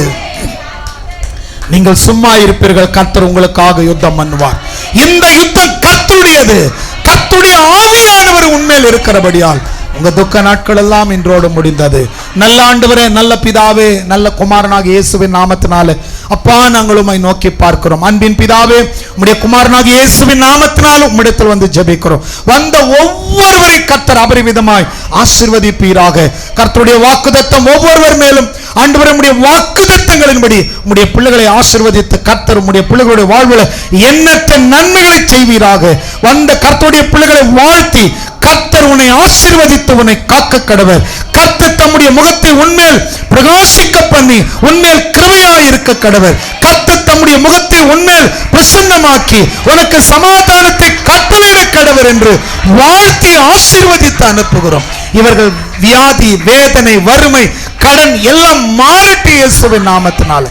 நீங்கள் சும்மா இருப்பீர்கள், கர்த்தர் உங்களுக்காக யுத்தம் பண்ணுவார். இந்த யுத்தம் கர்த்தருடையது. கர்த்தருடைய ஆவியானவர் உண்மையில் இருக்கிறபடியால் உங்க துக்க நாட்கள் எல்லாம் இன்றோடு முடிந்தது. நல்ல ஆண்டவரே, நல்ல பிதாவே, நல்ல குமாரனாக இயேசுவின் நாமத்தினாலே அப்பா நாங்கள் உம்மை நோக்கி பார்க்கிறோம். அன்பின் பிதாவே, உம்முடைய குமாரனாக இயேசுவின் நாமத்தினால் உம்மிடத்தில் வந்து ஜெபிக்கிறோம். வந்த ஒவ்வொருவரை கர்த்தர் அபரிவிதமாய் ஆசீர்வதிப்பீராக. கர்த்தருடைய வாக்குத்தத்தம் ஒவ்வொருவர் மேலும் ஆண்டவரே, உம்முடைய வாக்குத்தத்தங்களின்படி உம்முடைய பிள்ளைகளை ஆசீர்வதித்து கர்த்தர் உம்முடைய பிள்ளைகளுடைய வாழ்வில் எண்ணற்ற நன்மைகளை செய்வீராக. வந்த கர்த்தருடைய பிள்ளைகளை வாழ்த்தி கர்த்தர் உன்னை ஆசீர்வதித்து உன்னை காக்க கடவர். கர்த்தர் தம்முடைய முகத்தை உன்மேல் பிரகாசிக்க பண்ணி உன்மேல் கிருபையாய் இருக்க கடவர். கர்த்தர் தம்முடைய முகத்தை உன்மேல் பிரசன்னமாக்கி உனக்கு சமாதானத்தை கட்டளையிட கடவர் என்று வாழ்த்தி ஆசீர்வதித்து அனுப்புகிறோம். இவர்கள் வியாதி, வேதனை, வறுமை, கடன் எல்லாம் மாறட்டி இயேசுவின் நாமத்தினால்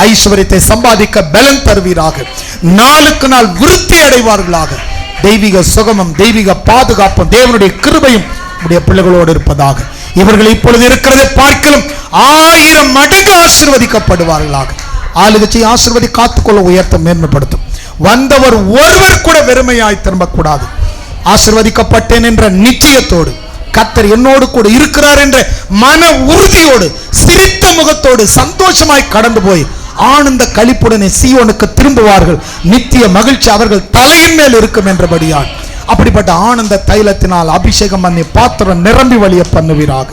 ஐஸ்வரியத்தை சம்பாதிக்க பலன் தருவீராக. நாளுக்கு நாள் விருத்தி அடைவார்களாக. தெய்வீக சுகமும் தெய்வீக பாதுகாப்பும் தேவனுடைய கிருபையும் உடைய பிள்ளைகளோடு இருப்பதாக. இவர்கள் இப்பொழுது இருக்கிறதை பார்க்கலும் 1000 மடங்கு ஆசீர்வதிக்கப்படுவார்களாக. ஆளுகை ஆசீர்வதி காத்துக்கொள்ள உயர்த்த மேன்மைப்படுத்தும். வந்தவர் ஒருவர் கூட வெறுமையாய் திரும்பக்கூடாது. ஆசீர்வதிக்கப்பட்டேன் என்ற நிச்சயத்தோடு, கர்த்தர் என்னோடு கூட இருக்கிறார் என்ற மன உறுதியோடு, சிரித்த முகத்தோடு சந்தோஷமாய் கடந்து போய் ஆனந்த களிப்புடனே சீயோனுக்கு திரும்புவார்கள், நித்திய மகிழ்ச்சி அவர்கள் தலையின் மேல் இருக்கும் என்றபடியால் அப்படிப்பட்ட ஆனந்த தைலத்தினால் அபிஷேகம் பண்ணி பாத்திரம் நிரம்பி வழிய பண்ணுவீராக.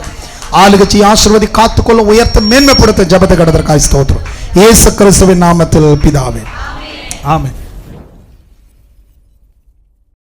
ஆளுகட்சி ஆசீர்வதி காத்துக்கொள்ள உயர்த்த மேன்மைப்படுத்த ஜெபத்தை கடதற்காய் ஸ்தோத்திரம். இயேசு கிறிஸ்துவின் நாமத்தில் பிதாவே, ஆமென்.